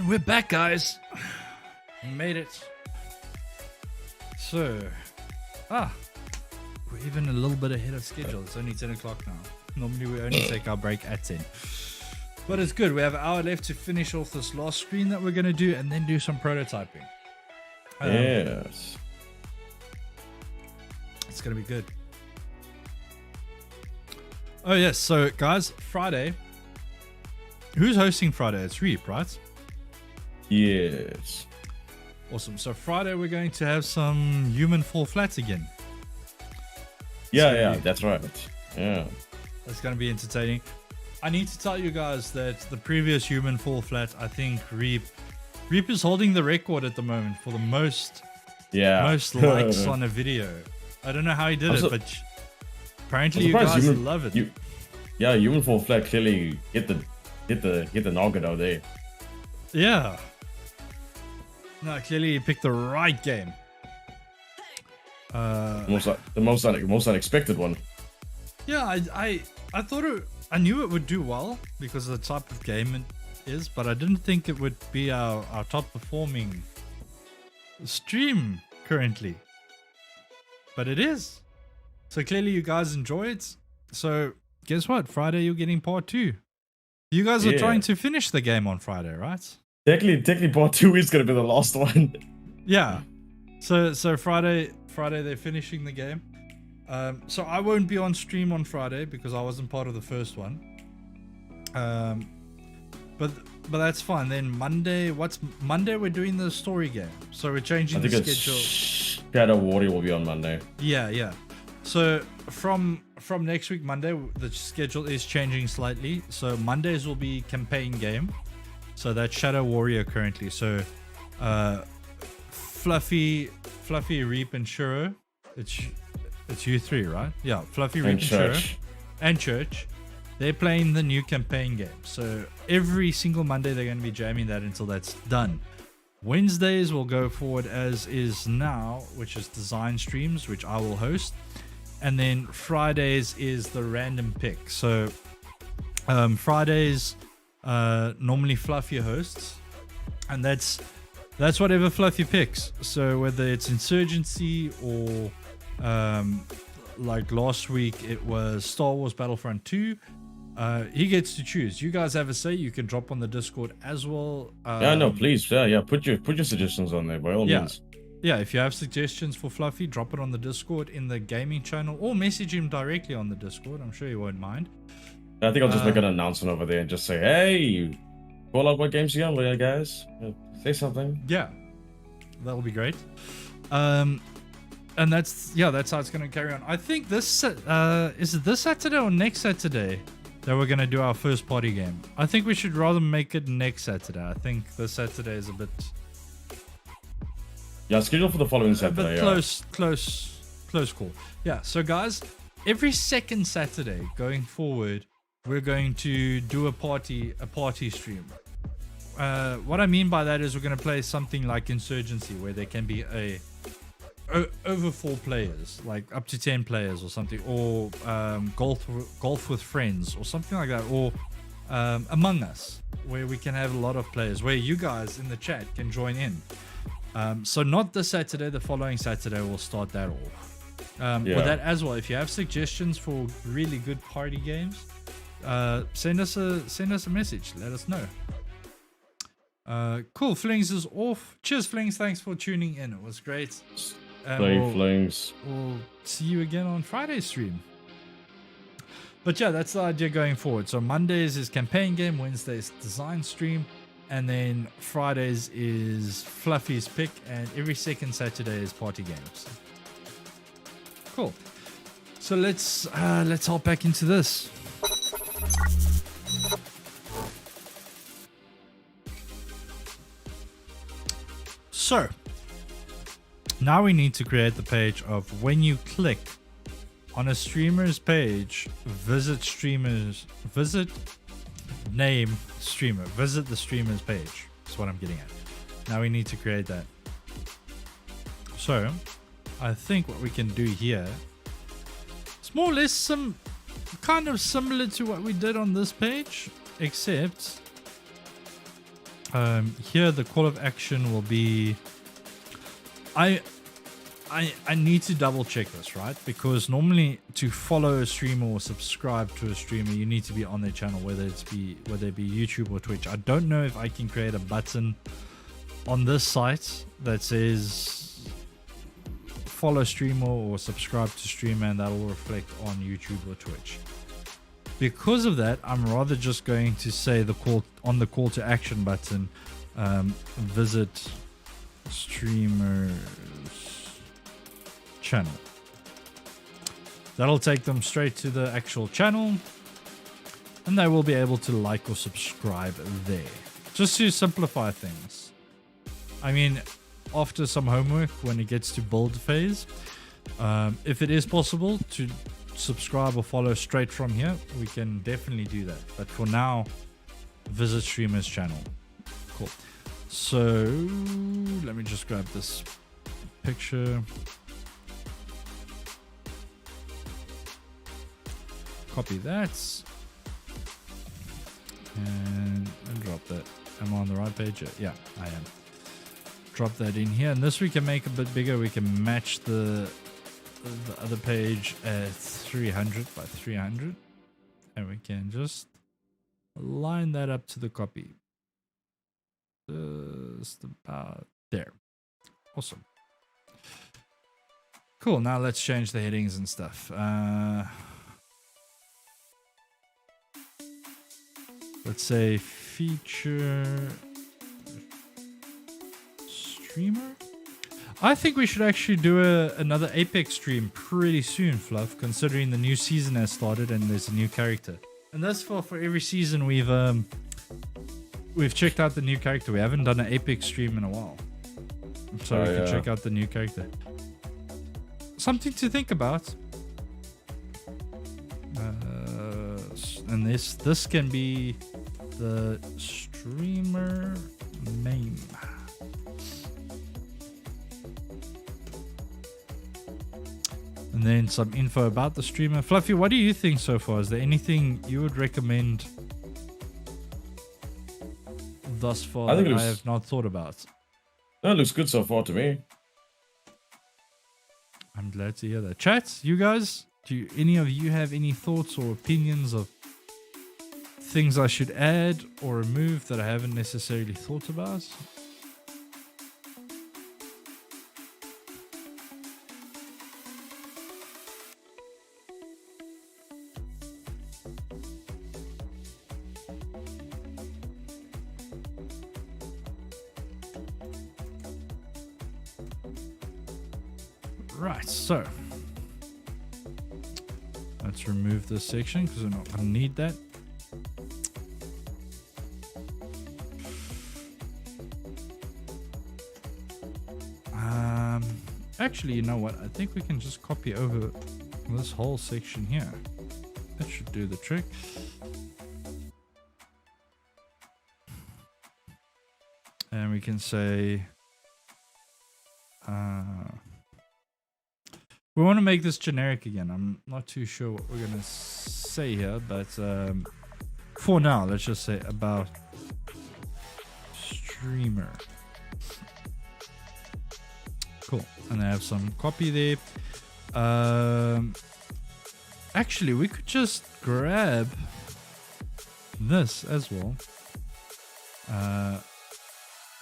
We're back, guys. We made it. So, we're even a little bit ahead of schedule. It's only 10 o'clock now. Normally we only take our break at 10. But it's good. We have an hour left to finish off this last screen that we're going to do and then do some prototyping. Yes. It's going to be good. Oh, yes. So, guys, Friday. Who's hosting Friday? It's Reap, right? Yes. Awesome. So, Friday, we're going to have some human fall flats again. Yeah, that's right. Yeah. That's going to be entertaining. I need to tell you guys that the previous human fall flat, I think Reap is holding the record at the moment for the most likes on a video. I don't know how he did it, but apparently you guys love it. Human fall flat clearly hit the nugget out there. Yeah. No, clearly he picked the right game. The most unexpected one. Yeah, I thought I knew it would do well because of the type of game it is, but I didn't think it would be our top performing stream currently. But it is. So clearly you guys enjoy it. So guess what? Friday you're getting part 2. You guys are trying to finish the game on Friday, right? Technically part 2 is gonna be the last one. Yeah. So Friday they're finishing the game. So I won't be on stream on Friday because I wasn't part of the first one. But that's fine. Then Monday, Monday? We're doing the story game, so we're changing the schedule. Shadow Warrior will be on Monday. Yeah. So from next week Monday, the schedule is changing slightly. So Mondays will be campaign game. So that's Shadow Warrior currently. So Fluffy, Reap, and Shuro. It's you three, right? Yeah, Fluffy, Reap, and Shuro. And Church. They're playing the new campaign game. So every single Monday they're going to be jamming that until that's done. Wednesdays will go forward as is now, which is design streams, which I will host. And then Fridays is the random pick. So Fridays normally Fluffy hosts, and that's whatever Fluffy picks. So whether it's Insurgency or like last week it was Star Wars Battlefront 2, he gets to choose. You guys have a say. You can drop on the Discord as well. Please, put your suggestions on there by all means. Yeah, if you have suggestions for Fluffy, drop it on the Discord in the gaming channel or message him directly on the Discord. I'm sure he won't mind. I think I'll just make an announcement over there and just say, hey, call out what games you on, guys. Say something. Yeah, that'll be great. And that's how it's going to carry on. I think is it this Saturday or next Saturday that we're going to do our first party game? I think we should rather make it next Saturday. I think this Saturday is a bit... Yeah, scheduled for the following Saturday. A bit close call. Yeah, so guys, every second Saturday going forward, we're going to do a party stream. What I mean by that is we're going to play something like Insurgency, where there can be over 4 players, like up to 10 players or something, or golf with friends or something like that, or Among Us, where we can have a lot of players, where you guys in the chat can join in. So not this Saturday, the following Saturday we'll start that off. With that as well, if you have suggestions for really good party games, send us a message. Let us know. Cool. Flings is off. Cheers, Flings. Thanks for tuning in. It was great. Flings. We'll see you again on Friday's stream. But yeah, that's the idea going forward. So Mondays is campaign game, Wednesdays design stream, and then Fridays is Fluffy's pick, and every second Saturday is party games. Cool. So let's hop back into this. So now we need to create the page of when you click on a streamer's page, visit name streamer, visit the streamer's page. That's what I'm getting at. Now we need to create that. So I think what we can do here, it's more or less some kind of similar to what we did on this page, except Here the call of action will be, I need to double check this, right? Because normally to follow a streamer or subscribe to a streamer, you need to be on their channel, whether it be YouTube or Twitch. I don't know if I can create a button on this site that says follow streamer or subscribe to streamer, and that will reflect on YouTube or Twitch. Because of that, I'm rather just going to say the call to action button, visit streamer's channel. That'll take them straight to the actual channel, and they will be able to like or subscribe there, just to simplify things. I mean, after some homework, when it gets to build phase, if it is possible to subscribe or follow straight from here, we can definitely do that. But for now, visit streamer's channel. Cool. So let me just grab this picture, copy that, and drop that. Am I on the right page? Yeah, I am. Drop that in here, and this we can make a bit bigger. We can match the other page at 300 by 300, and we can just line that up to the copy. Just about there. Awesome. Cool. Now let's change the headings and stuff. Let's say feature streamer. I think we should actually do another Apex stream pretty soon, Fluff, considering the new season has started and there's a new character. And thus far, for every season, we've checked out the new character. We haven't done an Apex stream in a while, so we can check out the new character. Something to think about. And this can be the streamer name. And then some info about the streamer. Fluffy, what do you think so far? Is there anything you would recommend thus far I have not thought about? That looks good so far to me. I'm glad to hear that. Chat, you guys, do any of you have any thoughts or opinions of things I should add or remove that I haven't necessarily thought about? Right, so let's remove this section because we're not going to need that. Actually, you know what? I think we can just copy over this whole section here. That should do the trick. And we can say we want to make this generic again. I'm not too sure what we're going to say here, but for now, let's just say about streamer. Cool. And I have some copy there. Actually, we could just grab this as well.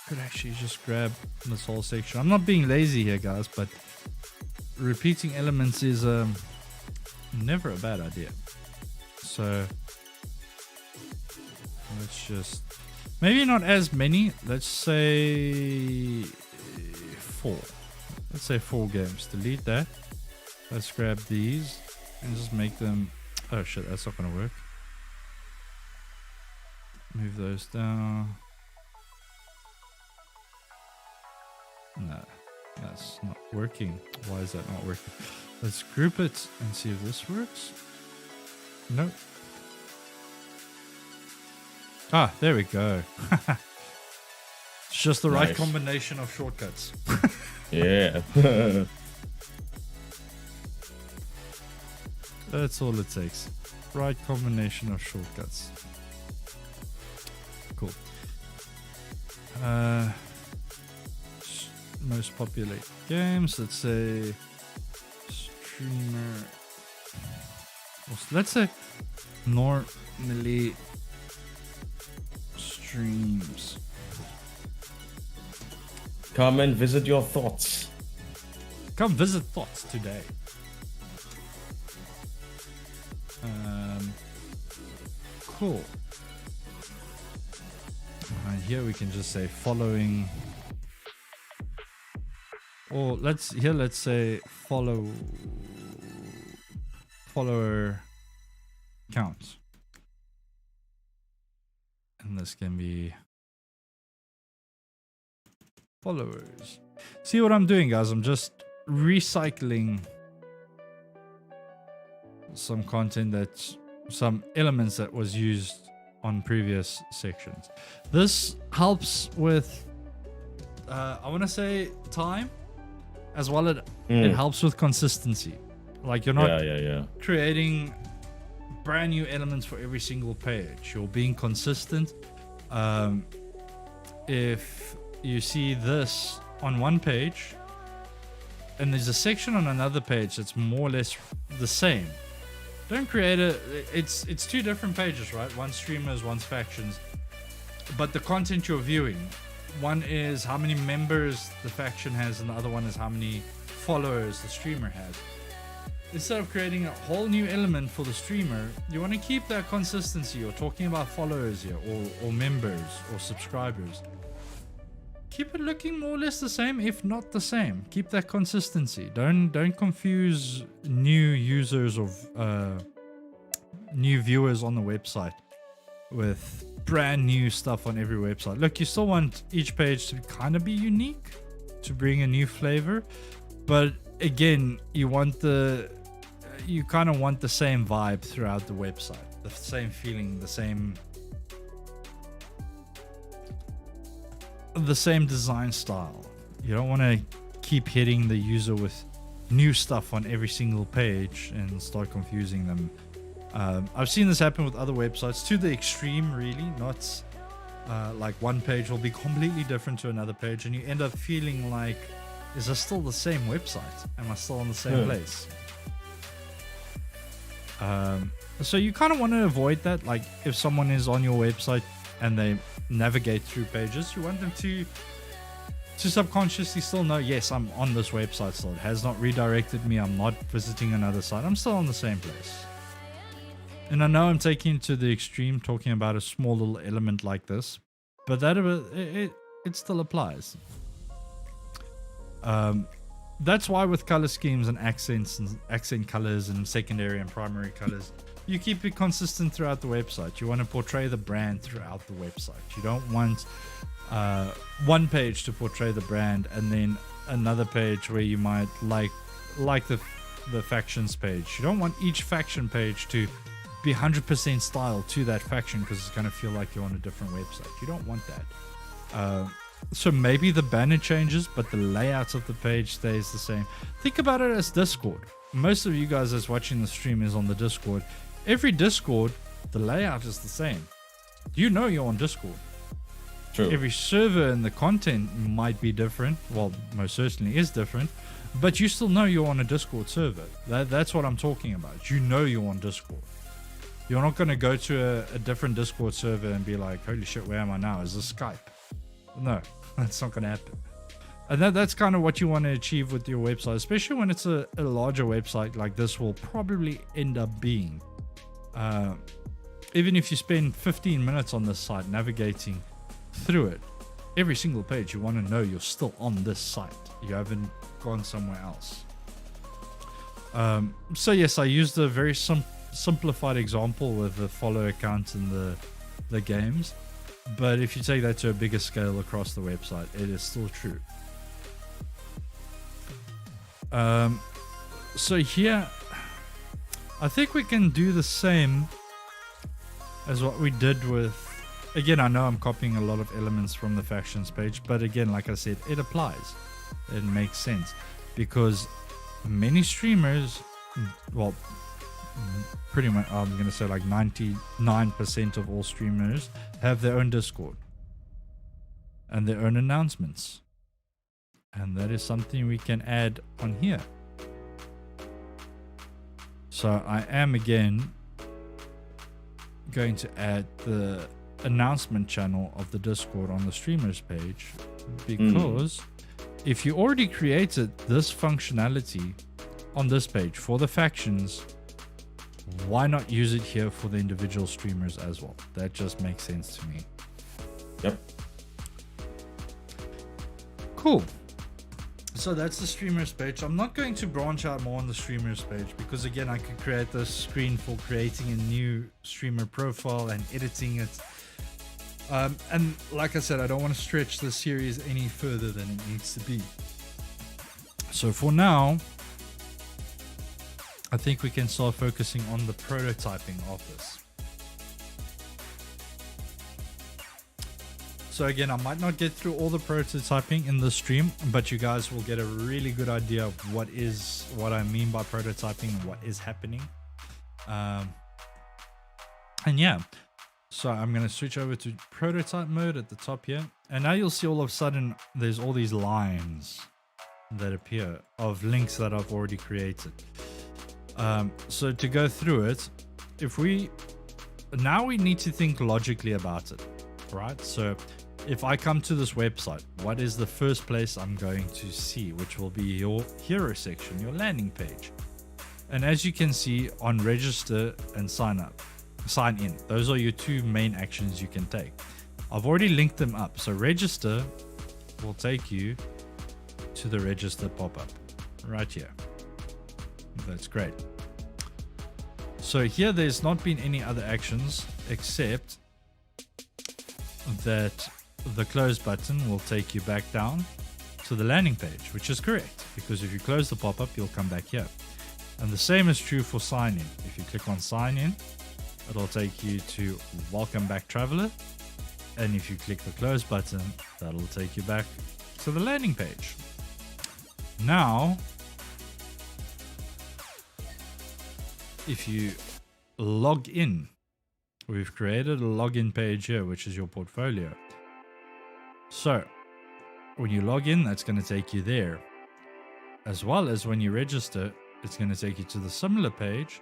Could actually just grab this whole section. I'm not being lazy here, guys, but repeating elements is never a bad idea. So let's just, maybe not as many. Let's say 4. Let's say 4 games. Delete that. Let's grab these and just make them. Oh shit, that's not gonna work. Move those down. No, that's not working. Why is that not working? Let's group it and see if this works. Nope. Ah, there we go. It's just the right combination of shortcuts. Yeah. That's all it takes. Right combination of shortcuts. Cool. Most popular games. Let's say streamer. Let's say normally streams. Come and visit your thoughts. Come visit thoughts today. Cool. And here we can just say following, or let's say follower count, and this can be followers. See what I'm doing, guys? I'm just recycling some content, that's some elements that was used on previous sections. This helps with I want to say time, as well as it helps with consistency. Like you're not creating brand new elements for every single page. You're being consistent. If you see this on one page and there's a section on another page that's more or less the same, don't create it's two different pages, right? One's streamers, one's factions, but the content you're viewing, one is how many members the faction has and the other one is how many followers the streamer has. Instead of creating a whole new element for the streamer, you want to keep that consistency. You're talking about followers here, or members or subscribers. Keep it looking more or less the same, if not the same. Keep that consistency. Don't confuse new users of new viewers on the website with brand new stuff on every website. Look, you still want each page to kind of be unique, to bring a new flavor, but again, you kind of want the same vibe throughout the website, the same feeling, the same design style. You don't want to keep hitting the user with new stuff on every single page and start confusing them. I've seen this happen with other websites to the extreme, really. Not like one page will be completely different to another page, and you end up feeling like, is this still the same website? Am I still on the same place? So you kind of want to avoid that. Like if someone is on your website and they navigate through pages, you want them to subconsciously still know, yes, I'm on this website still. It has not redirected me. I'm not visiting another site. I'm still on the same place. And I know I'm taking it to the extreme, talking about a small little element like this, but that it still applies. That's why with color schemes and accents and accent colors and secondary and primary colors, you keep it consistent throughout the website. You want to portray the brand throughout the website. You don't want one page to portray the brand and then another page where you might like the factions page. You don't want each faction page to be 100% style to that faction, because it's going to feel like you're on a different website. You don't want that. So maybe the banner changes, but the layout of the page stays the same. Think about it as Discord. Most of you guys that's watching the stream is on the Discord. Every Discord, the layout is the same. You know you're on Discord. True. Every server and the content might be different. Well, most certainly is different. But you still know you're on a Discord server. That's what I'm talking about. You know you're on Discord. You're not going to go to a different Discord server and be like, holy shit, where am I now? Is this Skype? No, that's not going to happen. And that's kind of what you want to achieve with your website, especially when it's a larger website like this will probably end up being. Even if you spend 15 minutes on this site navigating through it, every single page you want to know you're still on this site. You haven't gone somewhere else. So yes, I used a very simplified example with the follower count in the games. But if you take that to a bigger scale across the website, it is still true. So here, I think we can do the same as what we did with, again, I know I'm copying a lot of elements from the factions page, but again, like I said, it applies. It makes sense because many streamers, well, pretty much, I'm going to say like 99% of all streamers have their own Discord. and their own announcements. And that is something we can add on here. So I am again going to add the announcement channel of the Discord on the streamers page, because if you already created this functionality on this page for the factions, why not use it here for the individual streamers as well? That just makes sense to me. Yep. Cool. So that's the streamers page. I'm not going to branch out more on the streamers page because again, I could create this screen for creating a new streamer profile and editing it. And like I said, I don't want to stretch the series any further than it needs to be. So for now, I think we can start focusing on the prototyping of this. So again, I might not get through all the prototyping in the stream, but you guys will get a really good idea of what I mean by prototyping and what is happening. And yeah, so I'm going to switch over to prototype mode at the top here. And now you'll see all of a sudden there's all these lines that appear of links that I've already created. So to go through it, now we need to think logically about it, right? So if I come to this website, what is the first place I'm going to see, which will be your hero section, your landing page. And as you can see on register and sign in, those are your two main actions you can take. I've already linked them up. So register will take you to the register pop-up right here. That's great. So here there's not been any other actions except that the close button will take you back down to the landing page, which is correct because if you close the pop-up, you'll come back here. And the same is true for sign in. If you click on sign in, it'll take you to welcome back traveler. And if you click the close button, that'll take you back to the landing page. Now, if you log in, we've created a login page here, which is your portfolio. So when you log in, that's going to take you there. As well as when you register, it's going to take you to the similar page,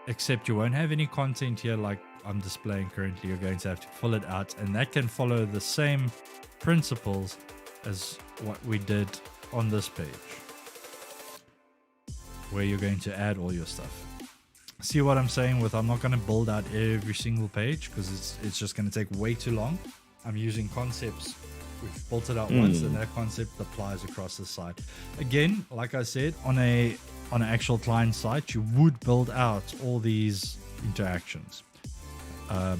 except you won't have any content here like I'm displaying currently. You're going to have to fill it out, and that can follow the same principles as what we did on this page, where you're going to add all your stuff. See what I'm saying with I'm not going to build out every single page because it's just going to take way too long. I'm using concepts. We've built it out once, and that concept applies across the site. Again, like I said, on an actual client site, you would build out all these interactions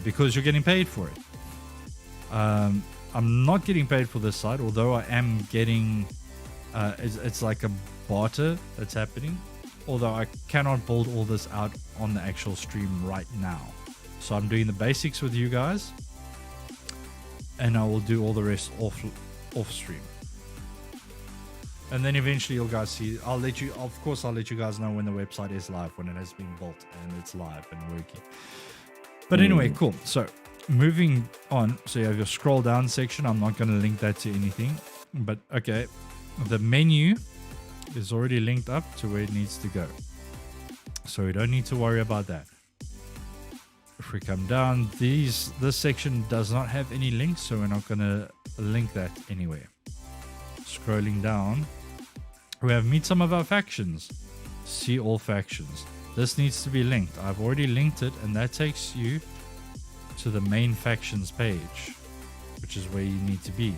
because you're getting paid for it. I'm not getting paid for this site, although I am getting. It's like a barter that's happening. Although I cannot build all this out on the actual stream right now. So I'm doing the basics with you guys, and I will do all the rest off stream. And then eventually you'll guys see, I'll let you guys know when the website is live, when it has been built and it's live and working. But anyway, cool. So moving on. So you have your scroll down section. I'm not going to link that to anything, but okay. The menu is already linked up to where it needs to go. So we don't need to worry about that. If we come down, this section does not have any links, so we're not going to link that anywhere. Scrolling down, we have meet some of our factions. See all factions. This needs to be linked. I've already linked it, and that takes you to the main factions page, which is where you need to be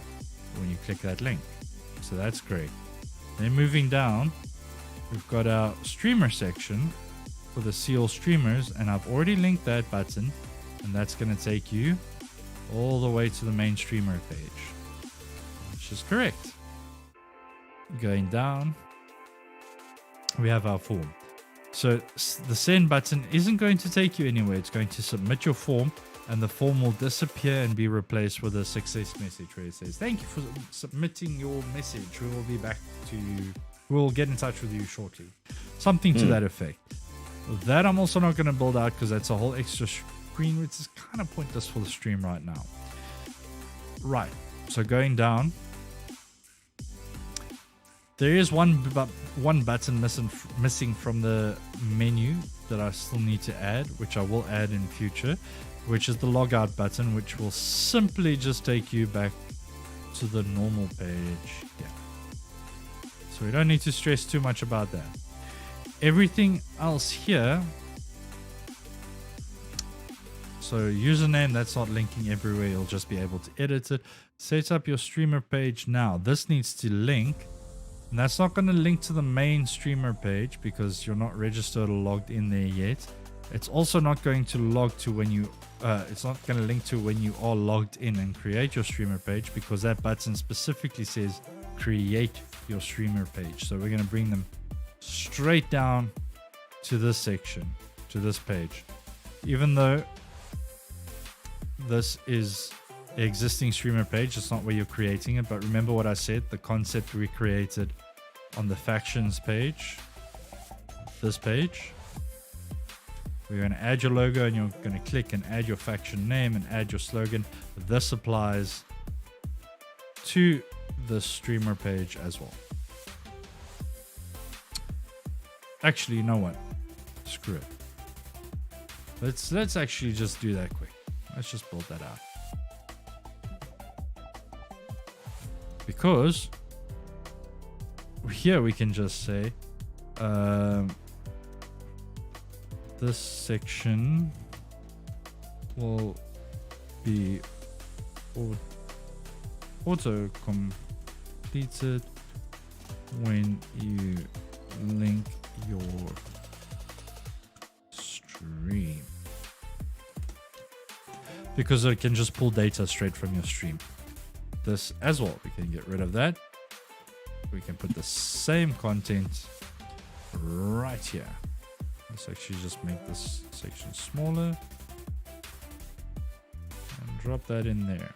when you click that link. So that's great. Then moving down, we've got our streamer section for the see all streamers, and I've already linked that button, and that's going to take you all the way to the main streamer page, which is correct. Going down, we have our form. So the send button isn't going to take you anywhere. It's going to submit your form, and the form will disappear and be replaced with a success message where it says, thank you for submitting your message. We will be back to you. We'll get in touch with you shortly. Something to that effect. That I'm also not going to build out because that's a whole extra screen, which is kind of pointless for the stream right now. Right. So going down, there is one button missing from the menu that I still need to add, which I will add in future, which is the logout button, which will simply just take you back to the normal page. Yeah. So we don't need to stress too much about that. Everything else here, so username, that's not linking everywhere. You'll just be able to edit it. Set up your streamer page now. This needs to link. And that's not going to link to the main streamer page because you're not registered or logged in there yet. It's also not going to log to when you it's not going to link to when you are logged in and create your streamer page, because that button specifically says create your streamer page. So we're going to bring them straight down to this section, to this page. Even though this is the existing streamer page, it's not where you're creating it, but remember what I said, the concept we created on the factions page, this page. We're going to add your logo and you're going to click and add your faction name and add your slogan. This applies to the streamer page as well. Actually, you know what? Screw it. Let's actually just do that quick. Let's just build that out. Because here we can just say this section will be auto completed when you link your stream, because it can just pull data straight from your stream. This as well, we can get rid of that. We can put the same content right here. Let's actually just make this section smaller and drop that in there.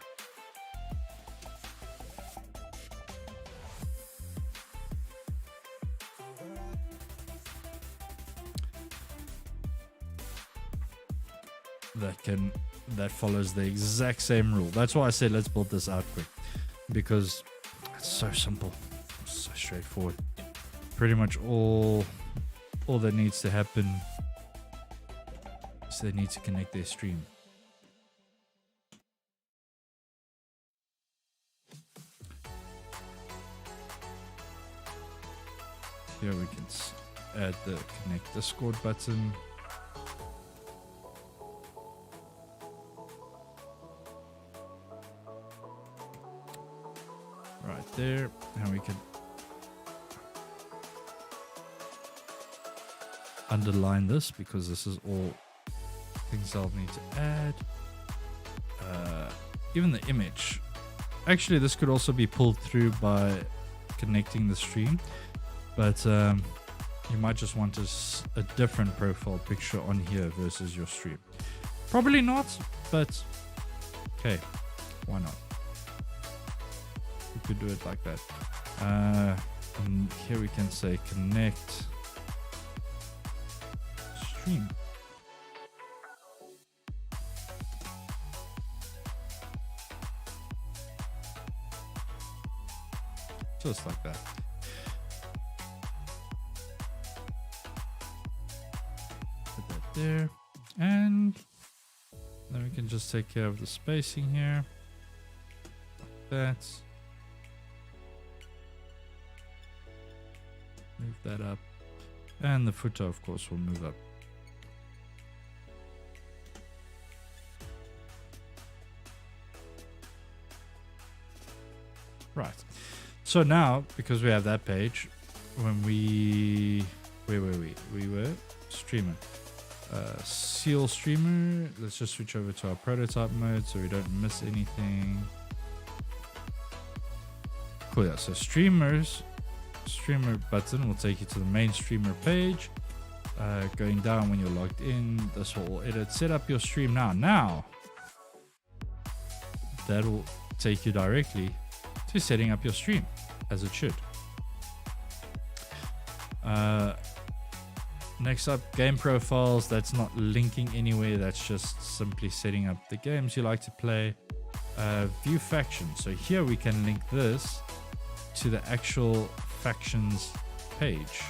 That follows the exact same rule. That's why I said let's build this out quick, because it's so simple, so straightforward. Pretty much all that needs to happen is they need to connect their stream. Here we can add the connect Discord button. Right there, and we can underline this because this is all things I'll need to add. Even the image, actually this could also be pulled through by connecting the stream, but you might just want a different profile picture on here versus your stream. Probably not, but okay, why not? We could do it like that. And here we can say connect stream. Just like that. Put that there. And then we can just take care of the spacing here. Like that. Move that up. And the footer, of course, will move up. Right. So now, because we have that page, when where were we? We were streamer. Seal streamer. Let's just switch over to our prototype mode so we don't miss anything. Cool. Yeah. So streamer button will take you to the main streamer page. Going down when you're logged in, this will edit. Set up your stream now. Now that will take you directly to setting up your stream, as it should. Next up, game profiles. That's not linking anywhere. That's just simply setting up the games you like to play. view faction. So here we can link this to the actual factions page.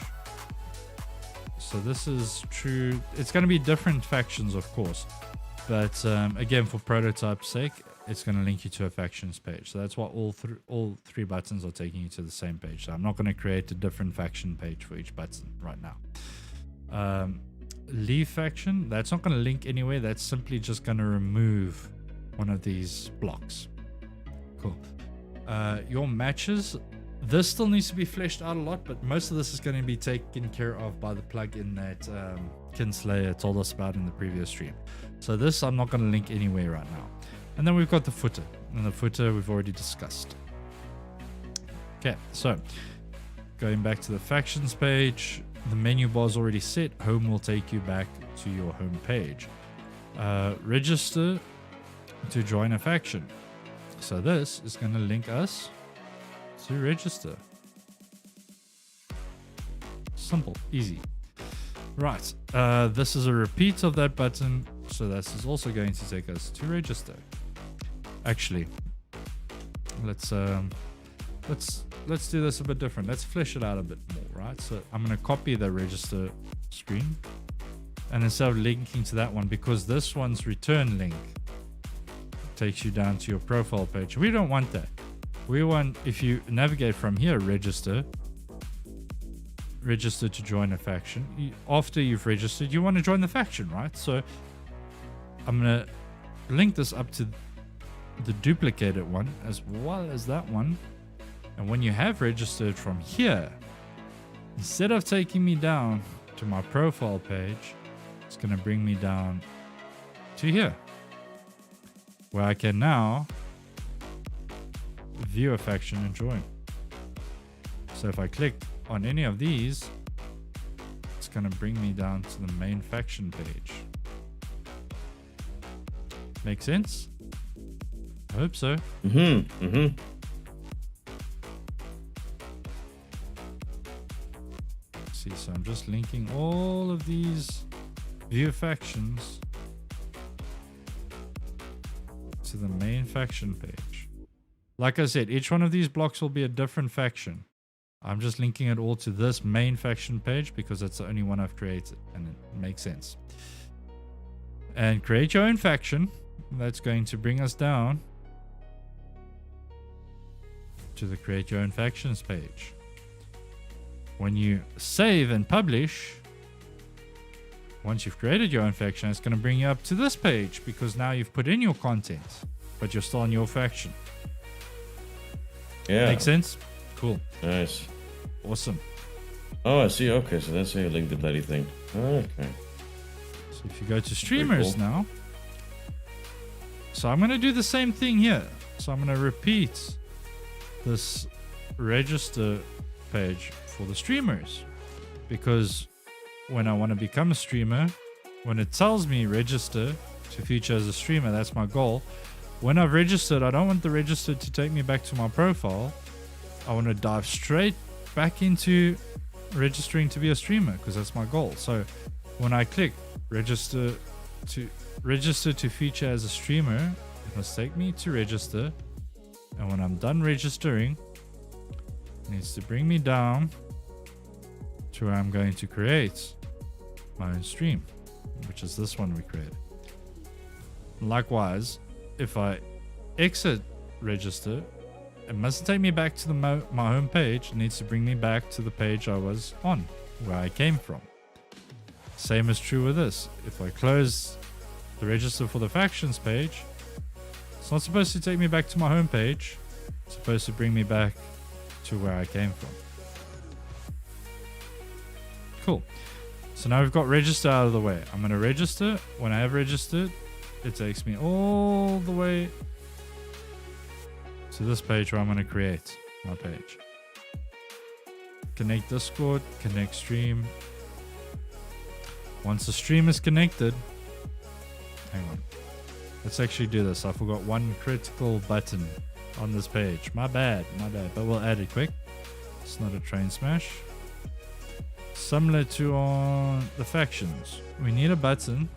So this is true. It's going to be different factions, of course, but again, for prototype's sake, it's going to link you to a factions page. So that's why all three buttons are taking you to the same page. So I'm not going to create a different faction page for each button right now. Leave faction, that's not going to link anywhere. That's simply just going to remove one of these blocks. Cool. Your matches, this still needs to be fleshed out a lot, but most of this is going to be taken care of by the plugin that Kinslayer told us about in the previous stream. So this I'm not going to link anywhere right now. And then we've got the footer, and the footer we've already discussed. Okay, so going back to the factions page, the menu bar is already set. Home will take you back to your home page. Register to join a faction. So this is going to link us to register. Simple, easy. Right, this is a repeat of that button, so this is also going to take us to register. Actually, let's do this a bit different. Let's flesh it out a bit more, right? So I'm going to copy the register screen, and instead of linking to that one, because this one's return link takes you down to your profile page. We don't want that. We want, if you navigate from here, register to join a faction. After you've registered, you want to join the faction, right? So I'm going to link this up to the duplicated one as well as that one. And when you have registered from here, instead of taking me down to my profile page, it's going to bring me down to here, where I can now view a faction and join. So if I click on any of these, it's going to bring me down to the main faction page. Make sense? I hope so. See, so I'm just linking all of these view factions to the main faction page. Like I said, each one of these blocks will be a different faction. I'm just linking it all to this main faction page because that's the only one I've created, and it makes sense. And create your own faction. That's going to bring us down to the create your own factions page. When you save and publish, once you've created your own faction, it's going to bring you up to this page because now you've put in your content, but you're still in your faction. Yeah. Make sense? Cool. Nice. Awesome. Oh, I see. Okay, so that's how you link the bloody thing. Okay. So if you go to streamers cool. now, so I'm going to do the same thing here. So I'm going to repeat this register page for the streamers, because when I want to become a streamer, when it tells me register to feature as a streamer, that's my goal. When I've registered, I don't want the register to take me back to my profile. I want to dive straight back into registering to be a streamer because that's my goal. So when I click register to feature as a streamer, it must take me to register. And when I'm done registering, it needs to bring me down to where I'm going to create my own stream, which is this one we created. Likewise, if I exit register, it mustn't take me back to my home page. It needs to bring me back to the page I was on, where I came from. Same is true with this. If I close the register for the factions page, it's not supposed to take me back to my home page. It's supposed to bring me back to where I came from. Cool. So now we've got register out of the way. I'm going to register. When I have registered, it takes me all the way to this page where I'm going to create my page. Connect Discord, connect stream. Once the stream is connected, hang on. Let's actually do this. I forgot one critical button on this page. My bad, but we'll add it quick. It's not a train smash. Similar to on the factions, we need a button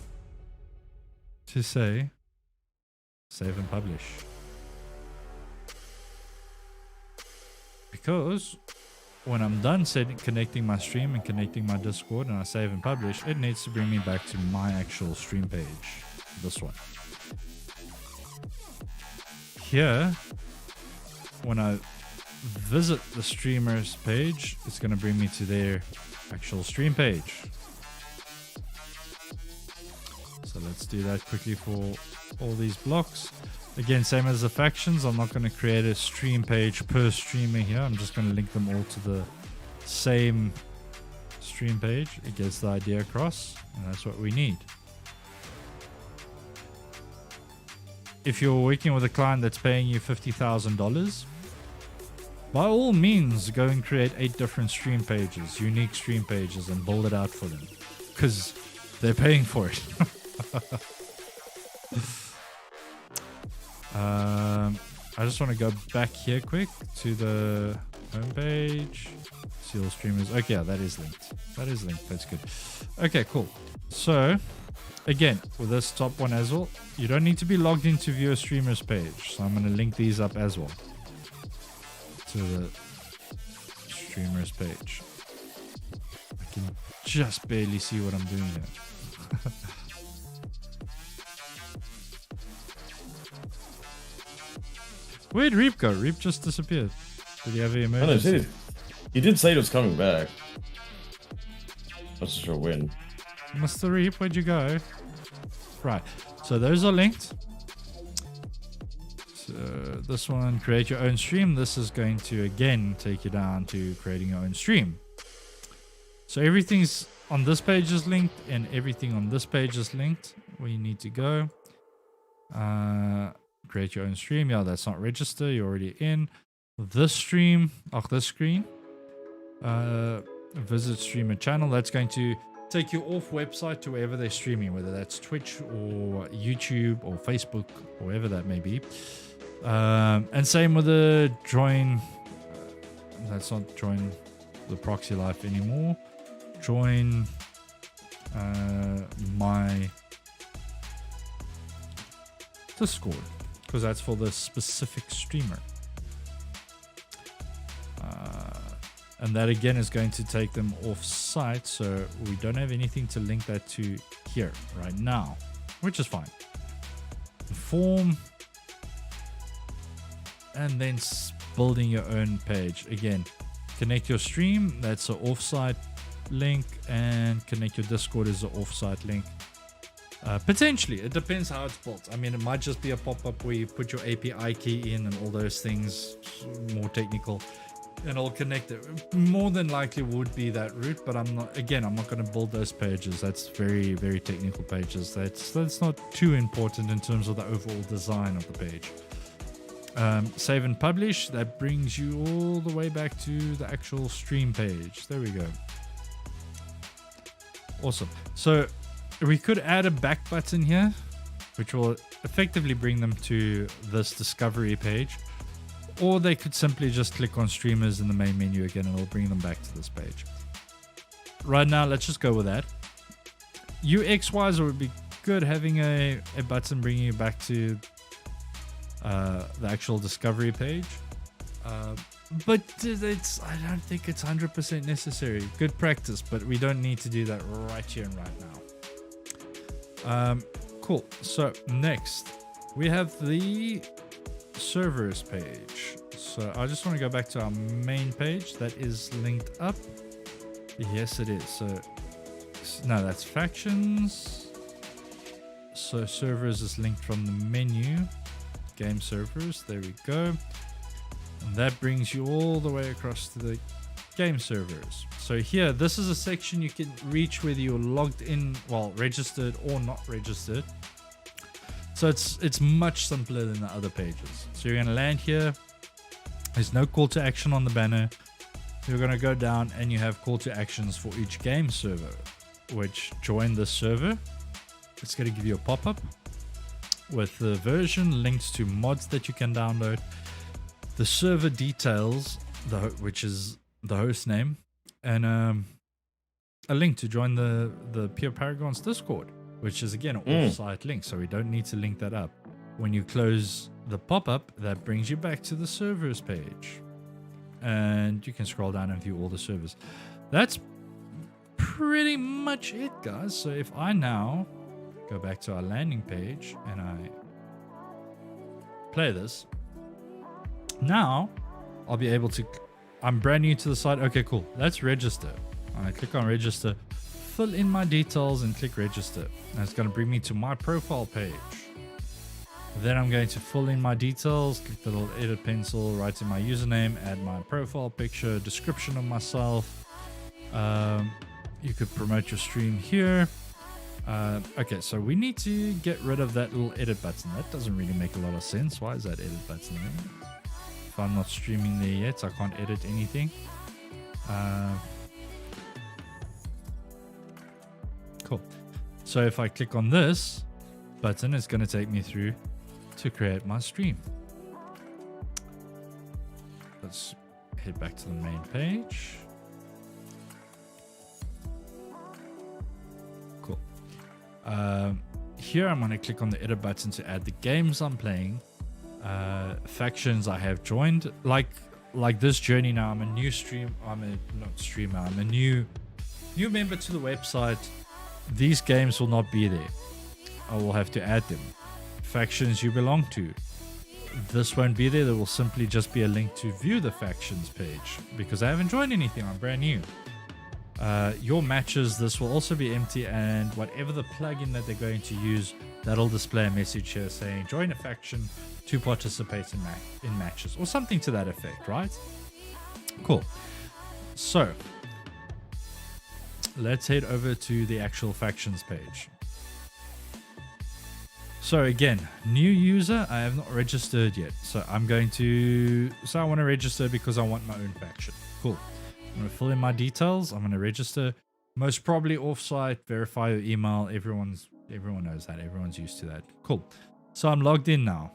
to say save and publish. because when I'm done connecting my stream and connecting my Discord and I save and publish, it needs to bring me back to my actual stream page. This one. Here, when I visit the streamer's page, it's going to bring me to their actual stream page. So let's do that quickly for all these blocks. Again, same as the factions, I'm not going to create a stream page per streamer here. I'm just going to link them all to the same stream page. It gets the idea across, and that's what we need. If you're working with a client that's paying you $50,000, by all means, go and create 8 different stream pages, unique stream pages, and build it out for them, because they're paying for it. I just want to go back here quick to the homepage. See all streamers. Okay, yeah, that is linked. That is linked. That's good. Okay, cool. So, again, with this top one as well, you don't need to be logged in to view a streamer's page. So I'm going to link these up as well to the streamer's page. I can just barely see what I'm doing here. Where'd Reap go? Reap just disappeared. Did he have an emergency? He did say it was coming back. Not so sure when. Mr. Reap, where'd you go? Right. So those are linked. So this one, create your own stream. This is going to, again, take you down to creating your own stream. So everything's on this page is linked and everything on this page is linked. Where you need to go. Create your own stream. Yeah, that's not register. You're already in. This stream, this screen. Visit streamer channel. That's going to take you off website to wherever they're streaming, whether that's Twitch or YouTube or Facebook or wherever that may be. And same with the join. That's not join the Proxy Life anymore. Join my Discord, because that's for the specific streamer. And that again is going to take them off site, so we don't have anything to link that to here right now, which is fine. Form, and then building your own page. Again, connect your stream, that's an offsite link, and connect your Discord is an offsite link. Potentially, it depends how it's built. I mean, it might just be a pop-up where you put your API key in and all those things, more technical, and I'll connect it. More than likely would be that route, but I'm not going to build those pages. That's very, very technical pages. That's not too important in terms of the overall design of the page. Save and publish, that brings you all the way back to the actual stream page. There we go. Awesome. So we could add a back button here, which will effectively bring them to this discovery page. Or they could simply just click on streamers in the main menu again and it'll bring them back to this page. Right now, let's just go with that. UX-wise, it would be good having a button bringing you back to the actual discovery page. But I don't think it's 100% necessary. Good practice, but we don't need to do that right here and right now. Cool. So next, we have the servers page. So I just want to go back to our main page that is linked up. Yes, it is. So no, that's factions. So servers is linked from the menu. Game servers. There we go. And that brings you all the way across to the game servers. So here, this is a section you can reach whether you're logged in, well, registered or not registered. So it's much simpler than the other pages. So you're going to land here. There's no call to action on the banner. You're going to go down and you have call to actions for each game server, which join the server. It's going to give you a pop-up with the version, links to mods that you can download, the server details, which is the host name, and a link to join the Pure Paragons Discord, which is again an off-site link, so we don't need to link that up. When you close the pop-up, that brings you back to the servers page. and you can scroll down and view all the servers. That's pretty much it, guys. So if I now go back to our landing page and I play this, now I'll be able to, I'm brand new to the site. Okay, cool. Let's register. I click on register, fill in my details and click register. And it's going to bring me to my profile page. Then I'm going to fill in my details, click the little edit pencil, write in my username, add my profile picture, description of myself. You could promote your stream here. Okay, so we need to get rid of that little edit button. That doesn't really make a lot of sense. Why is that edit button there? If I'm not streaming there yet, I can't edit anything. Cool. So if I click on this button, it's going to take me through to create my stream. Let's head back to the main page. Cool. Here I'm going to click on the edit button to add the games I'm playing, factions I have joined. Like this journey now, I'm a new I'm a new member to the website. These games will not be there. I will have to add them. Factions you belong to, this won't be there. There will simply just be a link to view the factions page because I haven't joined anything. I'm brand new. Your matches, this will also be empty, and whatever the plugin that they're going to use, that'll display a message here saying join a faction to participate in matches or something to that effect, right? Cool. So let's head over to the actual factions page. So again, new user, I have not registered yet. So I want to register because I want my own faction. Cool. I'm going to fill in my details. I'm going to register. Most probably offsite, verify your email. Everyone knows that. Everyone's used to that. Cool. So I'm logged in now.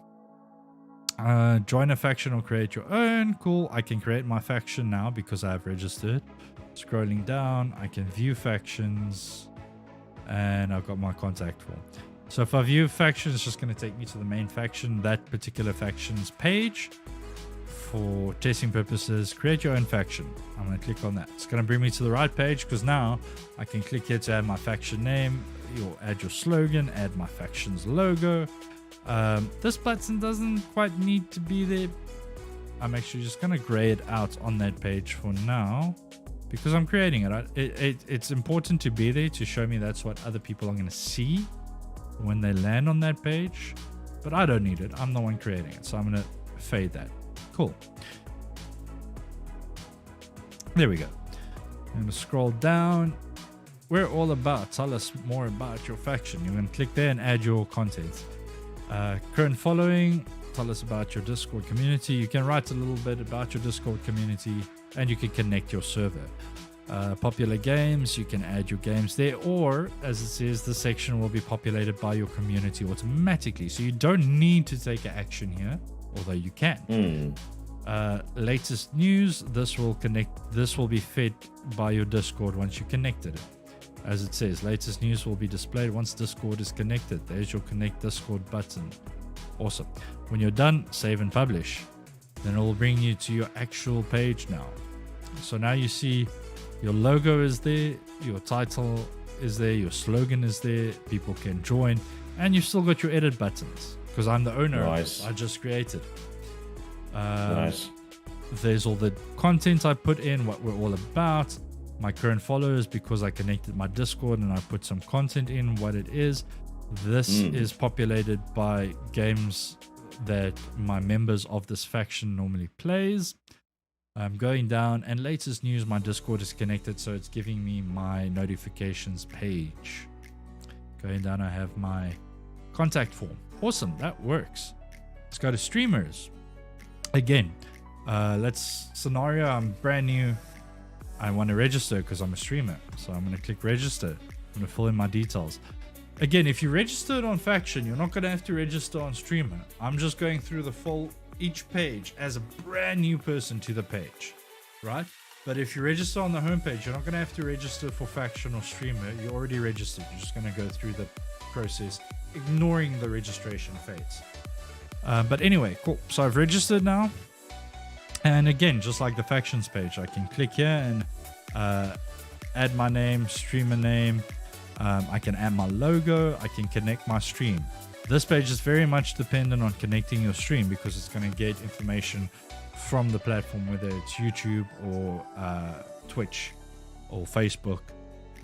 Join a faction or create your own. Cool. I can create my faction now because I have registered. Scrolling down, I can view factions and I've got my contact form. So if I view faction, it's just going to take me to the main faction, that particular faction's page. For testing purposes, create your own faction. I'm going to click on that. It's going to bring me to the right page because now I can click here to add my faction name. You'll add your slogan, add my faction's logo. This button doesn't quite need to be there. I'm actually just going to gray it out on that page for now because I'm creating it. It's important to be there to show me that's what other people are going to see when they land on that page, but I don't need it. I'm the one creating it, so I'm going to fade that. Cool. There we go. I'm going to scroll down. We're all about. Tell us more about your faction. You're going to click there and add your content. Current following. Tell us about your Discord community. You can write a little bit about your Discord community and you can connect your server. Popular games, you can add your games there, or as it says, the section will be populated by your community automatically, so you don't need to take action here, although you can. Latest news, this will be fed by your Discord once you connected it. As it says, latest news will be displayed once Discord is connected. There's your connect Discord button. Awesome. When you're done, save and publish. Then it will bring you to your actual page now. So now you see your logo is there, your title is there, your slogan is there, people can join, and you've still got your edit buttons because I'm the owner of this. I just created. Nice. There's all the content I put in, what we're all about, my current followers because I connected my Discord and I put some content in, what it is. This is populated by games that my members of this faction normally plays. I'm going down and latest news, my Discord is connected, so it's giving me my notifications page. Going down, I have my contact form. Awesome, that works. Let's go to streamers. Again, I'm brand new. I want to register because I'm a streamer. So I'm going to click register. I'm going to fill in my details. Again, if you registered on faction, you're not going to have to register on streamer. I'm just going through each page as a brand new person to the page, right? But if you register on the homepage, you're not going to have to register for faction or streamer. You're already registered. You're just going to go through the process, ignoring the registration phase. But anyway, cool. So I've registered now. And again, just like the factions page, I can click here and add my name, streamer name. I can add my logo. I can connect my stream. This page is very much dependent on connecting your stream because it's going to get information from the platform, whether it's YouTube or Twitch or Facebook.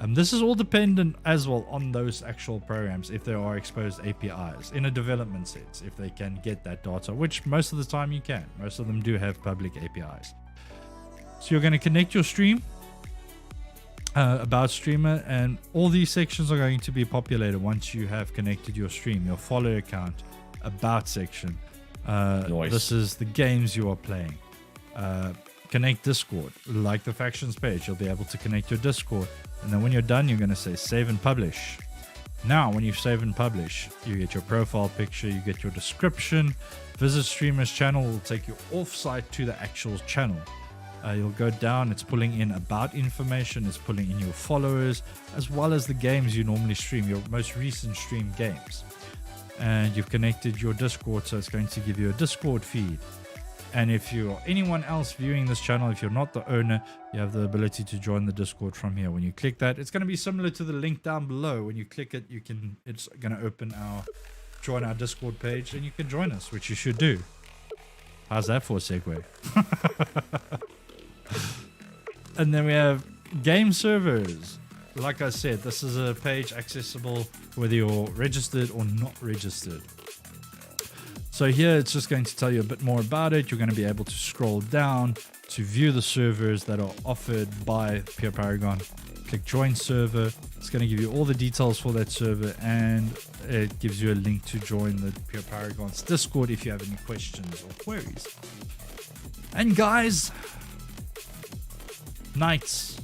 This is all dependent as well on those actual programs, if there are exposed APIs in a development sense, if they can get that data, which most of the time you can. Most of them do have public APIs. So you're going to connect your stream, about streamer, and all these sections are going to be populated once you have connected your stream. Your follow account, about section. Nice. This is the games you are playing. Connect Discord, like the factions page. You'll be able to connect your Discord. And then when you're done, you're going to say save and publish. Now, when you save and publish, you get your profile picture, you get your description. Visit streamer's channel will take you off-site to the actual channel. You'll go down, it's pulling in about information, it's pulling in your followers, as well as the games you normally stream, your most recent stream games. And you've connected your Discord, so it's going to give you a Discord feed. And if you're anyone else viewing this channel, if you're not the owner, you have the ability to join the Discord from here. When you click that, it's going to be similar to the link down below. When you click it, it's going to open join our Discord page, and you can join us, which you should do. How's that for a segue? And then we have game servers. Like I said, this is a page accessible whether you're registered or not registered. So here it's just going to tell you a bit more about it. You're going to be able to scroll down to view the servers that are offered by Pure Paragon. Click join server. It's going to give you all the details for that server, and it gives you a link to join the Pure Paragon's Discord if you have any questions or queries. And guys, knights,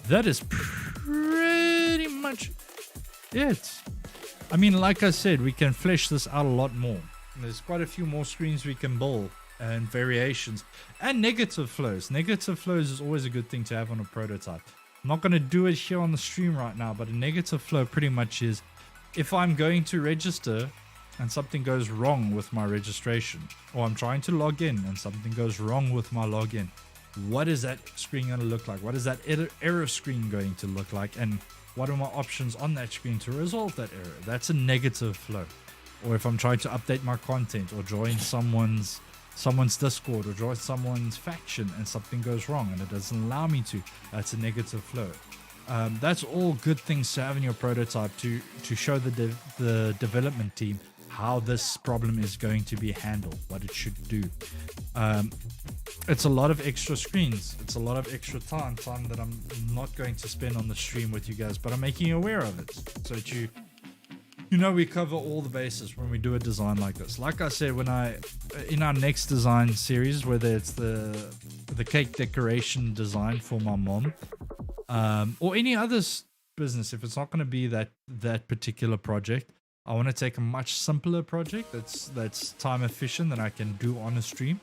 that is pretty much it. I mean, like I said, we can flesh this out a lot more. There's quite a few more screens we can build, and variations, and negative flows. Negative flows is always a good thing to have on a prototype. I'm not going to do it here on the stream right now, but a negative flow pretty much is if I'm going to register and something goes wrong with my registration, or I'm trying to log in and something goes wrong with my login, what is that screen going to look like? What is that error screen going to look like? And what are my options on that screen to resolve that error? That's a negative flow. Or if I'm trying to update my content or join someone's Discord or join someone's faction and something goes wrong and it doesn't allow me to, that's a negative flow. That's all good things to have in your prototype to show the development team how this problem is going to be handled, what it should do. It's a lot of extra screens. It's a lot of extra time that I'm not going to spend on the stream with you guys, but I'm making you aware of it so that you know we cover all the bases when we do a design like this. Like I said, in our next design series, whether it's the cake decoration design for my mom, or any other business, if it's not going to be that particular project, I want to take a much simpler project that's time efficient that I can do on a stream,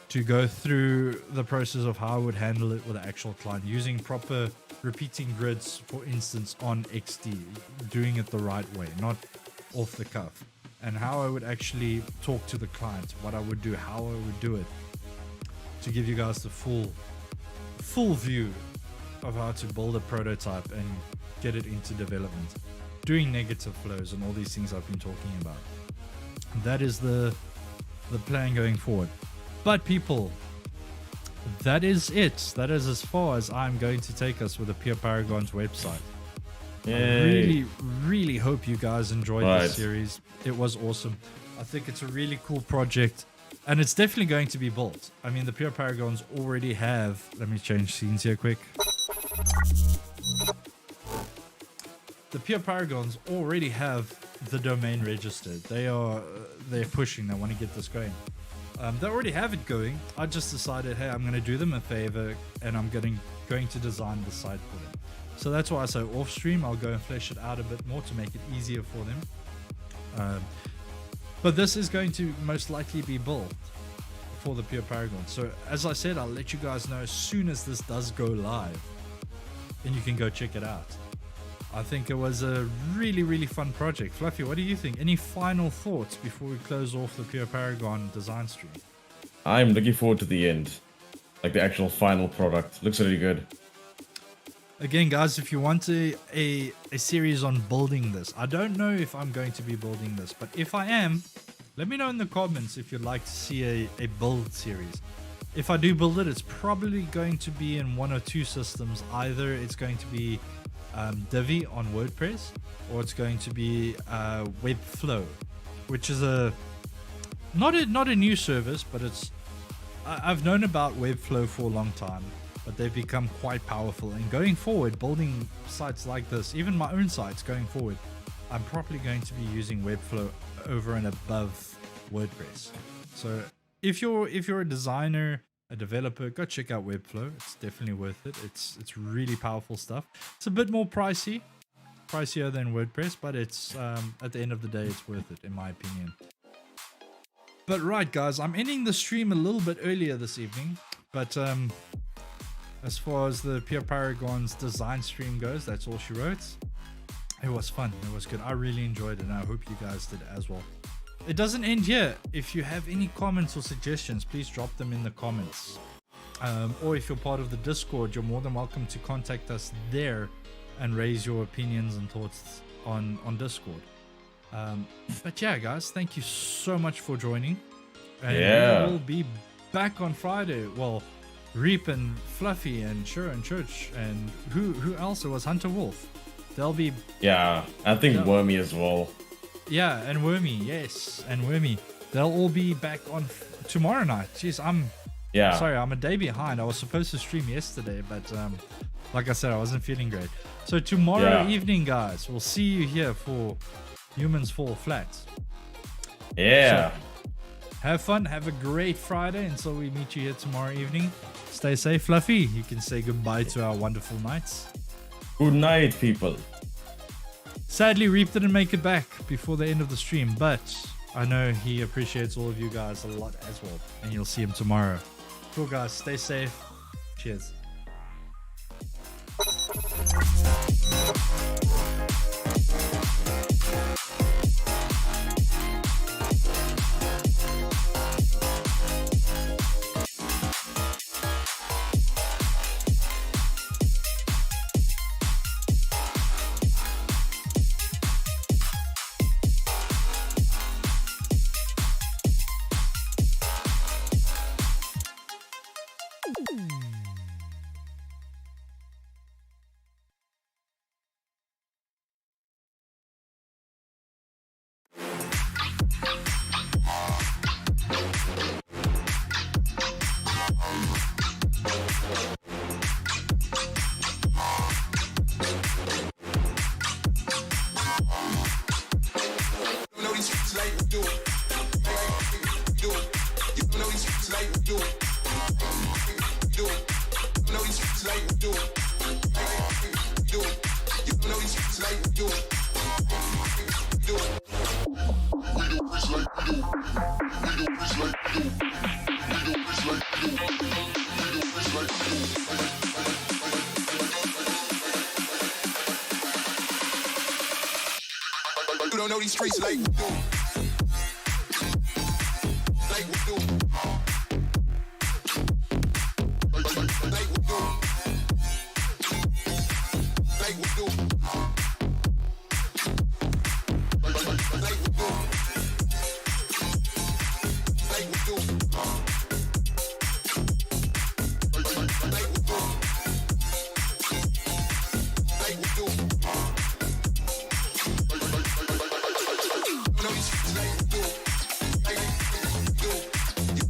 to go through the process of how I would handle it with an actual client, using proper repeating grids, for instance, on XD, doing it the right way, not off the cuff, and how I would actually talk to the client, what I would do, how I would do it, to give you guys the full view of how to build a prototype and get it into development, doing negative flows and all these things I've been talking about. That is the plan going forward. But people, that is it. That is as far as I'm going to take us with the Pure Paragon's website. Yay. I really, really hope you guys enjoyed this series. It was awesome. I think it's a really cool project, and it's definitely going to be built. I mean, the Pure Paragons already have... Let me change scenes here quick. The Pure Paragons already have the domain registered. They're pushing. They want to get this going. They already have it going. I just decided, hey, I'm going to do them a favor, and I'm going to design the site for them. So that's why I say off stream, I'll go and flesh it out a bit more to make it easier for them. But this is going to most likely be built for the Pure Paragon. So as I said, I'll let you guys know as soon as this does go live, and you can go check it out. I think it was a really, really fun project. Fluffy, what do you think? Any final thoughts before we close off the Pure Paragon design stream? I'm looking forward to the end. Like the actual final product. Looks really good. Again, guys, if you want a series on building this, I don't know if I'm going to be building this, but if I am, let me know in the comments if you'd like to see a build series. If I do build it, it's probably going to be in one or two systems. Either it's going to be Divi on WordPress, or it's going to be Webflow, which is not a new service, but I've known about Webflow for a long time. But they've become quite powerful, and going forward, building sites like this, even my own sites going forward, I'm probably going to be using Webflow over and above WordPress. So if you're a designer, a developer, go check out Webflow. It's definitely worth it. It's really powerful stuff. It's a bit more pricier than WordPress, but it's at the end of the day, it's worth it in my opinion. But right, guys, I'm ending the stream a little bit earlier this evening, but as far as the Pure Paragon's design stream goes, that's all she wrote. It was fun. It was good. I really enjoyed it, and I hope you guys did as well. It doesn't end here. If you have any comments or suggestions, please drop them in the comments. Or if you're part of the Discord, you're more than welcome to contact us there and raise your opinions and thoughts on Discord. But yeah, guys, thank you so much for joining. And we will be back on Friday. Well, Reap and Fluffy and Sure and Church and who else? It was Hunter Wolf. They'll be I think Wormy as well. Yeah, and Wormy, yes, and Wormy. They'll all be back on tomorrow night. Jeez, sorry, I'm a day behind. I was supposed to stream yesterday, but like I said, I wasn't feeling great. So tomorrow evening, guys, we'll see you here for Humans Fall Flat. Yeah. So, have fun. Have a great Friday until we meet you here tomorrow evening. Stay safe, Fluffy. You can say goodbye to our wonderful nights. Good night, people. Sadly, Reap didn't make it back before the end of the stream, but I know he appreciates all of you guys a lot as well, and you'll see him tomorrow. Cool, guys. Stay safe. Cheers. You don't know these streets like we do. Like we do. Like we do. Like we do. Like we do. Like we do. Like we do. Like we do. You know these streets like we do. Like we do.